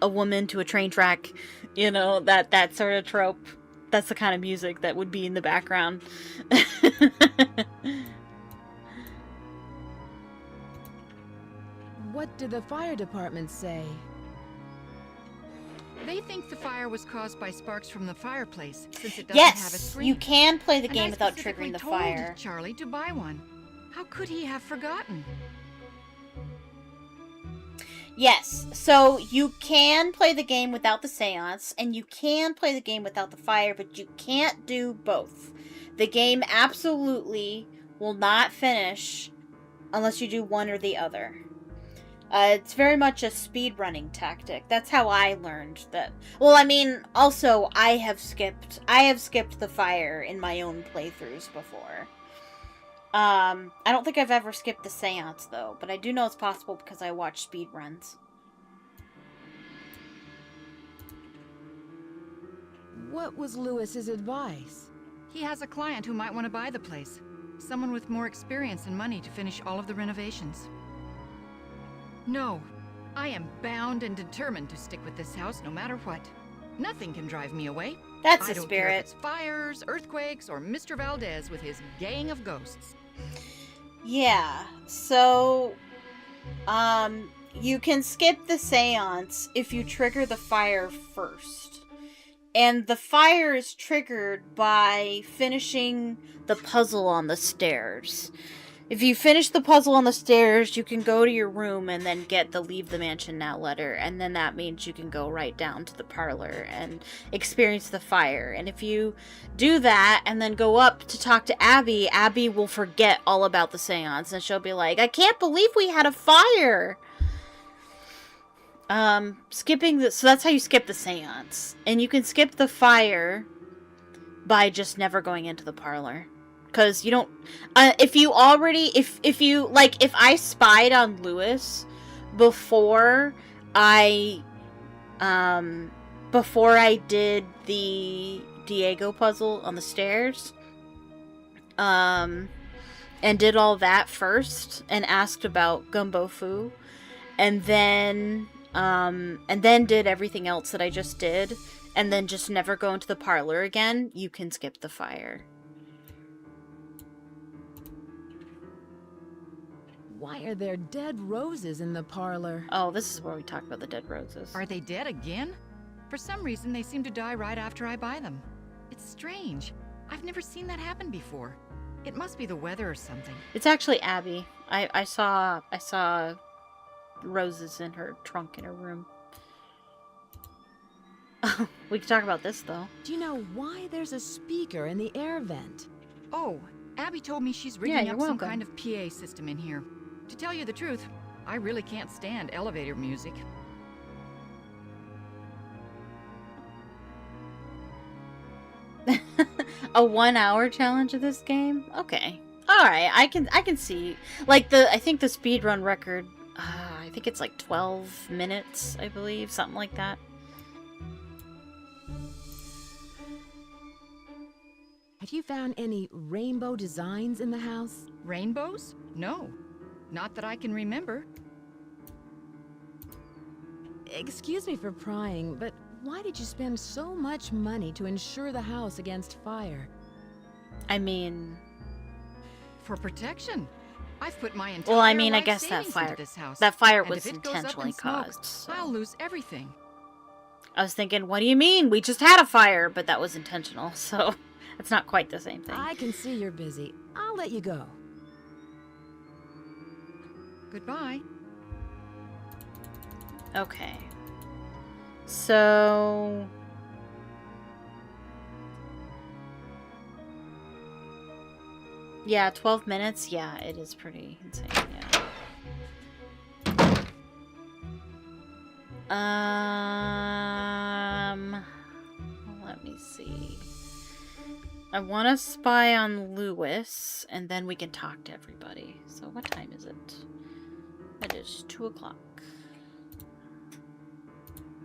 a woman to a train track, you know, that sort of trope. That's the kind of music that would be in the background. What did the fire department say? They think the fire was caused by sparks from the fireplace, since it doesn't have a Yes, screen. you can play the And game I without specifically triggering the told fire. Charlie to buy one. How could he have forgotten? Yes, so you can play the game without the seance, and you can play the game without the fire, but you can't do both. The game absolutely will not finish unless you do one or the other. It's very much a speedrunning tactic. That's how I learned that. Well, I mean, also, I have skipped the fire in my own playthroughs before. I don't think I've ever skipped the seance, though, but I do know it's possible because I watch speedruns. What was Lewis's advice? He has a client who might want to buy the place. Someone with more experience and money to finish all of the renovations. No, I am bound and determined to stick with this house no matter what. Nothing can drive me away. That's I the don't care if spirit. it's fires, earthquakes, or Mr. Valdez with his gang of ghosts. Yeah, so, you can skip the seance if you trigger the fire first. And the fire is triggered by finishing the puzzle on the stairs. If you finish the puzzle on the stairs, you can go to your room and then get the Leave the Mansion Now letter. And then that means you can go right down to the parlor and experience the fire. And if you do that and then go up to talk to Abby, Abby will forget all about the seance. And she'll be like, I can't believe we had a fire! So that's how you skip the seance. And you can skip the fire by just never going into the parlor. Because you don't, if I spied on Lewis before I did the Diego puzzle on the stairs, and did all that first, and asked about Gumbo Fu, and then, and then did everything else that I just did, and then just never go into the parlor again, you can skip the fire. Why are there dead roses in the parlor? Oh, this is where we talk about the dead roses. Are they dead again? For some reason, they seem to die right after I buy them. It's strange. I've never seen that happen before. It must be the weather or something. It's actually Abby. I saw roses in her trunk in her room. We can talk about this, though. Do you know why there's a speaker in the air vent? Oh, Abby told me she's rigging up some kind of PA system in here. To tell you the truth, I really can't stand elevator music. A 1 hour challenge of this game? Okay. Alright, I can see. Like, I think the speedrun record, I think it's like 12 minutes, I believe. Something like that. Have you found any rainbow designs in the house? Rainbows? No. Not that I can remember. Excuse me for prying, but why did you spend so much money to insure the house against fire? I mean... For protection. I've put my entire well, I mean, I life guess that savings fire, into this house, that fire and was if it goes up in intentionally smoke, caused. So. I'll lose everything. I was thinking, what do you mean? We just had a fire, but that was intentional, so it's not quite the same thing. I can see you're busy. I'll let you go. Goodbye. Okay. So... yeah, 12 minutes. Yeah, it is pretty insane, yeah. Let me see. I want to spy on Lewis, and then we can talk to everybody. So what time is it? It is 2 o'clock.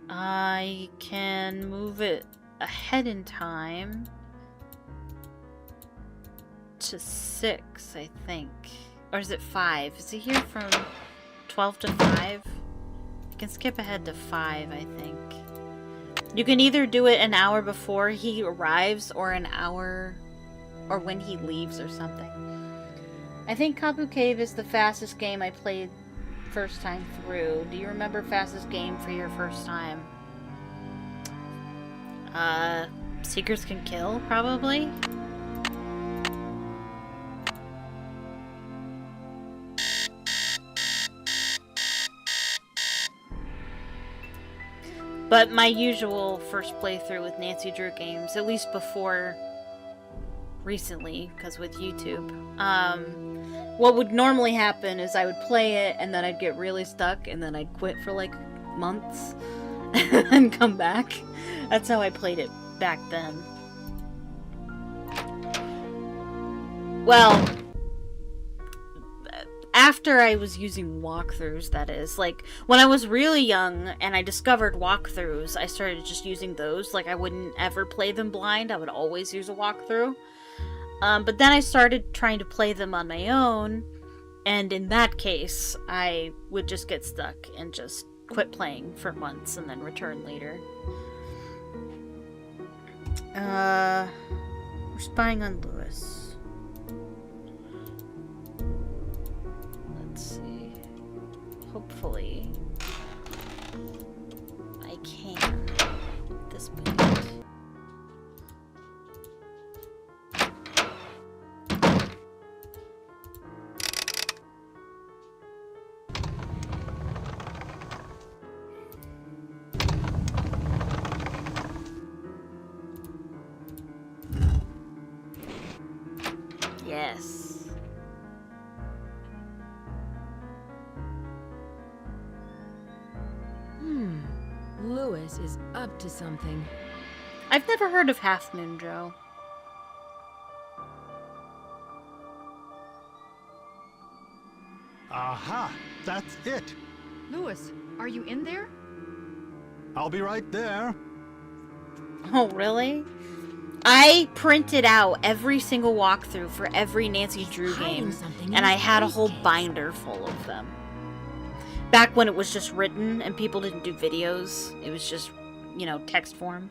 I can move it ahead in time to 6, I think. Or is it 5? Is he here from 12 to 5? I can skip ahead to 5, I think. You can either do it an hour before he arrives or an hour or when he leaves or something. I think Kapu Cave is the fastest game I played first time through. Do you remember fastest game for your first time? Seekers Can Kill, probably? But my usual first playthrough with Nancy Drew games, at least before recently, because with YouTube, what would normally happen is I would play it and then I'd get really stuck and then I'd quit for like months and come back. That's how I played it back then. Well, after I was using walkthroughs, that is. Like, when I was really young and I discovered walkthroughs, I started just using those. Like, I wouldn't ever play them blind. I would always use a walkthrough. But then I started trying to play them on my own, and in that case, I would just get stuck and just quit playing for months and then return later. We're spying on Lewis. Let's see. Hopefully, I can at this point. Yes. Lewis is up to something. I've never heard of Half Moon Joe. Aha! That's it! Lewis, are you in there? I'll be right there. Oh, really? I printed out every single walkthrough for every Nancy Drew game, and I had a whole binder full of them. Back when it was just written and people didn't do videos. It was just, you know, text form.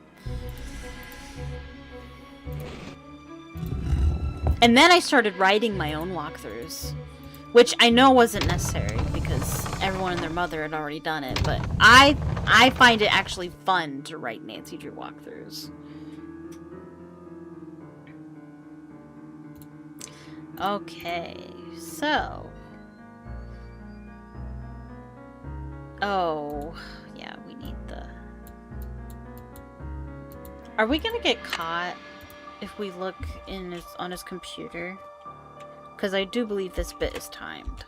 And then I started writing my own walkthroughs, which I know wasn't necessary because everyone and their mother had already done it, but I find it actually fun to write Nancy Drew walkthroughs. Okay, so... Oh, yeah, we need the... Are we gonna get caught if we look on his computer? Because I do believe this bit is timed.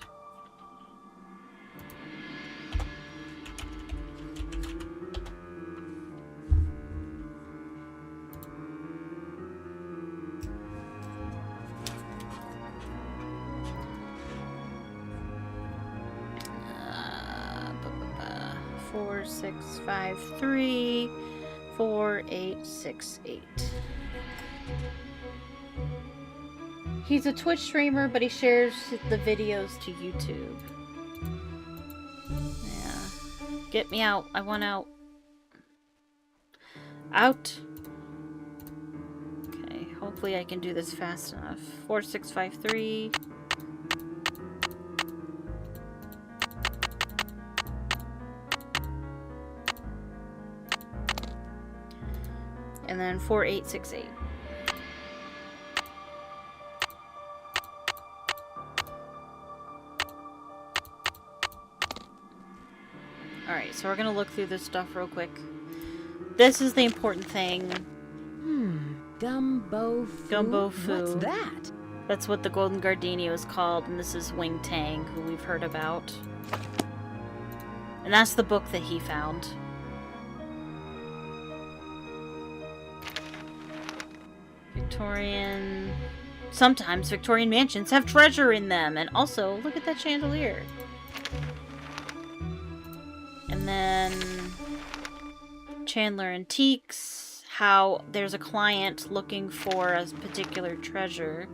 Uh, 4653 4868. He's a Twitch streamer, but he shares the videos to YouTube. Yeah. Get me out. I want out. Out. Okay, hopefully I can do this fast enough. 4653. And then 4868. Alright, so we're gonna look through this stuff real quick. This is the important thing. Gumbo Fu? Gumbo Fu. What's that? That's what the Golden Gardenia is called, and this is Wing Tang, who we've heard about. And that's the book that he found. Victorian... Sometimes Victorian mansions have treasure in them, and also, look at that chandelier. And then Chandler Antiques, how there's a client looking for a particular treasure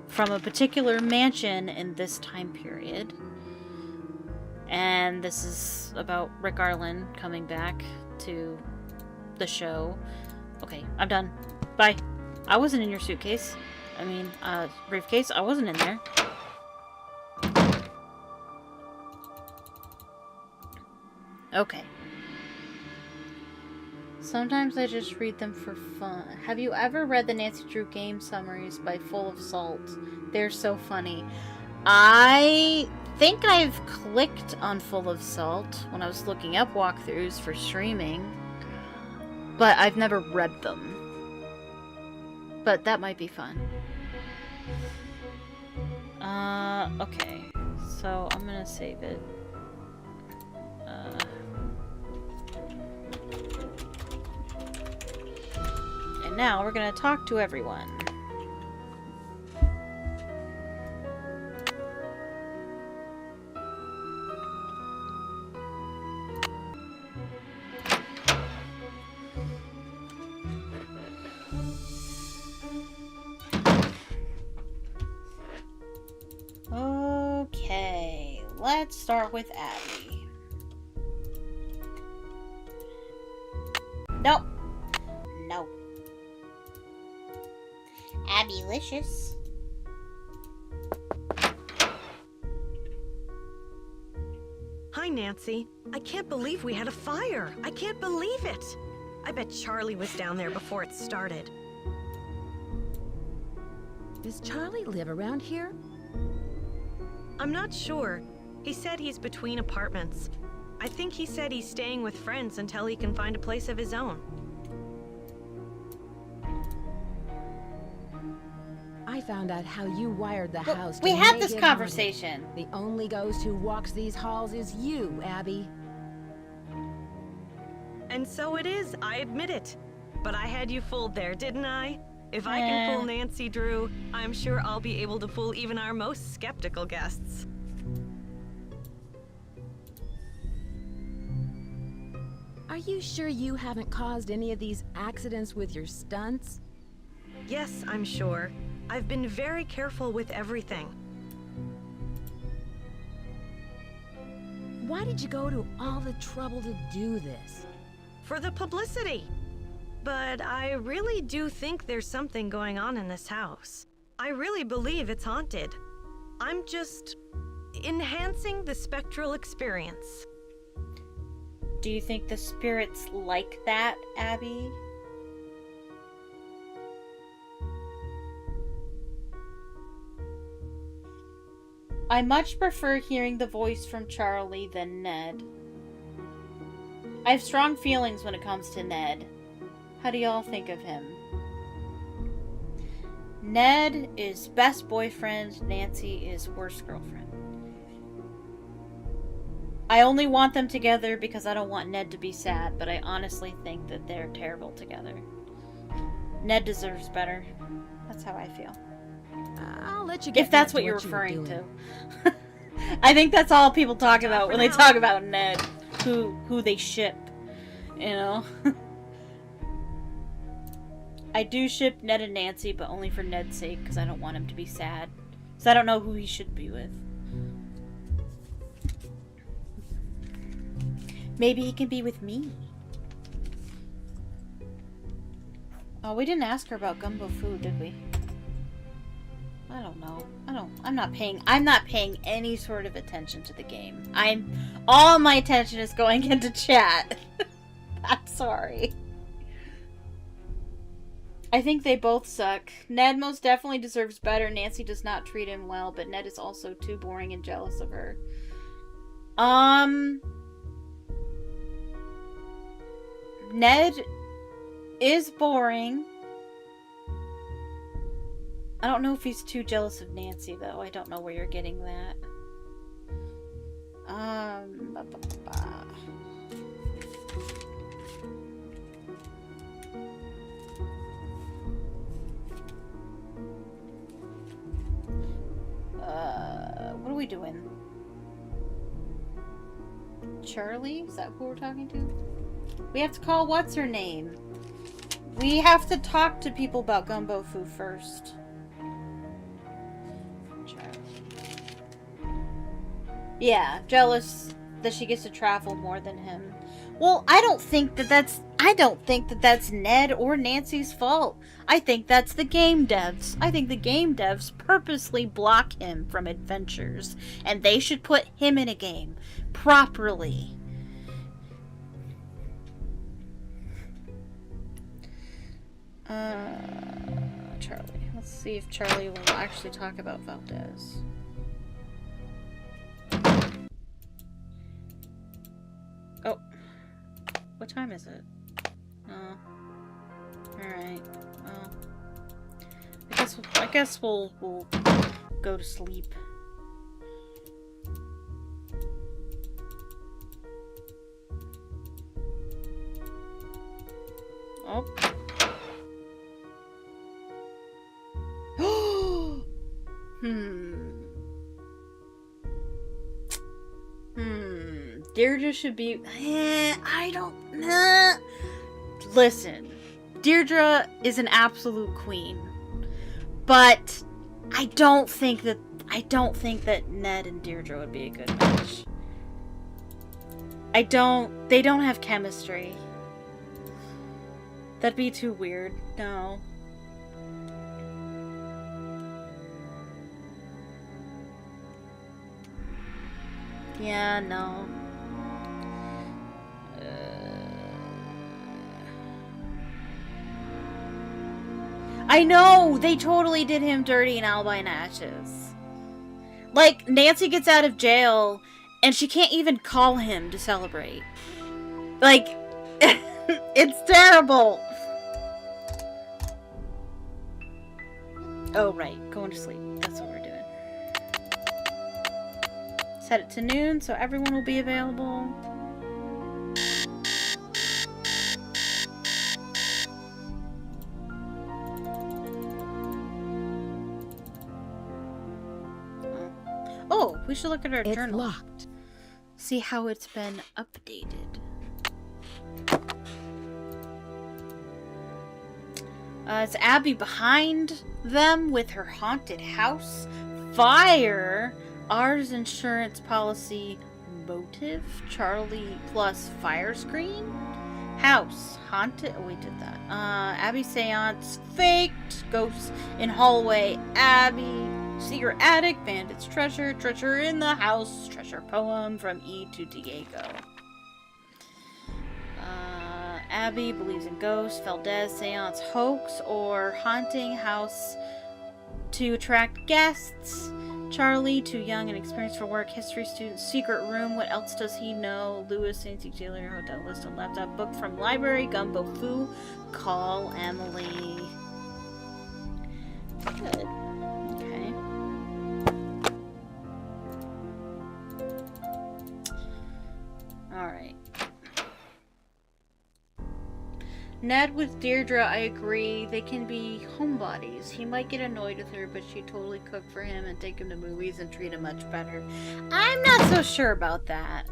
from a particular mansion in this time period. And this is about Rick Arlen coming back to the show. Okay, I'm done. Bye. I wasn't in your suitcase. I mean, briefcase. I wasn't in there. Okay. Sometimes I just read them for fun. Have you ever read the Nancy Drew game summaries by Full of Salt? They're so funny. I think I've clicked on Full of Salt when I was looking up walkthroughs for streaming, but I've never read them. But that might be fun. Okay. So I'm gonna save it. And now we're gonna talk to everyone. Okay, let's start with Abby. Nope. No. Abbylicious. Hi, Nancy. I can't believe we had a fire. I can't believe it. I bet Charlie was down there before it started. Does Charlie live around here? I'm not sure. He said he's between apartments. I think he said he's staying with friends until he can find a place of his own. I found out how you wired the house. We to had make this it conversation. haunted. The only ghost who walks these halls is you, Abby. And so it is, I admit it. But I had you fooled there, didn't I? If I can fool Nancy Drew, I'm sure I'll be able to fool even our most skeptical guests. Are you sure you haven't caused any of these accidents with your stunts? Yes, I'm sure. I've been very careful with everything. why did you go to all the trouble to do this? For the publicity. But I really do think there's something going on in this house. I really believe it's haunted. I'm just enhancing the spectral experience. Do you think the spirits like that, Abby? I much prefer hearing the voice from Charlie than Ned. I have strong feelings when it comes to Ned. How do y'all think of him? Ned is best boyfriend, Nancy is worst girlfriend. I only want them together because I don't want Ned to be sad, but I honestly think that they're terrible together. Ned deserves better. That's how I feel. I'll let you get If that's back to what you're were referring doing. to. I think that's all people talk about when they talk about Ned. Who they ship. You know? I do ship Ned and Nancy, but only for Ned's sake, because I don't want him to be sad. Because I don't know who he should be with. Maybe he can be with me. Oh, we didn't ask her about gumbo food, did we? I don't know. I'm not paying any sort of attention to the game. All my attention is going into chat. I'm sorry. I think they both suck. Ned most definitely deserves better. Nancy does not treat him well, but Ned is also too boring and jealous of her. Ned is boring. I don't know if he's too jealous of Nancy, though. I don't know where you're getting that. What are we doing? Charlie? Is that who we're talking to? We have to call what's her name? We have to talk to people about gumbo food first. Yeah, jealous that she gets to travel more than him. Well, I don't think that that's Ned or Nancy's fault. I think that's the game devs. I think the game devs purposely block him from adventures, and they should put him in a game properly. Charlie. Let's see if Charlie will actually talk about Valdez. Oh. What time is it? Oh. Alright. Well. I guess we'll go to sleep. Oh. Deirdre should be... I don't... Listen. Deirdre is an absolute queen. But I don't think that Ned and Deirdre would be a good match. They don't have chemistry. That'd be too weird. No. Yeah, no. I know! They totally did him dirty in Albine Ashes. Like, Nancy gets out of jail, and she can't even call him to celebrate. Like, it's terrible! Oh, right. Going to sleep. That's what we're doing. Set it to noon so everyone will be available. Oh, we should look at our journal. It's locked. See how it's been updated. Is Abby behind them with her haunted house? Fire! Ours insurance policy motive. Charlie plus fire screen. House. Haunted. Oh, we did that. Abby seance. Faked. Ghosts in hallway. Abby. Secret attic. Bandit's treasure. Treasure in the house. Treasure poem from E to Diego. Abby believes in ghosts. Valdez seance hoax or haunting house to attract guests. Charlie, too young and experienced for work. History student, secret room. What else does he know? Lewis, antique dealer, hotel list, a laptop, book from library, gumbo foo. Call Emily. Good. Okay. Alright. Ned with Deirdre, I agree. They can be homebodies. He might get annoyed with her, but she'd totally cook for him and take him to movies and treat him much better. I'm not so sure about that.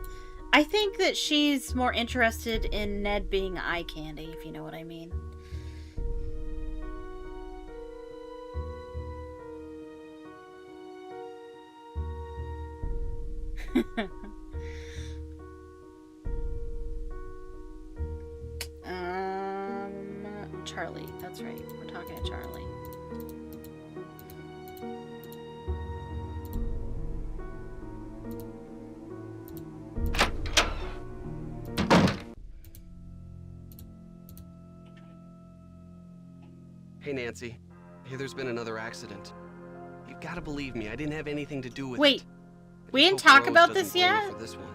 I think that she's more interested in Ned being eye candy, if you know what I mean. Charlie. That's right. We're talking to Charlie. Hey, Nancy. I hear there's been another accident. You've got to believe me. I didn't have anything to do with it. Wait. I We just didn't hope talk Rose about doesn't this blame me yet? for this one.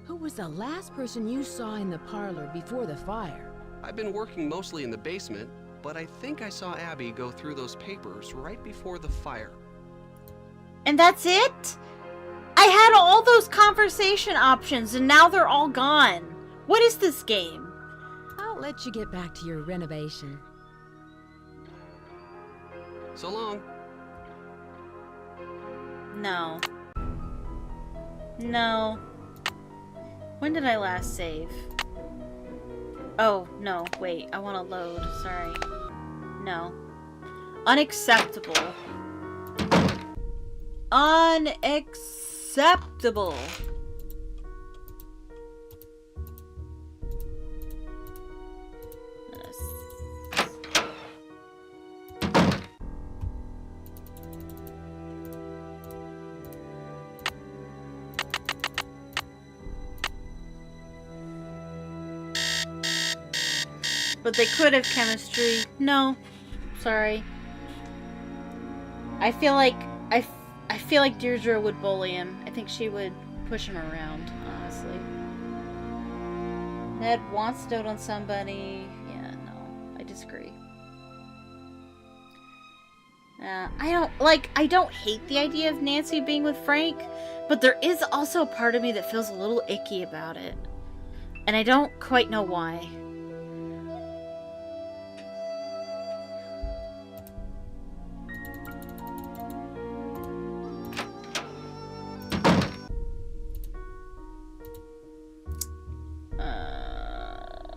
Who was the last person you saw in the parlor before the fire? I've been working mostly in the basement, but I think I saw Abby go through those papers right before the fire. And that's it? I had all those conversation options and now they're all gone. What is this game? I'll let you get back to your renovation. So long. No. No. When did I last save? Oh, no, wait. I want to load. Sorry. No. Unacceptable. Unacceptable. But they could have chemistry. No. Sorry. I feel like I feel like Deirdre would bully him. I think she would push him around, honestly. Ned wants to dote on somebody. Yeah, no. I disagree. I don't hate the idea of Nancy being with Frank, but there is also a part of me that feels a little icky about it. And I don't quite know why.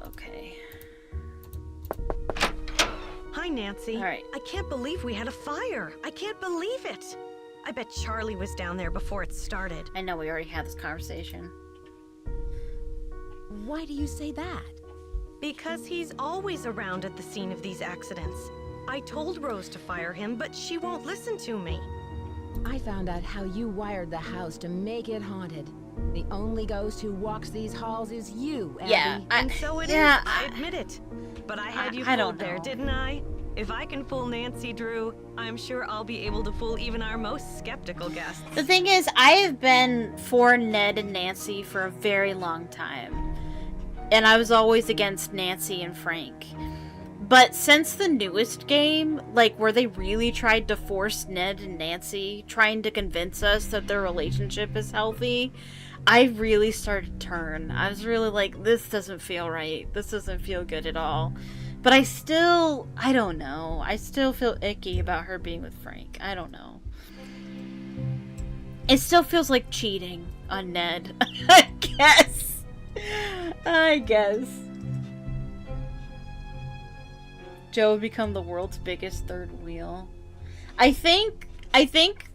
Okay. Hi, Nancy. All right. I can't believe we had a fire. I can't believe it. I bet Charlie was down there before it started. I know we already had this conversation. Why do you say that? Because he's always around at the scene of these accidents. I told Rose to fire him, but she won't listen to me. I found out how you wired the house to make it haunted. The only ghost who walks these halls is you, Abby. Yeah, And so it is, I admit it. But I had you I don't fooled there, know. didn't I? If I can fool Nancy Drew, I'm sure I'll be able to fool even our most skeptical guests. The thing is, I have been for Ned and Nancy for a very long time. And I was always against Nancy and Frank. But since the newest game, like where they really tried to force Ned and Nancy, trying to convince us that their relationship is healthy, I really started to turn. I was really like, this doesn't feel right. This doesn't feel good at all. But I don't know. I still feel icky about her being with Frank. I don't know. It still feels like cheating on Ned. I guess. Joe would become the world's biggest third wheel. I think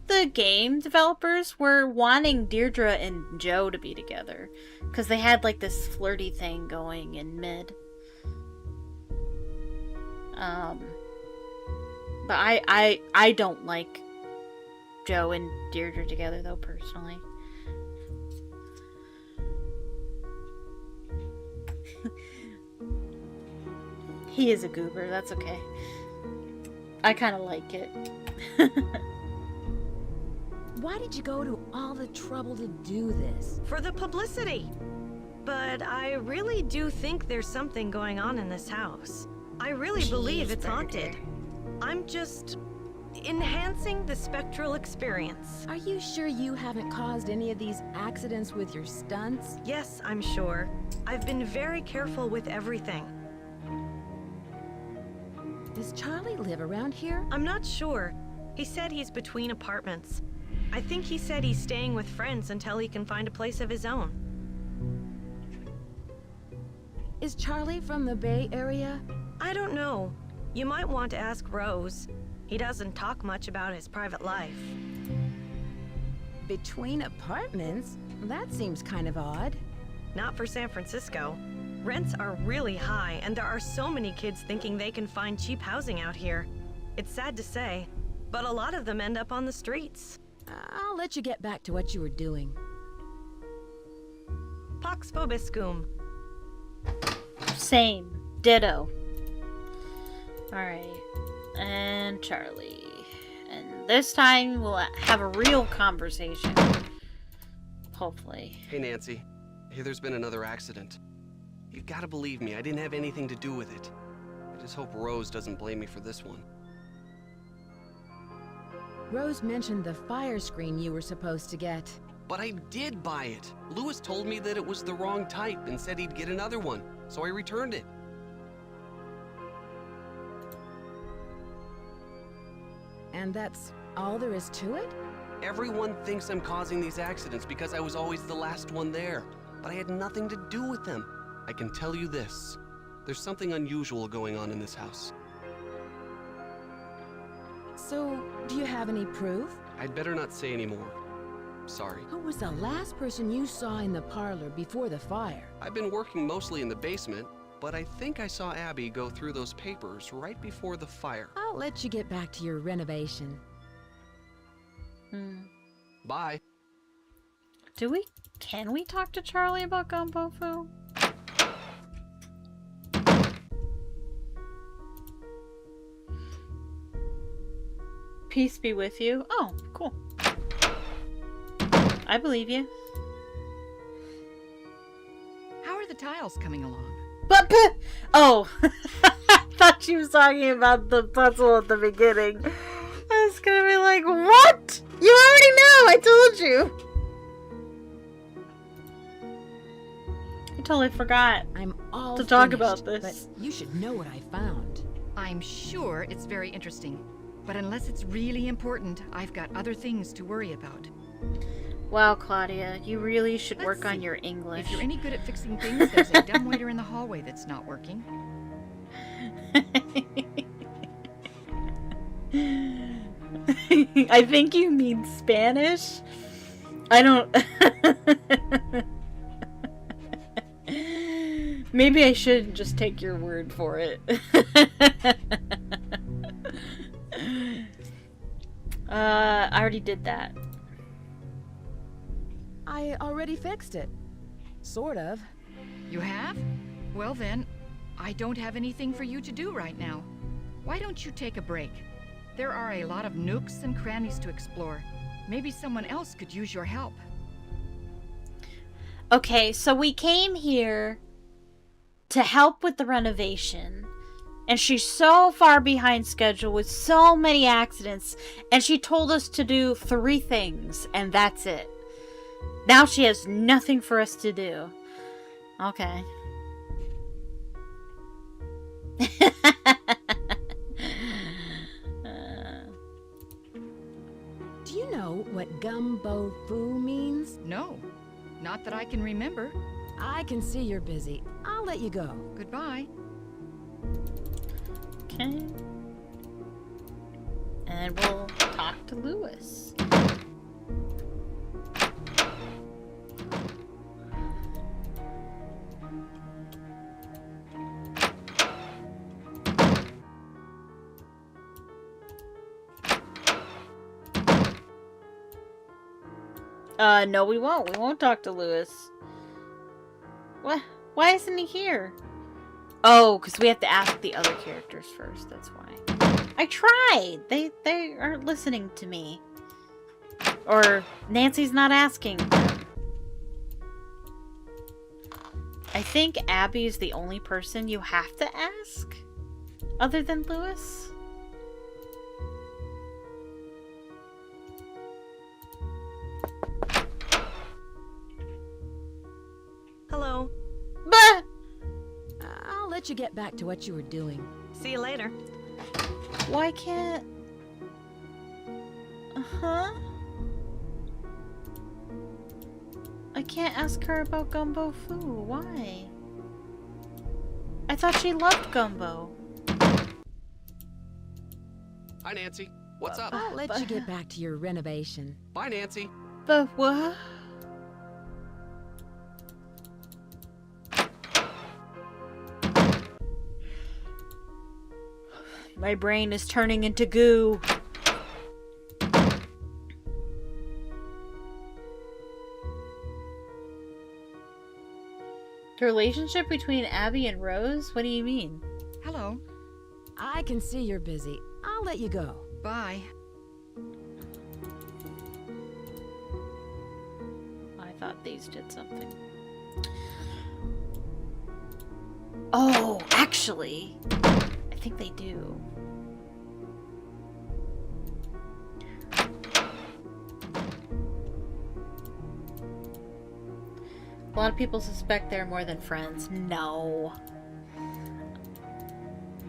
the game developers were wanting Deirdre and Joe to be together. Because they had like this flirty thing going in mid. But I don't like Joe and Deirdre together though, personally. He is a goober, that's okay. I kind of like it. Why did you go to all the trouble to do this? For the publicity. But I really do think there's something going on in this house. I really believe it's haunted. I'm just enhancing the spectral experience. Are you sure you haven't caused any of these accidents with your stunts? Yes, I'm sure. I've been very careful with everything. Does Charlie live around here? I'm not sure. He said he's between apartments. I think he said he's staying with friends until he can find a place of his own. Is Charlie from the Bay Area? I don't know. You might want to ask Rose. He doesn't talk much about his private life. Between apartments? That seems kind of odd. Not for San Francisco. Rents are really high, and there are so many kids thinking they can find cheap housing out here. It's sad to say, but a lot of them end up on the streets. I'll let you get back to what you were doing. Pax vobiscum. Same. Ditto. Alright. And Charlie. And this time we'll have a real conversation. Hopefully. Hey, Nancy. I hear there's been another accident. You've got to believe me, I didn't have anything to do with it. I just hope Rose doesn't blame me for this one. Rose mentioned the fire screen you were supposed to get. But I did buy it. Lewis told me that it was the wrong type and said he'd get another one, so I returned it. And that's all there is to it? Everyone thinks I'm causing these accidents because I was always the last one there, but I had nothing to do with them. I can tell you this. There's something unusual going on in this house. So, do you have any proof? I'd better not say any more. Sorry. Who was the last person you saw in the parlor before the fire? I've been working mostly in the basement, but I think I saw Abby go through those papers right before the fire. I'll let you get back to your renovation. Bye. Can we talk to Charlie about Gumbo Fu? Peace be with you. Oh, cool. I believe you. How are the tiles coming along? But oh, I thought she was talking about the puzzle at the beginning. I was gonna be like, what? You already know, I told you. I totally forgot I'm all to talk finished, about this. But you should know what I found. I'm sure it's very interesting, but unless it's really important, I've got other things to worry about. Wow, Claudia, you really should Let's work on see. your English. If you're any good at fixing things, there's a dumbwaiter in the hallway that's not working. I think you mean Spanish. I don't... Maybe I should just take your word for it. I already did that. I already fixed it. Sort of. You have? Well then, I don't have anything for you to do right now. Why don't you take a break? There are a lot of nooks and crannies to explore. Maybe someone else could use your help. Okay, so we came here to help with the renovation, and she's so far behind schedule with so many accidents, and she told us to do 3 things, and that's it. Now she has nothing for us to do. Okay. Do you know what Gumbo Fu means? No, not that I can remember. I can see you're busy. I'll let you go. Goodbye. Okay. And we'll talk to Lewis. No, we won't. We won't talk to Lewis. What? Why isn't he here? Oh, because we have to ask the other characters first. That's why. I tried. They aren't listening to me. Or Nancy's not asking. I think Abby is the only person you have to ask, other than Lewis. Hello. Bah! I'll let you get back to what you were doing. See you later. Why can't... Uh-huh? I can't ask her about Gumbo Fu. Why? I thought she loved Gumbo. Hi, Nancy. What's up? I'll let you get back to your renovation. Bye, Nancy. But what? My brain is turning into goo. The relationship between Abby and Rose? What do you mean? Hello. I can see you're busy. I'll let you go. Bye. I thought these did something. Oh, actually, I think they do. A lot of people suspect they're more than friends. No.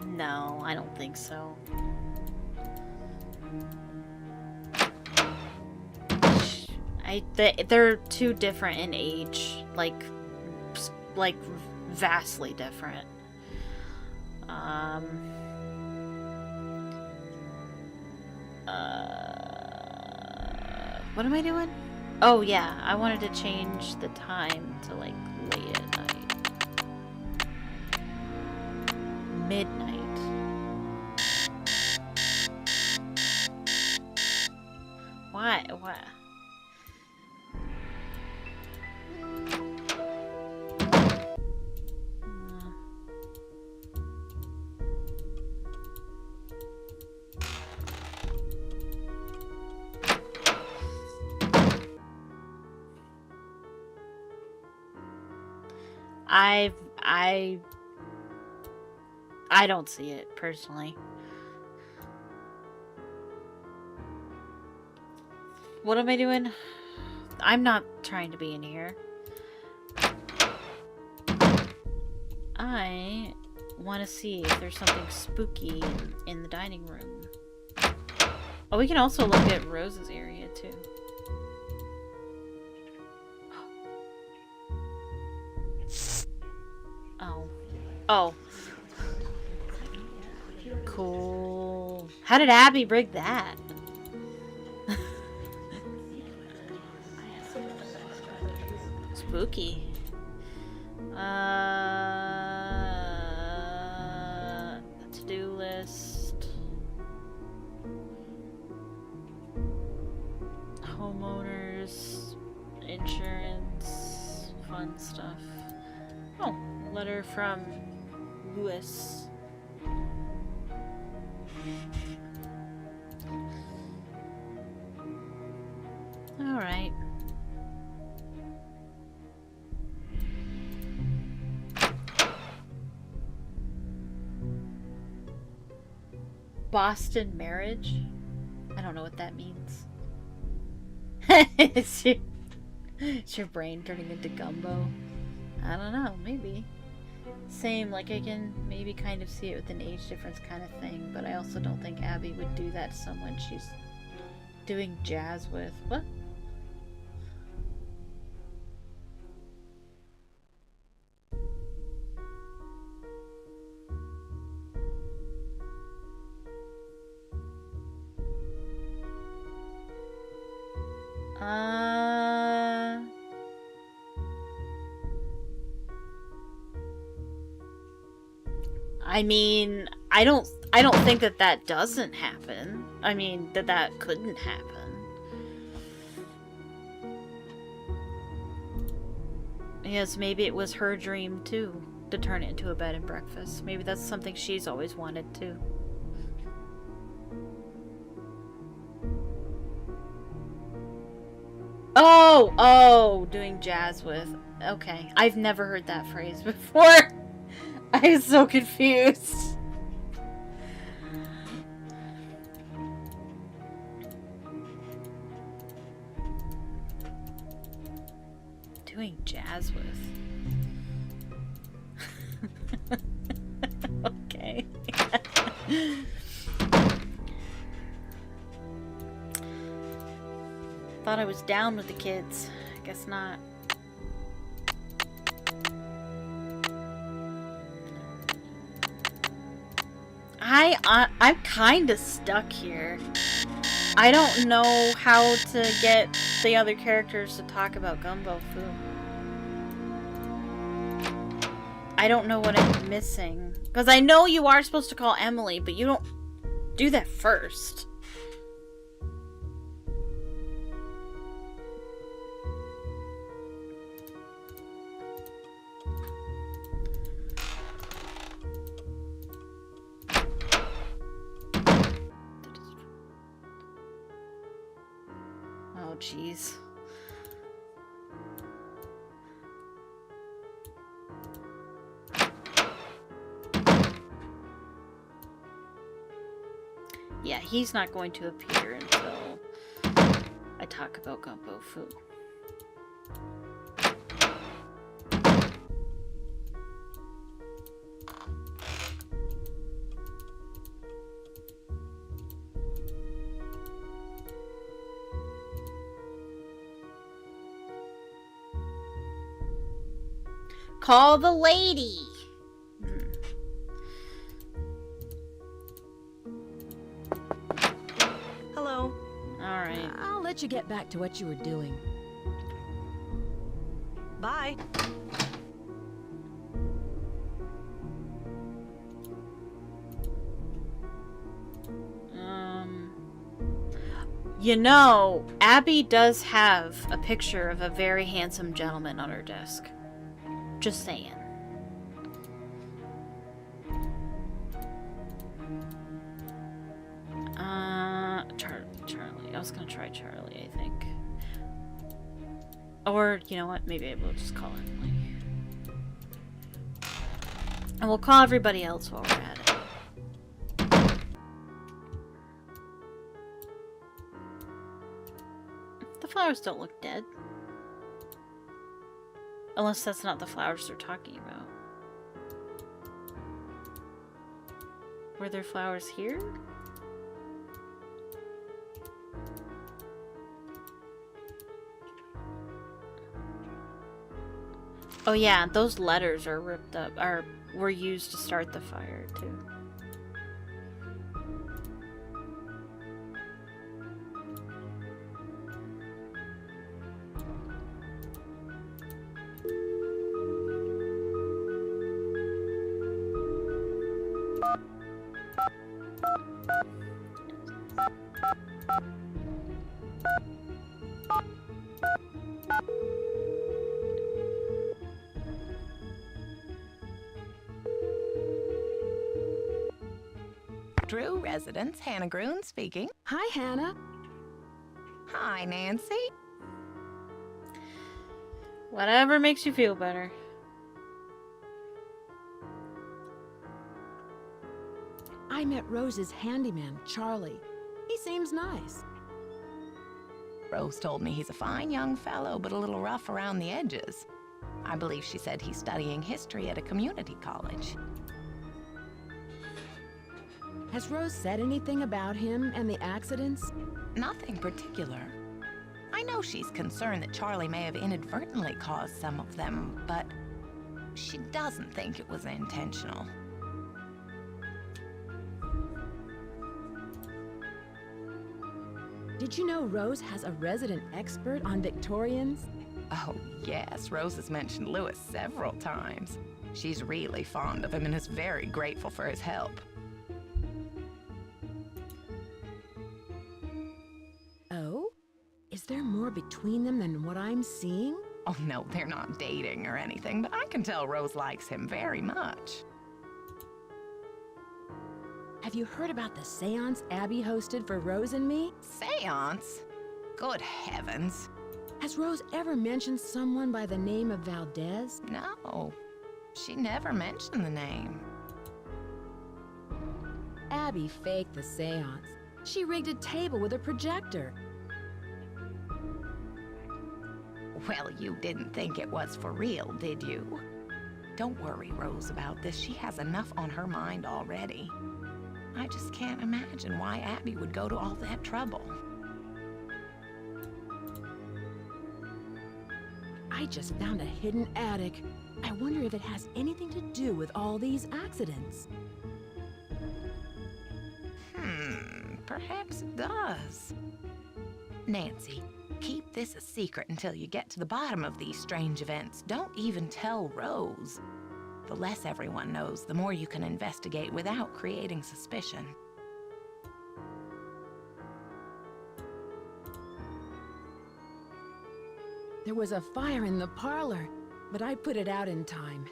No, I don't think so. They're too different in age, like vastly different. What am I doing? Oh yeah, I wanted to change the time to like late at night. Midnight. Why? What? I don't see it personally. What am I doing? I'm not trying to be in here. I want to see if there's something spooky in the dining room. Oh, we can also look at Rose's area too. Oh. Oh. Cool. How did Abby rig that? Spooky. To-do list. Homeowners. Insurance. Fun stuff. Oh, a letter from Lewis. All right. Boston marriage? I don't know what that means. Is your brain turning into gumbo? I don't know, maybe. Same, like I can maybe kind of see it with an age difference kind of thing, but I also don't think Abby would do that to someone she's doing jazz with. What? I mean, I don't think that doesn't happen. I mean, that couldn't happen. Yes, maybe it was her dream too, to turn it into a bed and breakfast. Maybe that's something she's always wanted too. Oh, doing jazz with. Okay, I've never heard that phrase before. I'm so confused. Doing jazz with. Okay. Thought I was down with the kids. Guess not. I'm kind of stuck here. I don't know how to get the other characters to talk about Gumbo Fu. I don't know what I'm missing. Because I know you are supposed to call Emily, but you don't do that first. Oh, jeez. Yeah, he's not going to appear until I talk about Gumbo Fu. Call the lady. Hello. All right. I'll let you get back to what you were doing. Bye. You know, Abby does have a picture of a very handsome gentleman on her desk. Just saying. Charlie. I was gonna try Charlie, I think. Or, you know what? Maybe we'll just call Emily. And we'll call everybody else while we're at it. The flowers don't look dead. Unless that's not the flowers they're talking about. Were there flowers here? Oh yeah, those letters are ripped up, were used to start the fire too. Drew Residence, Hannah Groon speaking. Hi, Hannah. Hi, Nancy. Whatever makes you feel better. I met Rose's handyman, Charlie. He seems nice. Rose told me he's a fine young fellow, but a little rough around the edges. I believe she said he's studying history at a community college. Has Rose said anything about him and the accidents? Nothing particular. I know she's concerned that Charlie may have inadvertently caused some of them, but she doesn't think it was intentional. Did you know Rose has a resident expert on Victorians? Oh, yes, Rose has mentioned Lewis several times. She's really fond of him and is very grateful for his help. Oh? Is there more between them than what I'm seeing? Oh, no, they're not dating or anything, but I can tell Rose likes him very much. Have you heard about the seance Abby hosted for Rose and me? Seance? Good heavens. Has Rose ever mentioned someone by the name of Valdez? No, she never mentioned the name. Abby faked the seance. She rigged a table with a projector. Well, you didn't think it was for real, did you? Don't worry, Rose, about this. She has enough on her mind already. I just can't imagine why Abby would go to all that trouble. I just found a hidden attic. I wonder if it has anything to do with all these accidents. Perhaps it does. Nancy, keep this a secret until you get to the bottom of these strange events. Don't even tell Rose. The less everyone knows, the more you can investigate without creating suspicion. There was a fire in the parlor, but I put it out in time.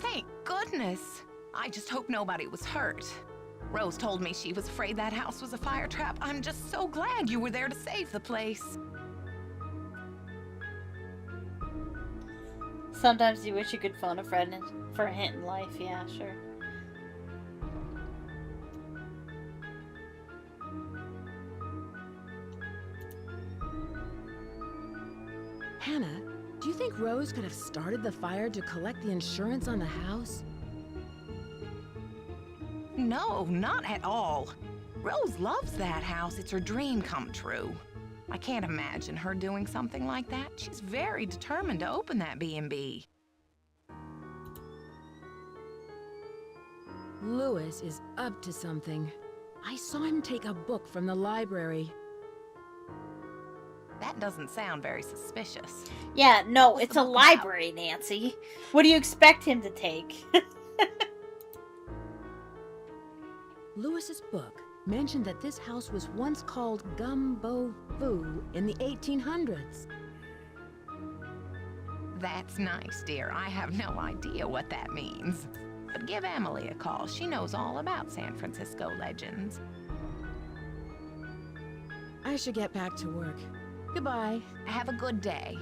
Thank goodness! I just hope nobody was hurt. Rose told me she was afraid that house was a fire trap. I'm just so glad you were there to save the place. Sometimes you wish you could phone a friend for a hint in life. Yeah, sure. Hannah, do you think Rose could have started the fire to collect the insurance on the house? No, not at all. Rose loves that house. It's her dream come true. I can't imagine her doing something like that. She's very determined to open that B&B. Lewis is up to something. I saw him take a book from the library. That doesn't sound very suspicious. Yeah, no, it's a library, Nancy. What do you expect him to take? Lewis's book mentioned that this house was once called Gumbo Foo in the 1800s. That's nice, dear. I have no idea what that means. But give Emily a call. She knows all about San Francisco legends. I should get back to work. Goodbye. Have a good day.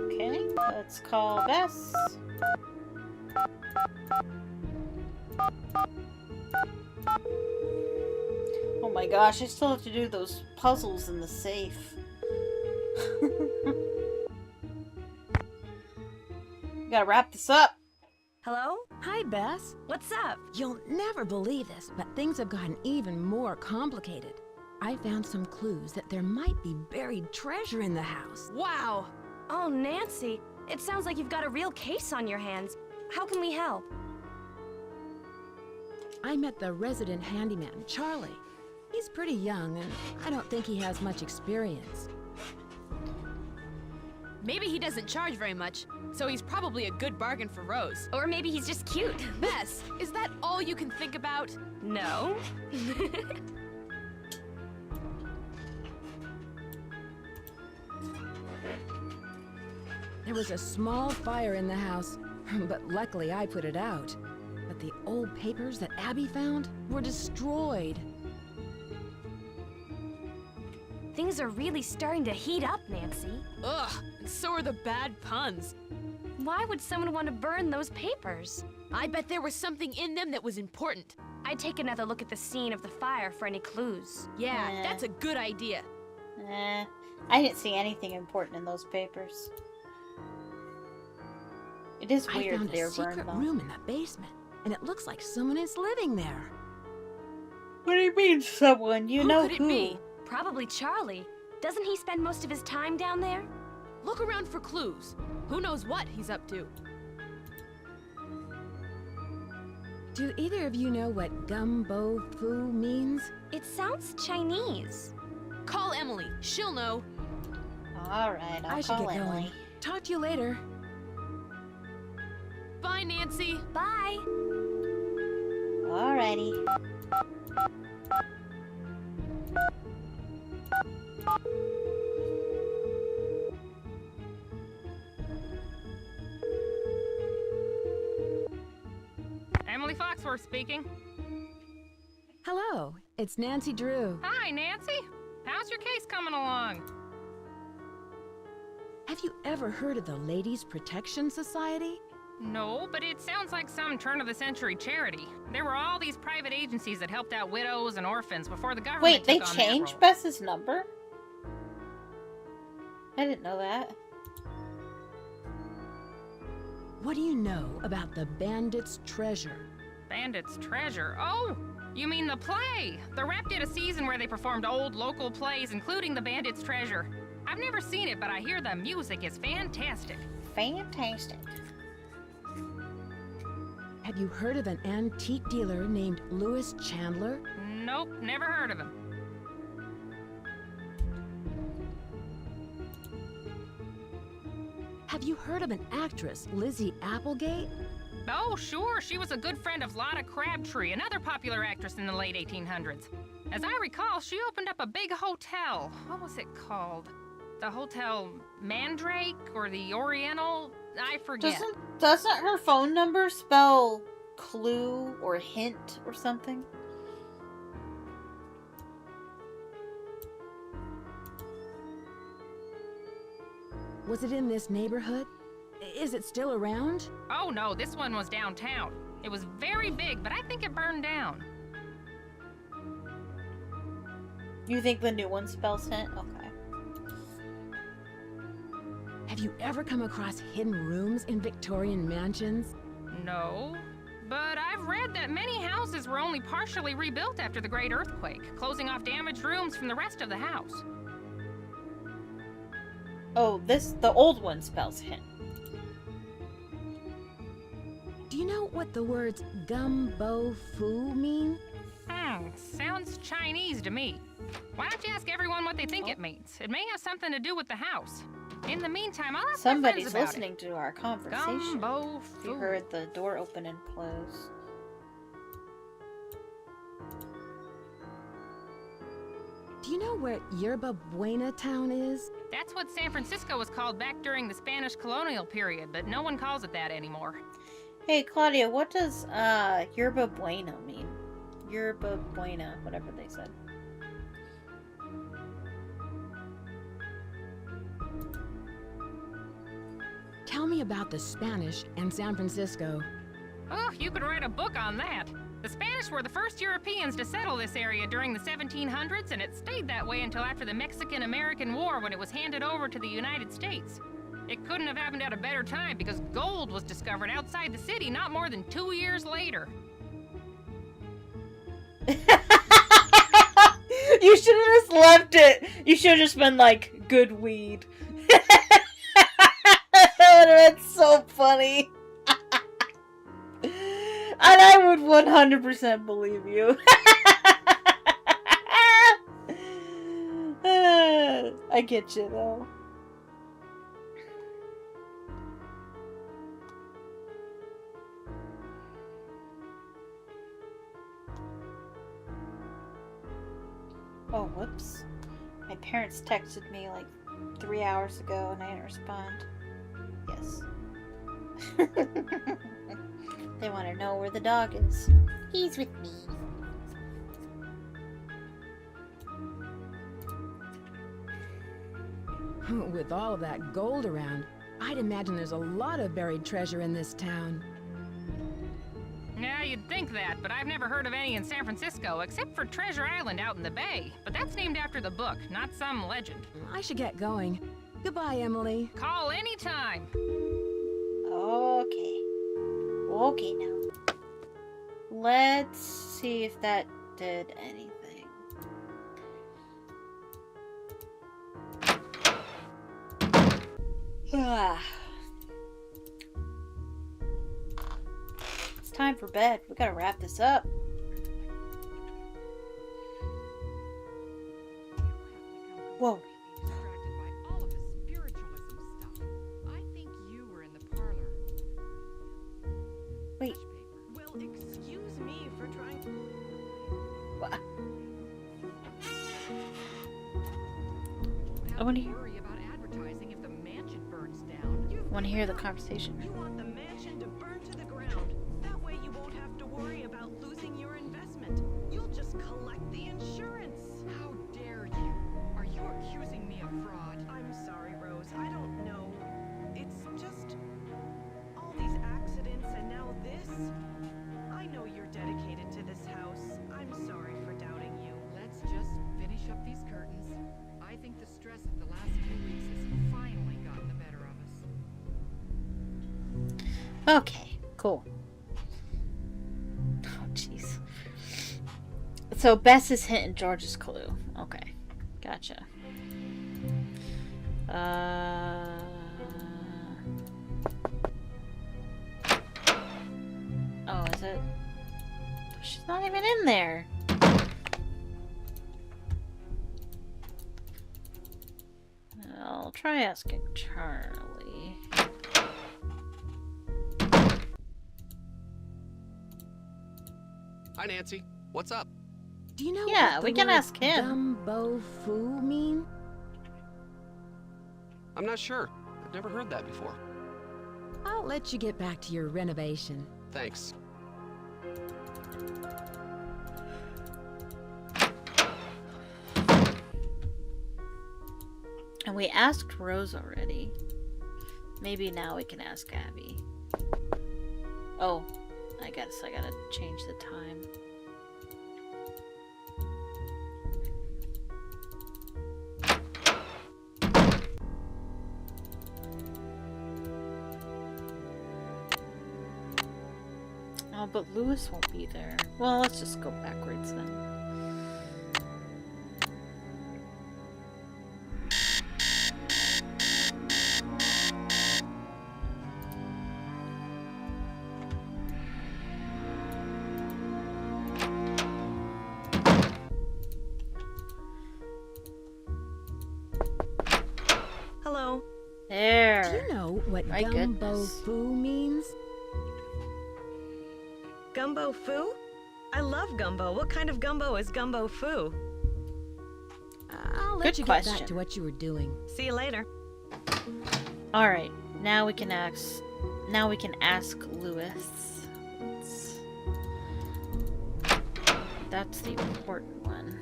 Okay, let's call Bess. Oh my gosh, I still have to do those puzzles in the safe. Gotta wrap this up. Hello? Hi, Bess. What's up? You'll never believe this, but things have gotten even more complicated. I found some clues that there might be buried treasure in the house. Wow! Oh, Nancy, it sounds like you've got a real case on your hands. How can we help? I met the resident handyman, Charlie. He's pretty young, and I don't think he has much experience. Maybe he doesn't charge very much, so he's probably a good bargain for Rose. Or maybe he's just cute. Bess, is that all you can think about? No. There was a small fire in the house, but luckily I put it out. But the old papers that Abby found were destroyed. Things are really starting to heat up, Nancy. Ugh, and so are the bad puns. Why would someone want to burn those papers? I bet there was something in them that was important. I'd take another look at the scene of the fire for any clues. Yeah, that's a good idea. I didn't see anything important in those papers. It is I weird found they a were burned, secret though. room in the basement, and it looks like someone is living there. What do you mean, someone? You Who know could it who? be? Probably Charlie. Doesn't he spend most of his time down there? Look around for clues. Who knows what he's up to? Do either of you know what Gumbo Foo means? It sounds Chinese. Call Emily. She'll know. Alright, I'll I should call get Emily. going. Talk to you later. Bye, Nancy. Bye. Alrighty. Oliver speaking. Hello, it's Nancy Drew. Hi, Nancy. How's your case coming along? Have you ever heard of the Ladies Protection Society? No, but it sounds like some turn-of-the-century charity. There were all these private agencies that helped out widows and orphans before the government Wait, took they on that changed role. Bess's number? I didn't know that. What do you know about the Bandit's Treasure? Bandit's Treasure? Oh, you mean the play! The Rep did a season where they performed old local plays, including the Bandit's Treasure. I've never seen it, but I hear the music is fantastic. Fantastic. Have you heard of an antique dealer named Louis Chandler? Nope, never heard of him. Have you heard of an actress, Lizzie Applegate? Oh, sure, she was a good friend of Lotta Crabtree, another popular actress in the late 1800s. As I recall, she opened up a big hotel. What was it called? The Hotel Mandrake or the Oriental? I forget. Doesn't her phone number spell clue or hint or something? Was it in this neighborhood? Is it still around? Oh no, this one was downtown. It was very big, but I think it burned down. You think the new one spells hint? Okay. Have you ever come across hidden rooms in Victorian mansions? No, but I've read that many houses were only partially rebuilt after the Great Earthquake, closing off damaged rooms from the rest of the house. Oh, the old one spells hint. Do you know what the words gum bo fu mean? Sounds Chinese to me. Why don't you ask everyone what they think it means? It may have something to do with the house. In the meantime, I'll ask my Somebody's friends about listening it. to our conversation. Gumbo You food. heard the door open and close. Do you know where Yerba Buena town is? That's what San Francisco was called back during the Spanish colonial period, but no one calls it that anymore. Hey, Claudia, what does Yerba Buena mean? Yerba Buena, whatever they said. Tell me about the Spanish and San Francisco. Oh, you could write a book on that. The Spanish were the first Europeans to settle this area during the 1700s, and it stayed that way until after the Mexican-American War when it was handed over to the United States. It couldn't have happened at a better time because gold was discovered outside the city not more than 2 years later. You should have just left it. You should have just been like, good weed. That's so funny. And I would 100% believe you. I get you though. Oh, whoops. My parents texted me like 3 hours ago and I didn't respond. Yes. They want to know where the dog is. He's with me. With all of that gold around, I'd imagine there's a lot of buried treasure in this town. Yeah, you'd think that, but I've never heard of any in San Francisco, except for Treasure Island out in the bay. But that's named after the book, not some legend. I should get going. Goodbye, Emily. Call anytime. Okay. Okay now. Let's see if that did anything. It's time for bed. We gotta wrap this up. Whoa. Wait. Well, excuse me for trying to... What? I want to hear. Want to hear the conversation? You want the mansion to burn to the ground. That way you won't have to worry about Okay, cool. Oh, jeez. So Bess is hint and George is clue. Okay, gotcha. Oh, is it? She's not even in there. I'll try asking Charlie. Hi, Nancy. What's up? Do you know Yeah, what the we can word ask him. Gumbo Fu mean? I'm not sure. I've never heard that before. I'll let you get back to your renovation. Thanks. And we asked Rose already. Maybe now we can ask Abby. Oh, I guess I gotta change the time. Oh, but Lewis won't be there. Well, let's just go backwards then. Hello. There. Do you know what My Gumbo goodness. Fu means? Gumbo Foo? I love gumbo. What kind of gumbo is Gumbo Foo? I'll let Good you get question. back to what you were doing. See you later. All right, now we can ask. Now we can ask Lewis. That's the important one.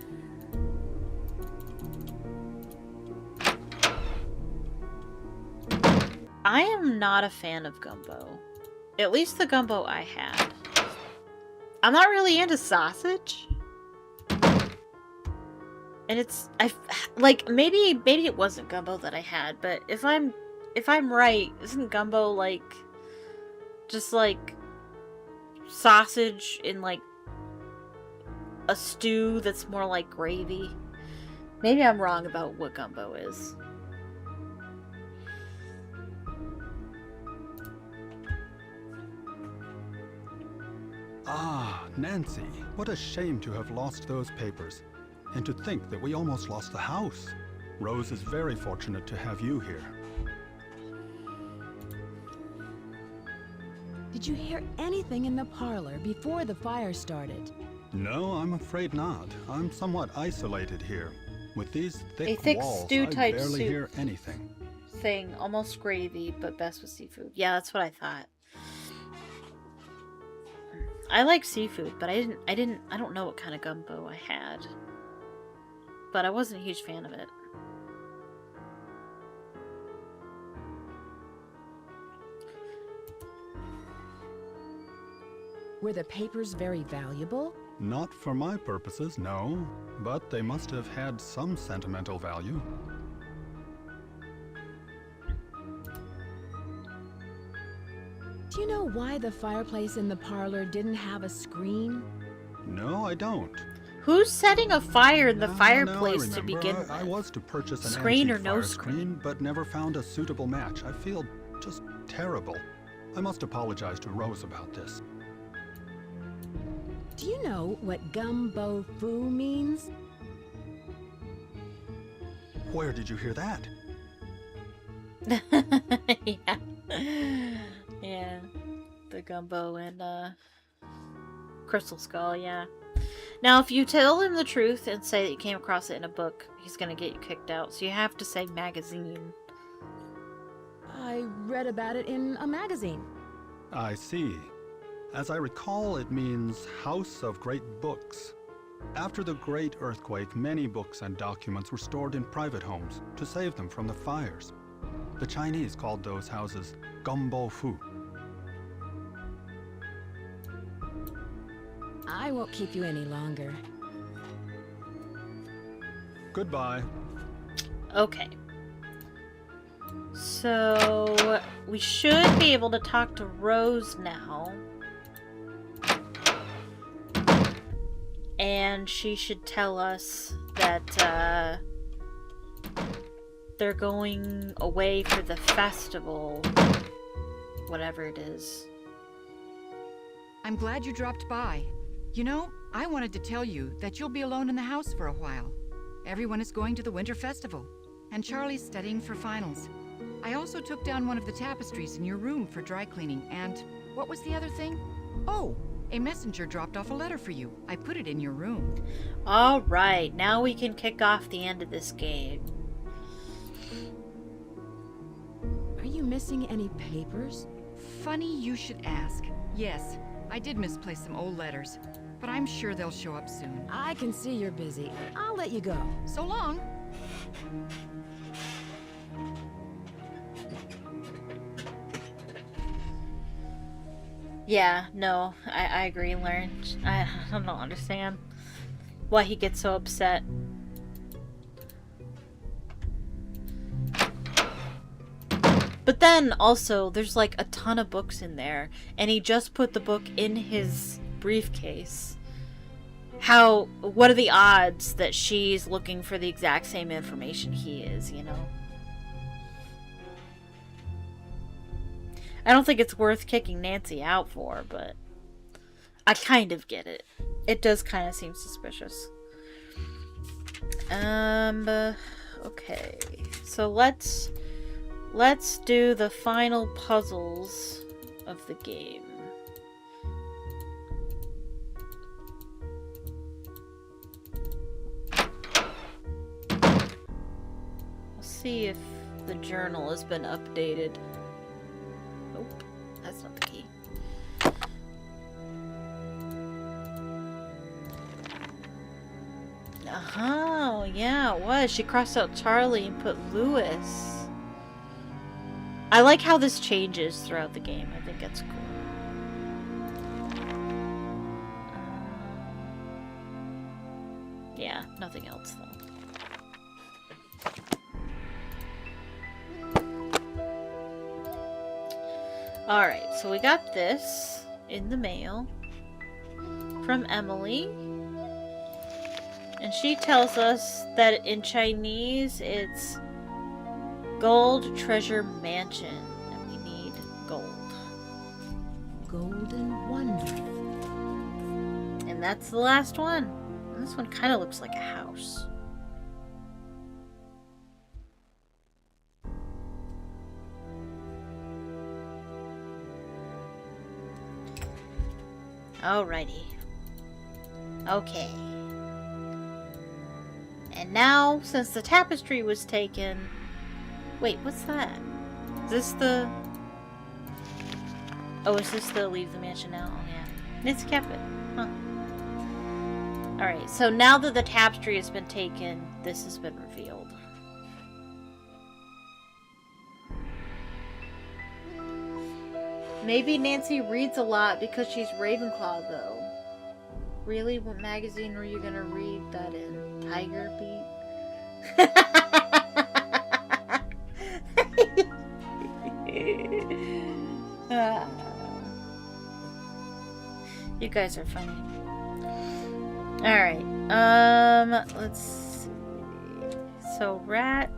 I am not a fan of gumbo. At least the gumbo I had. I'm not really into sausage. And it's like maybe it wasn't gumbo that I had, but if I'm right, isn't gumbo like just like sausage in like a stew that's more like gravy? Maybe I'm wrong about what gumbo is. Ah, Nancy, what a shame to have lost those papers. And to think that we almost lost the house. Rose is very fortunate to have you here. Did you hear anything in the parlor before the fire started? No, I'm afraid not. I'm somewhat isolated here. With these A thick thick walls, stew I type barely soup. hear anything. Thing, almost gravy, but best with seafood. Yeah, that's what I thought. I like seafood, but I don't know what kind of gumbo I had. But I wasn't a huge fan of it. Were the papers very valuable? Not for my purposes, no. But they must have had some sentimental value. Do you know why the fireplace in the parlor didn't have a screen? No, I don't. Who's setting a fire in the No, fireplace no, to begin with? I was to purchase an Screen antique or no fire screen? but never found a suitable match. I feel just terrible. I must apologize to Rose about this. Do you know what Gumbo Fu means? Where did you hear that? Yeah. Yeah. The gumbo and Crystal Skull, yeah. Now, if you tell him the truth and say that you came across it in a book, he's gonna get you kicked out. So you have to say magazine. I read about it in a magazine. I see. As I recall, it means House of Great Books. After the Great Earthquake, many books and documents were stored in private homes to save them from the fires. The Chinese called those houses Gumbo Fu. I won't keep you any longer. Goodbye. Okay. So we should be able to talk to Rose now. And she should tell us that they're going away for the festival. Whatever it is. I'm glad you dropped by. You know, I wanted to tell you that you'll be alone in the house for a while. Everyone is going to the Winter Festival, and Charlie's studying for finals. I also took down one of the tapestries in your room for dry cleaning, and what was the other thing? Oh, a messenger dropped off a letter for you. I put it in your room. Alright, now we can kick off the end of this game. Are you missing any papers? Funny you should ask. Yes, I did misplace some old letters, but I'm sure they'll show up soon. I can see you're busy. I'll let you go. So long. Yeah, no, I agree, Lauren. I don't understand why he gets so upset. But then, also, there's like a ton of books in there, and he just put the book in his briefcase. What are the odds that she's looking for the exact same information he is, you know? I don't think it's worth kicking Nancy out for, but I kind of get it. It does kind of seem suspicious. Okay. So let's do the final puzzles of the game. We'll see if the journal has been updated. Nope, that's not the key. Oh, yeah, it was. She crossed out Charlie and put Lewis. I like how this changes throughout the game. I think that's cool. Yeah, nothing else though. Alright, so we got this in the mail from Emily. And she tells us that in Chinese it's Gold Treasure Mansion. And we need gold. Golden Wonder. And that's the last one. And this one kind of looks like a house. Alrighty. Okay. And now, since the tapestry was taken... Wait, what's that? Is this the... Oh, is this the leave the mansion now? Oh, yeah. It's kept it. Huh. Alright, so now that the tapestry has been taken, this has been revealed. Maybe Nancy reads a lot because she's Ravenclaw, though. Really? What magazine were you gonna read that in? Tiger Beat? You guys are funny. Alright, let's see. So, rat,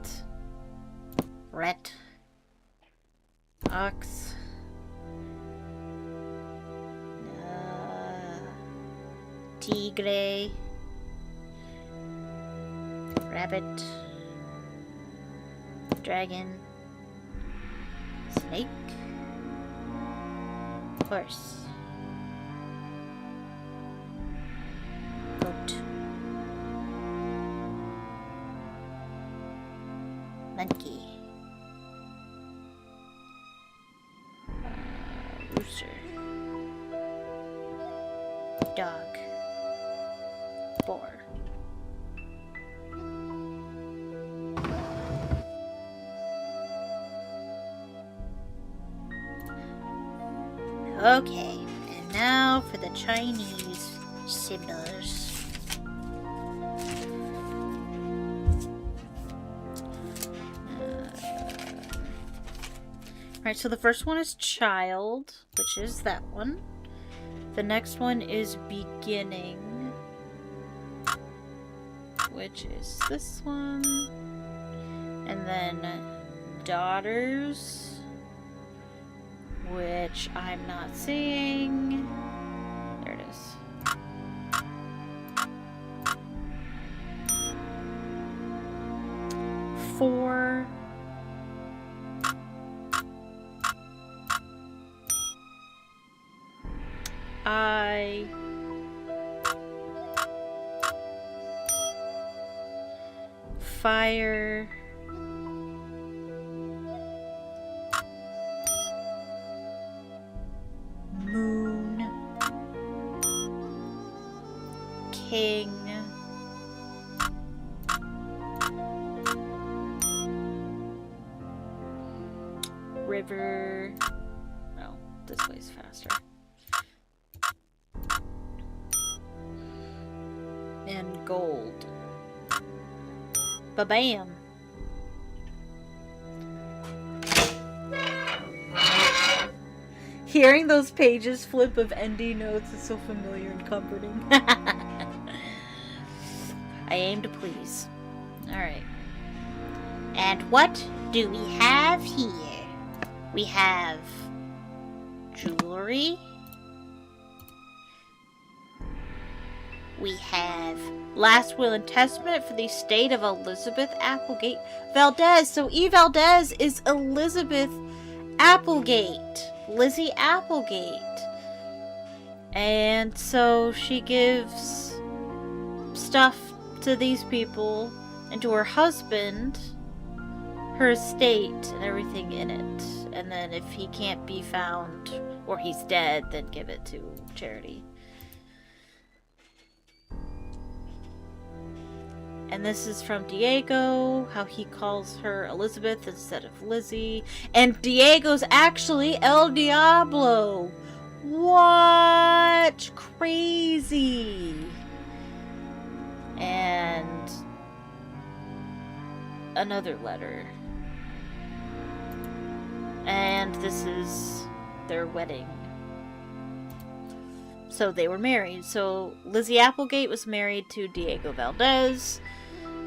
ox, tigre, rabbit, dragon, snake, horse, goat, monkey, rooster, dog, boar. Okay, and now for the Chinese symbols. Alright, so the first one is child, which is that one. The next one is beginning, which is this one. And then daughters, which I'm not seeing. There it is. Four. Fire. Moon. King. River. Oh, this way's faster. And gold. Ba-bam. Hearing those pages flip of ND notes is so familiar and comforting. I aim to please. Alright. And what do we have here? We have jewelry. We have last will and testament for the estate of Elizabeth Applegate Valdez. So E. Valdez is Elizabeth Applegate. Lizzie Applegate. And so she gives stuff to these people and to her husband, her estate, and everything in it. And then if he can't be found or he's dead, then give it to charity. And this is from Diego, how he calls her Elizabeth instead of Lizzie. And Diego's actually El Diablo. What? Crazy. And another letter. And this is their wedding. So they were married. So Lizzie Applegate was married to Diego Valdez.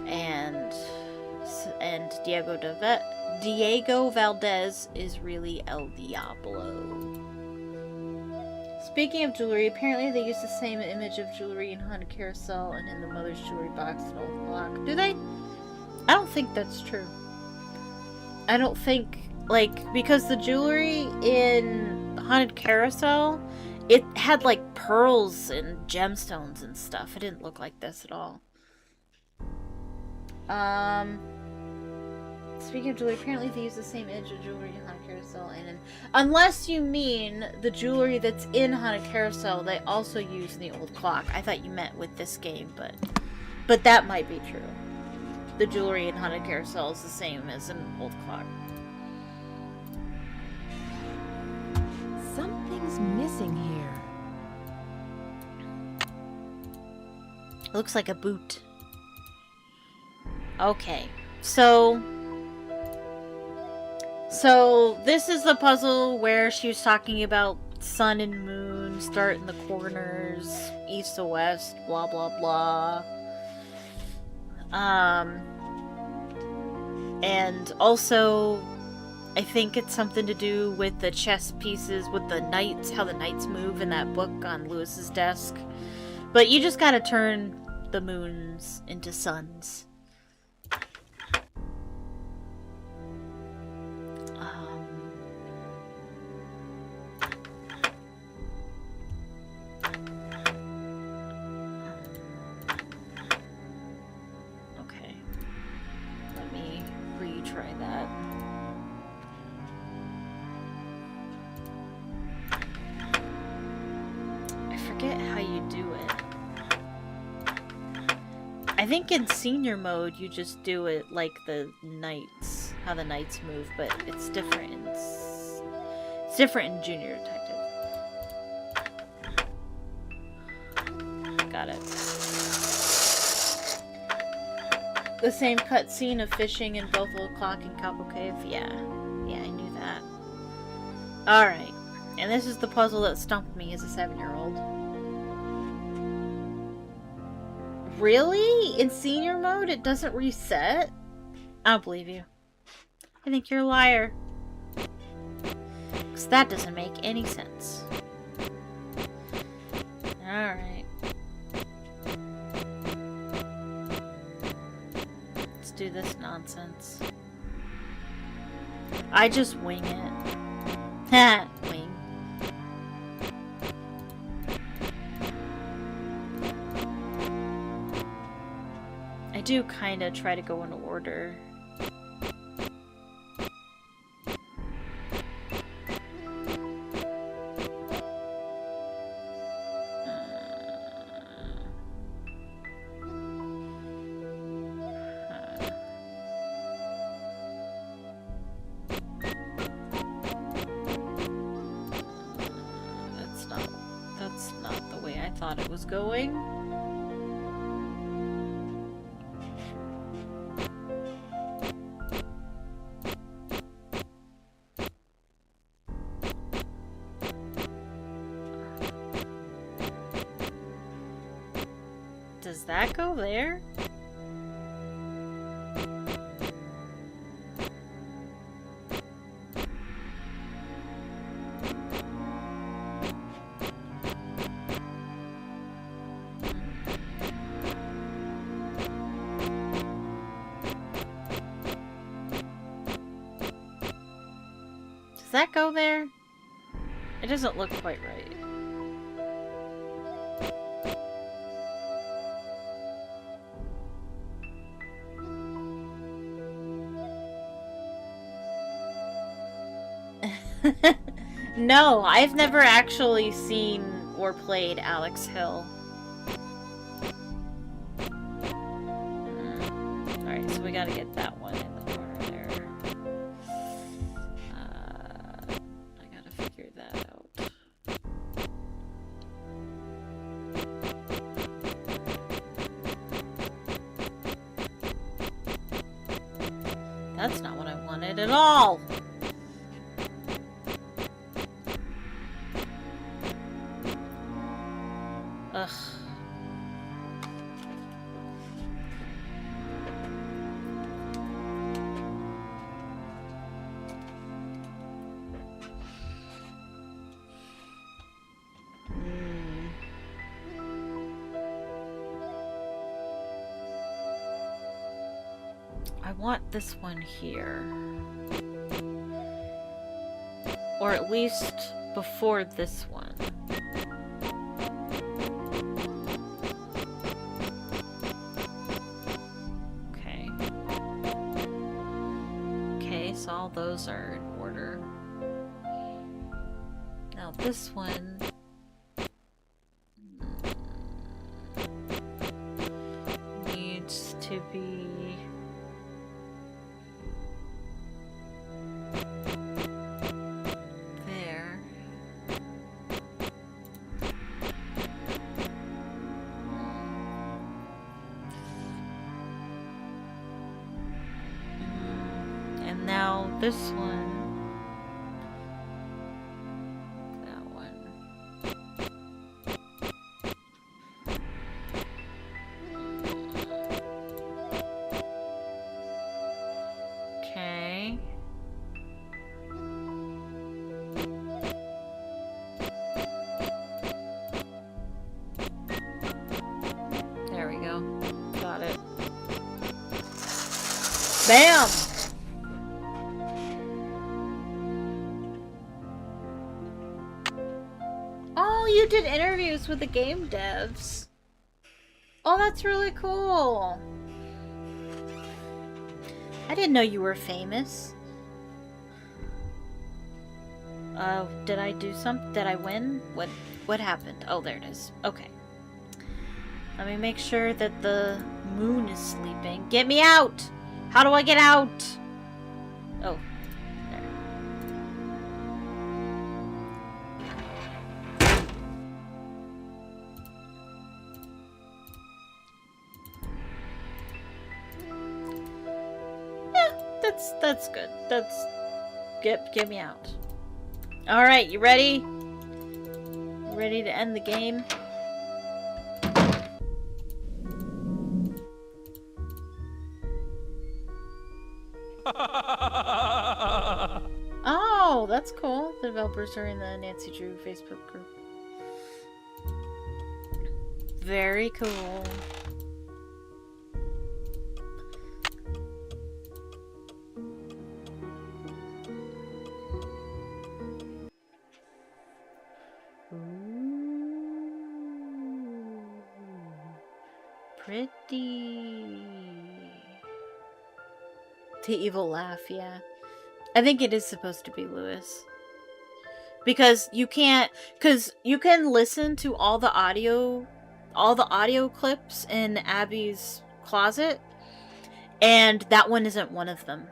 And Diego Valdez is really El Diablo. Speaking of jewelry, apparently they use the same image of jewelry in Haunted Carousel and in the Mother's Jewelry Box at Old Clock. Do they? I don't think that's true. I don't think, because the jewelry in Haunted Carousel, it had, pearls and gemstones and stuff. It didn't look like this at all. Speaking of jewelry, apparently they use the same image of jewelry in Haunted Carousel and in... Unless you mean the jewelry that's in Haunted Carousel, they also use in the Old Clock. I thought you meant with this game, but that might be true. The jewelry in Haunted Carousel is the same as in Old Clock. Something's missing here. It looks like a boot. Okay, so this is the puzzle where she was talking about sun and moon, start in the corners, east to west, blah blah blah. And also, I think it's something to do with the chess pieces, with the knights, how the knights move in that book on Lewis's desk. But you just gotta turn the moons into suns. Okay. Let me retry that. I forget how you do it. I think in senior mode you just do it like the knights, how the knights move, but it's different in in Junior Detective. Got it. The same cutscene of fishing in both Old Clock and Cabo Cave. Yeah, I knew that. Alright. And this is the puzzle that stumped me as a 7-year-old. Really? In senior mode, it doesn't reset? I don't believe you. I think you're a liar. Because that doesn't make any sense. Alright. Let's do this nonsense. I just wing it. Ha! Wing. I do kind of try to go in order. That's not the way I thought it was going. Does that go there? Does that go there? It doesn't look quite right. No, I've never actually seen or played Alex Hill. Alright, so we gotta get that one in the corner there. I gotta figure that out. That's not what I wanted at all! Ugh. I want this one here. Or at least before this one. So all those are in order. Now this one needs to be there. Now this one, that one. Okay. There we go. Got it. Bam! You did interviews with the game devs. Oh, that's really cool. I didn't know you were famous. Did I do something? Did I win? What happened? Oh, there it is. Okay. Let me make sure that the moon is sleeping. Get me out! How do I get out? Oh. That's good. Get me out. Alright, you ready? Ready to end the game? Oh, that's cool. The developers are in the Nancy Drew Facebook group. Very cool. Ooh, pretty. The evil laugh, yeah. I think it is supposed to be Lewis. Because you can listen to all the audio clips in Abby's closet, and that one isn't one of them.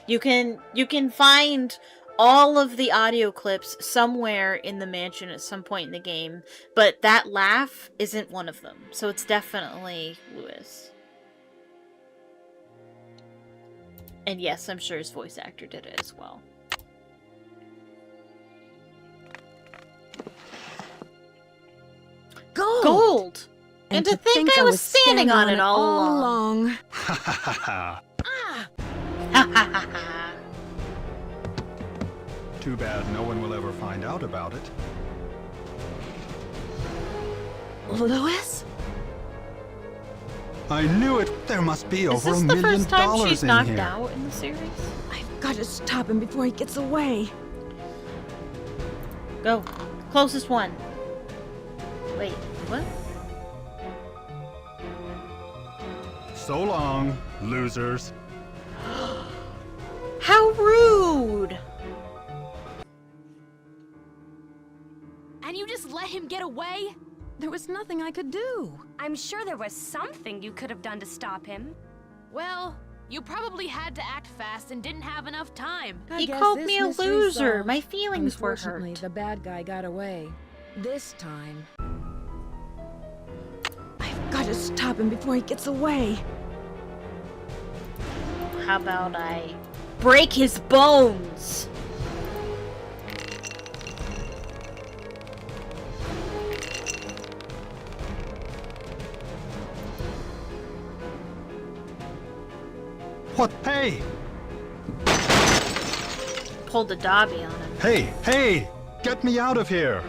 You can find all of the audio clips somewhere in the mansion at some point in the game, but that laugh isn't one of them. So it's definitely Lewis. And yes, I'm sure his voice actor did it as well. Gold! Gold! And to think I was standing on it all along. Ha ha ha ha. Ha ha ha ha. Too bad no one will ever find out about it. Lewis? I knew it! There must be over $1 million in here. Is this the first time she's knocked out in the series? I've got to stop him before he gets away. Go. Closest one. Wait, what? So long, losers. How rude! And you just let him get away? There was nothing I could do. I'm sure there was something you could have done to stop him. Well, you probably had to act fast and didn't have enough time. He called me a loser. My feelings were Unfortunately, hurt. the bad guy got away. This time. I've got to stop him before he gets away. How about I break his bones? What? Hey! Pulled a Dobby on him. Hey! Hey! Get me out of here!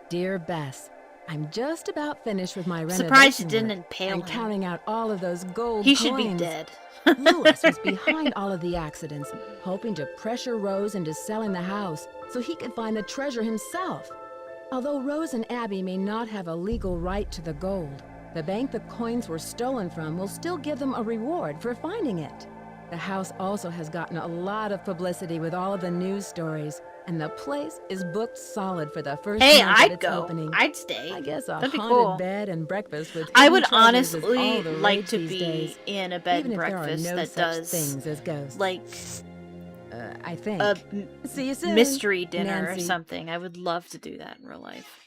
Dear Bess, I'm just about finished with my renovation Surprised it didn't work impale and him. counting out all of those gold He coins. should be dead. Lewis was behind all of the accidents, hoping to pressure Rose into selling the house so he could find the treasure himself. Although Rose and Abby may not have a legal right to the gold, the bank the coins were stolen from will still give them a reward for finding it. The house also has gotten a lot of publicity with all of the news stories, and the place is booked solid for the first Hey, month of I'd its go. opening. I'd stay. I guess a That'd be haunted cool. bed and breakfast with I hidden would treasures is honestly all the like rage to these be days, in a bed even and if there are breakfast no that such does things as ghosts. like I think. a See you soon, mystery dinner Nancy. or something. I would love to do that in real life.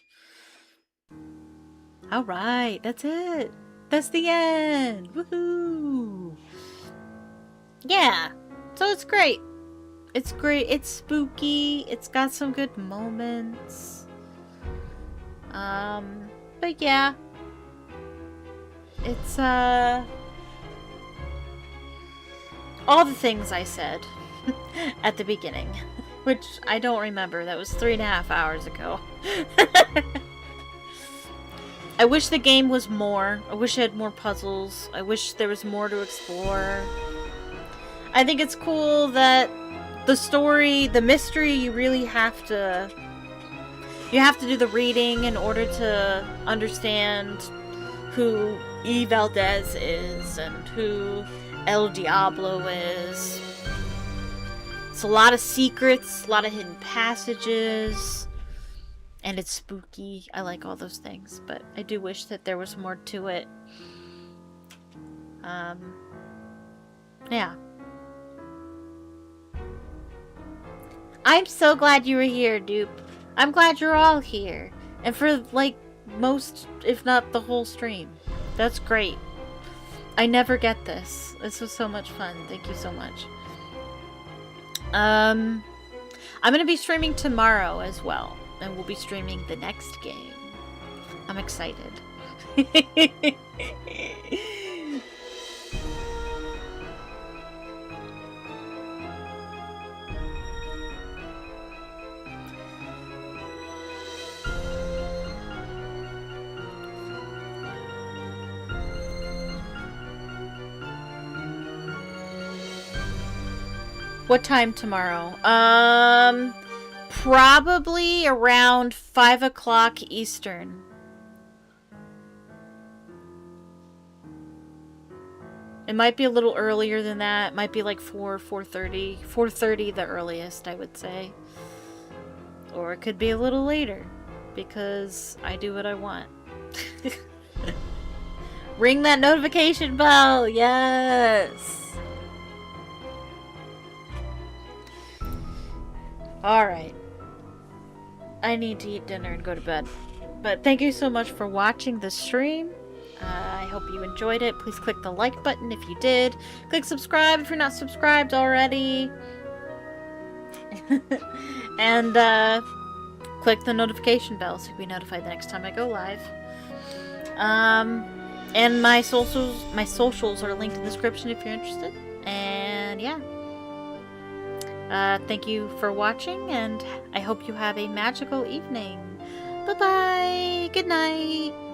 All right, that's it. That's the end. Woohoo! Yeah. So it's great. It's great. It's spooky. It's got some good moments. But yeah. It's all the things I said at the beginning, which I don't remember. That was 3.5 hours ago. I wish the game was more. I wish it had more puzzles. I wish there was more to explore. I think it's cool that the story, the mystery, you really have to do the reading in order to understand who E. Valdez is and who El Diablo is. It's a lot of secrets, a lot of hidden passages. And it's spooky. I like all those things, but I do wish that there was more to it. Yeah. I'm so glad you were here, Dupe. I'm glad you're all here. And for, like, most, if not the whole stream. That's great. I never get this. This was so much fun. Thank you so much. I'm gonna be streaming tomorrow as well, and we'll be streaming the next game. I'm excited. What time tomorrow? Probably around 5 o'clock Eastern. It might be a little earlier than that. It might be like 4:30. 4:30 the earliest, I would say. Or it could be a little later, because I do what I want. Ring that notification bell! Yes! Alright. I need to eat dinner and go to bed. But thank you so much for watching the stream. I hope you enjoyed it. Please click the like button if you did. Click subscribe if you're not subscribed already. And click the notification bell so you'll be notified the next time I go live. And my socials are linked in the description if you're interested. And yeah. Thank you for watching, and I hope you have a magical evening. Bye-bye. Good night.